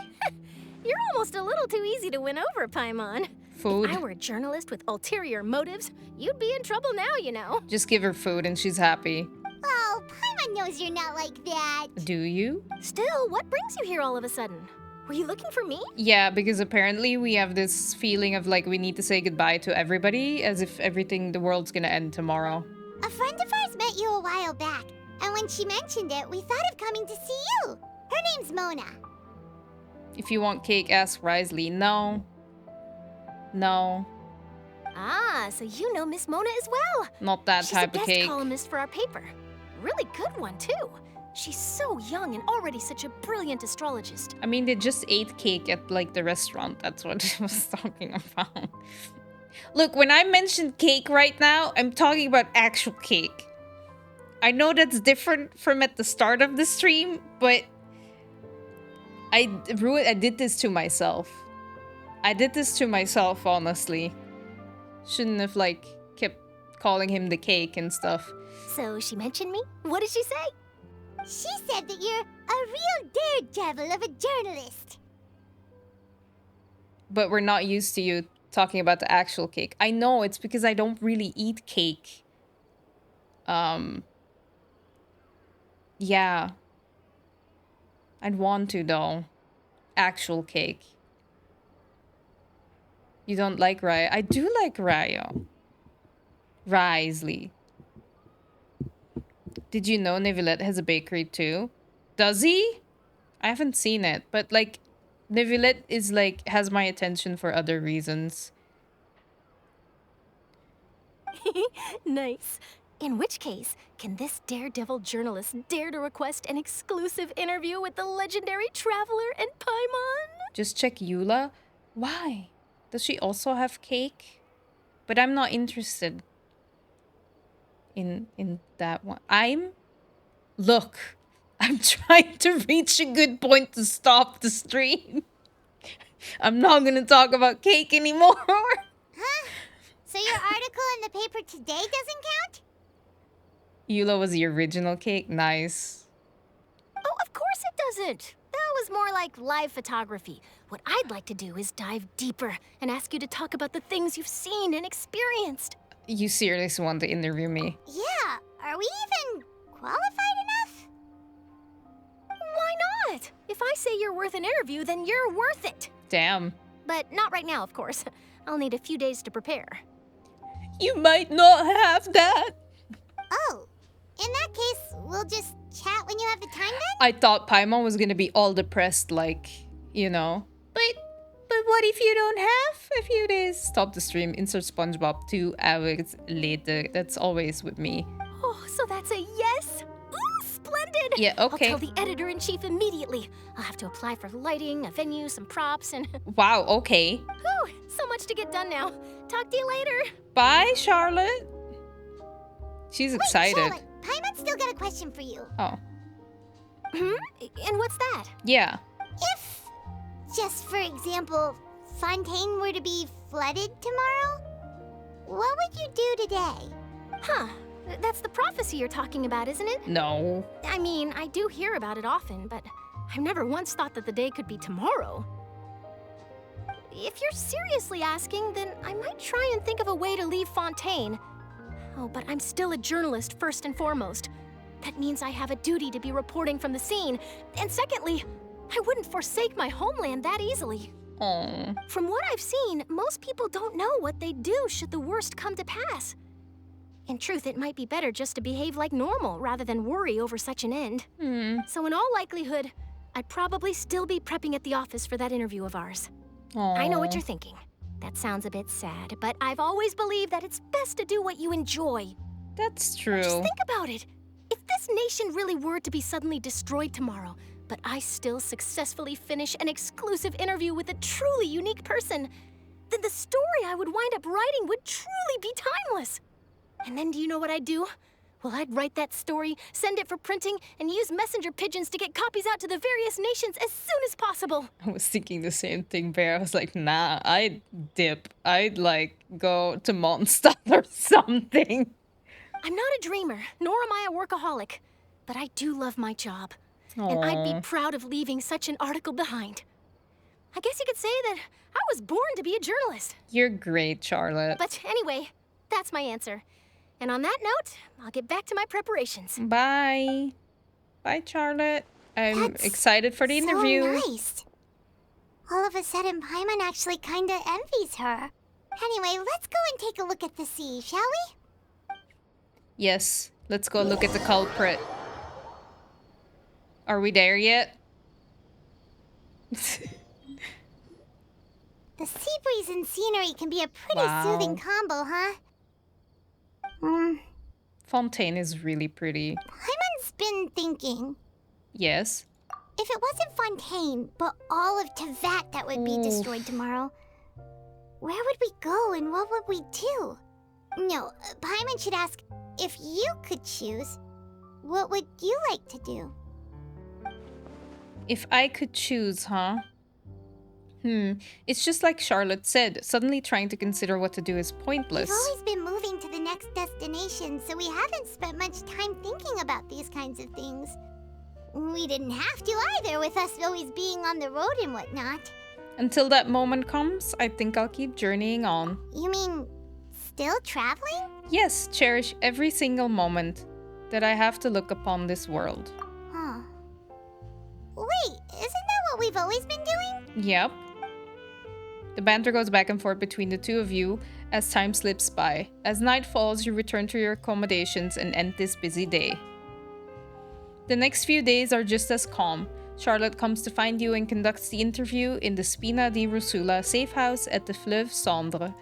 You're almost a little too easy to win over, Paimon. Food. If I were a journalist with ulterior motives, you'd be in trouble now, you know. Just give her food and she's happy. Oh, Paimon knows you're not like that. Do you? Still, what brings you here all of a sudden? Were you looking for me? Yeah, because apparently we have this feeling of like we need to say goodbye to everybody as if the world's gonna end tomorrow. A friend of ours met you a while back, and when she mentioned it, we thought of coming to see you. Her name's Mona. If you want cake, ask Wriothesley. No. No. Ah, so you know Miss Mona as well. Not that type of cake. She's a guest columnist for our paper. Really good one, too. She's so young and already such a brilliant astrologist. I mean, they just ate cake at, like, the restaurant. That's what I was talking about. Look, when I mentioned cake right now, I'm talking about actual cake. I know that's different from at the start of the stream, but I did this to myself. I did this to myself, honestly. Shouldn't have, like, kept calling him the cake and stuff. So she mentioned me? What did she say? She said that you're a real daredevil of a journalist. But we're not used to you talking about the actual cake. I know, it's because I don't really eat cake. Yeah. I'd want to, though. Actual cake. You don't like Ryo? I do like Ryo. Wriothesley. Did you know Neuvilette has a bakery too? Does he? I haven't seen it, but like, Neuvilette is like, has my attention for other reasons. Nice. In which case, can this daredevil journalist dare to request an exclusive interview with the legendary traveler and Paimon? Just check Eula. Why? Does she also have cake? But I'm not interested in that one. Look, I'm trying to reach a good point to stop the stream. I'm not gonna talk about cake anymore. Huh? So your article in the paper today doesn't count? Eula was the original cake. Nice. Oh, of course it doesn't. That was more like live photography. What I'd like to do is dive deeper and ask you to talk about the things you've seen and experienced. You seriously want to interview me? Yeah. Are we even qualified enough? Why not? If I say you're worth an interview, then you're worth it. Damn. But not right now, of course. I'll need a few days to prepare. You might not have that. Oh, in that case, we'll just chat when you have the time then? I thought Paimon was gonna be all depressed, like, you know. But what if you don't have a few days? Stop the stream, insert SpongeBob 2 hours later. That's always with me. Oh, so that's a yes? Ooh, splendid! Yeah, okay. I'll tell the editor-in-chief immediately. I'll have to apply for lighting, a venue, some props, and... Wow, okay. Whew, so much to get done now. Talk to you later. Bye, Charlotte. She's excited. Wait, Charlotte, Paimon's still got a question for you. Oh. Hmm? And what's that? Yeah. If, just for example, Fontaine were to be flooded tomorrow, what would you do today? Huh. That's the prophecy you're talking about, isn't it? No. I mean, I do hear about it often, but I've never once thought that the day could be tomorrow. If you're seriously asking, then I might try and think of a way to leave Fontaine. Oh, but I'm still a journalist first and foremost. That means I have a duty to be reporting from the scene. And secondly, I wouldn't forsake my homeland that easily. Aww. From what I've seen, most people don't know what they'd do should the worst come to pass. In truth, it might be better just to behave like normal rather than worry over such an end. So in all likelihood, I'd probably still be prepping at the office for that interview of ours. Aww. I know what you're thinking. That sounds a bit sad, but I've always believed that it's best to do what you enjoy. That's true. Just think about it. If this nation really were to be suddenly destroyed tomorrow, but I still successfully finish an exclusive interview with a truly unique person, then the story I would wind up writing would truly be timeless. And then do you know what I'd do? Well, I'd write that story, send it for printing, and use messenger pigeons to get copies out to the various nations as soon as possible. I was thinking the same thing, Bear. I was like, nah, I'd dip. I'd, like, go to Mondstadt or something. I'm not a dreamer, nor am I a workaholic, but I do love my job. Aww. And I'd be proud of leaving such an article behind. I guess you could say that I was born to be a journalist. You're great, Charlotte. But anyway, that's my answer. And on that note, I'll get back to my preparations. Bye. Bye, Charlotte. I'm excited for the interview. So nice. All of a sudden, Paimon actually kinda envies her. Anyway, let's go and take a look at the sea, shall we? Yes, let's go look at the culprit. Are we there yet? The sea breeze and scenery can be a pretty soothing combo, huh? Fontaine is really pretty. Paimon's been thinking. Yes. If it wasn't Fontaine, but all of Tevat that would be destroyed tomorrow, where would we go and what would we do? No, Paimon should ask, if you could choose, What would you like to do? If I could choose, huh? It's just like Charlotte said, suddenly trying to consider what to do is pointless. We've always been moving to the next destination, so we haven't spent much time thinking about these kinds of things. We didn't have to either, with us always being on the road and whatnot. Until that moment comes, I think I'll keep journeying on. You mean, still traveling? Yes, cherish every single moment that I have to look upon this world. Huh. Wait, isn't that what we've always been doing? Yep. The banter goes back and forth between the two of you as time slips by. As night falls, you return to your accommodations and end this busy day. The next few days are just as calm. Charlotte comes to find you and conducts the interview in the Spina di Rusula safe house at the Fleuve Cendre.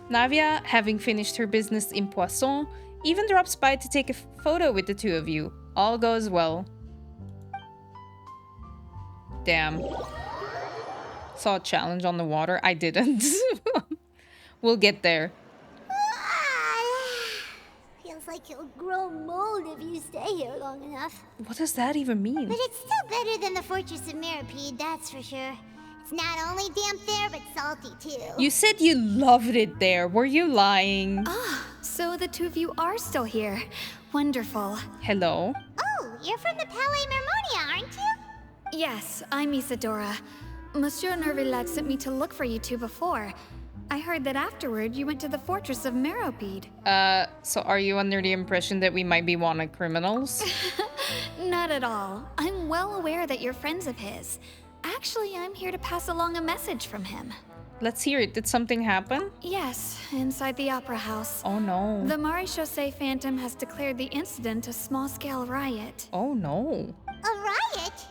Navia, having finished her business in Poisson, even drops by to take a photo with the two of you. All goes well. Damn. Saw a challenge on the water. I didn't. We'll get there. Feels like you'll grow mold if you stay here long enough. What does that even mean? But it's still better than the Fortress of Mirapede, that's for sure. It's not only damp there, but salty too. You said you loved it there. Were you lying? So the two of you are still here. Wonderful. Hello? Oh, you're from the Palais Mermonia, aren't you? Yes, I'm Isadora. Monsieur Neuvilette sent me to look for you two before. I heard that afterward you went to the Fortress of Mirapede. So are you under the impression that we might be wanted criminals? Not at all. I'm well aware that you're friends of his. Actually, I'm here to pass along a message from him. Let's hear it. Did something happen? Yes, inside the Opera House. Oh no. The Maréchaussée Phantom has declared the incident a small-scale riot. Oh no. A riot?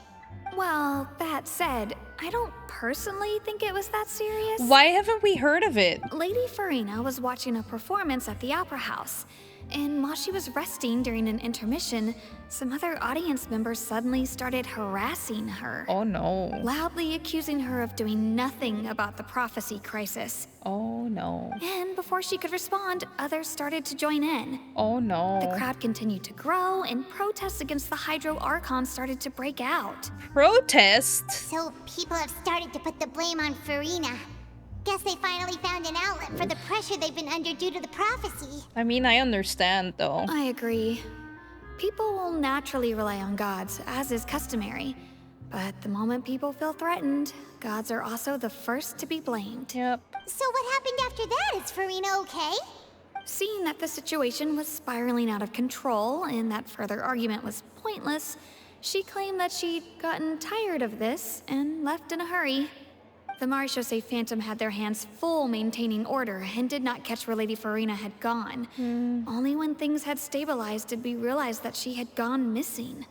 Well, that said, I don't personally think it was that serious. Why haven't we heard of it? Lady Farina was watching a performance at the Opera House, and while she was resting during an intermission, some other audience members suddenly started harassing her. Oh no. Loudly accusing her of doing nothing about the prophecy crisis. Oh no. And before she could respond, others started to join in. Oh no. The crowd continued to grow, and protests against the Hydro Archon started to break out. Protest? So people have started to put the blame on Farina. Guess they finally found an outlet for the pressure they've been under due to the prophecy. I mean, I understand though. I agree. People will naturally rely on gods, as is customary. But the moment people feel threatened, gods are also the first to be blamed. Yep. So what happened after that? Is Farina okay? Seeing that the situation was spiraling out of control and that further argument was pointless, she claimed that she'd gotten tired of this and left in a hurry. The Maréchaussée Phantom had their hands full maintaining order and did not catch where Lady Farina had gone. Only when things had stabilized did we realize that she had gone missing.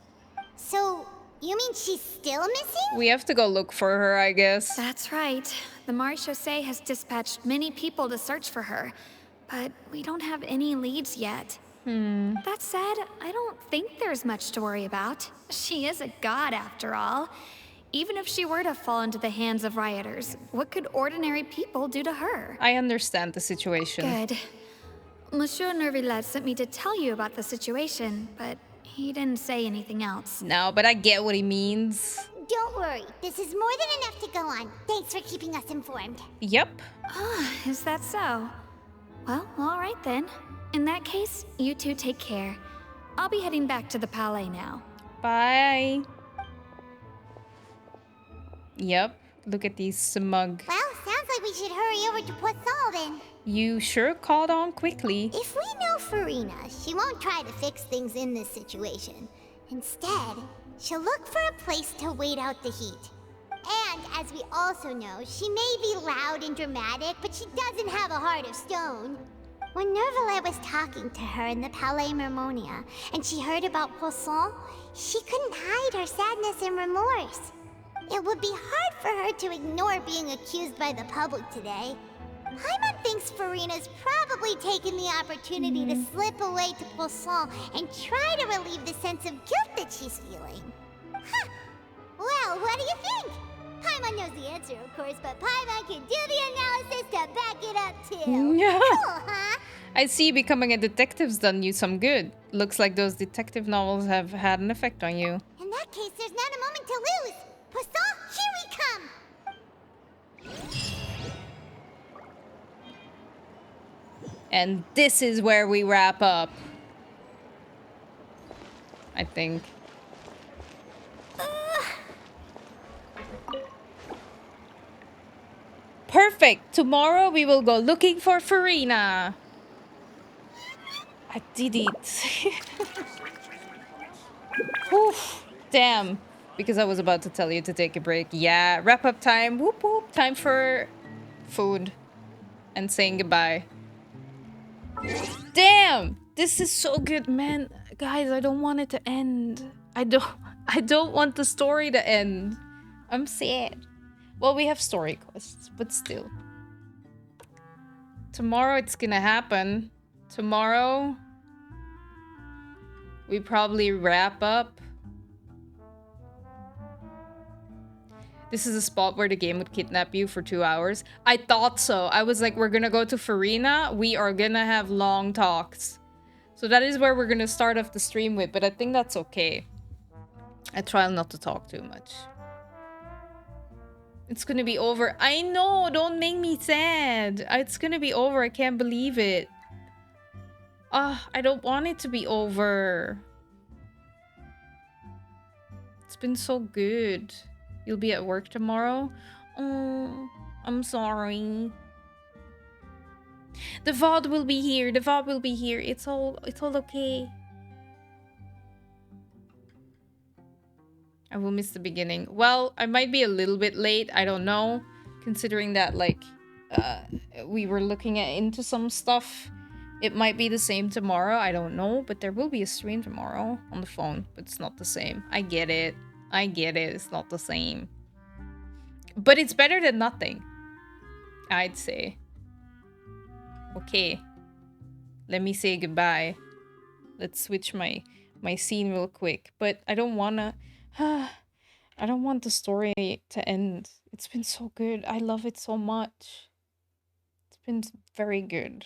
So, you mean she's still missing? We have to go look for her, I guess. That's right. The Maréchaussée has dispatched many people to search for her, but we don't have any leads yet. That said, I don't think there's much to worry about. She is a god after all. Even if she were to fall into the hands of rioters, what could ordinary people do to her? I understand the situation. Good. Monsieur Neuvilette sent me to tell you about the situation, but he didn't say anything else. No, but I get what he means. Don't worry, this is more than enough to go on. Thanks for keeping us informed. Yep. Is that so? Well, all right then. In that case, you two take care. I'll be heading back to the Palais now. Bye. Yep, look at these smug. Well, sounds like we should hurry over to Poisson then. You sure caught on quickly. If we know Farina, she won't try to fix things in this situation. Instead, she'll look for a place to wait out the heat. And as we also know, she may be loud and dramatic, but she doesn't have a heart of stone. When Neuvilette was talking to her in the Palais Mermonia, and she heard about Poisson, she couldn't hide her sadness and remorse. It would be hard for her to ignore being accused by the public today. Paimon thinks Farina's probably taken the opportunity to slip away to Poisson and try to relieve the sense of guilt that she's feeling. Huh. Well, what do you think? Paimon knows the answer, of course, but Paimon can do the analysis to back it up, too. Yeah. Cool, huh? I see becoming a detective's done you some good. Looks like those detective novels have had an effect on you. In that case, there's not a moment to lose. Poisson, here we come! And this is where we wrap up. I think. Perfect! Tomorrow we will go looking for Farina. I did it. Oof, damn. Because I was about to tell you to take a break. Yeah, wrap up time. Whoop whoop. Time for food. And saying goodbye. Damn! This is so good, man. Guys, I don't want it to end. I don't want the story to end. I'm sad. Well, we have story quests, but still. Tomorrow it's gonna happen. Tomorrow we probably wrap up. This is a spot where the game would kidnap you for 2 hours. I thought so. I was like, we're gonna go to Farina. We are gonna have long talks. So that is where we're gonna start off the stream with, but I think that's okay. I try not to talk too much. It's gonna be over. I know, don't make me sad. It's gonna be over. I can't believe it. I don't want it to be over. It's been so good. You'll be at work tomorrow? Oh, I'm sorry. The VOD will be here. The VOD will be here. It's all okay. I will miss the beginning. Well, I might be a little bit late. I don't know. Considering that, like, we were looking into some stuff. It might be the same tomorrow. I don't know. But there will be a stream tomorrow on the phone. But it's not the same. I get it. I get it. It's not the same. But it's better than nothing, I'd say. Okay. Let me say goodbye. Let's switch my scene real quick. But I don't wanna... I don't want the story to end. It's been so good. I love it so much. It's been very good.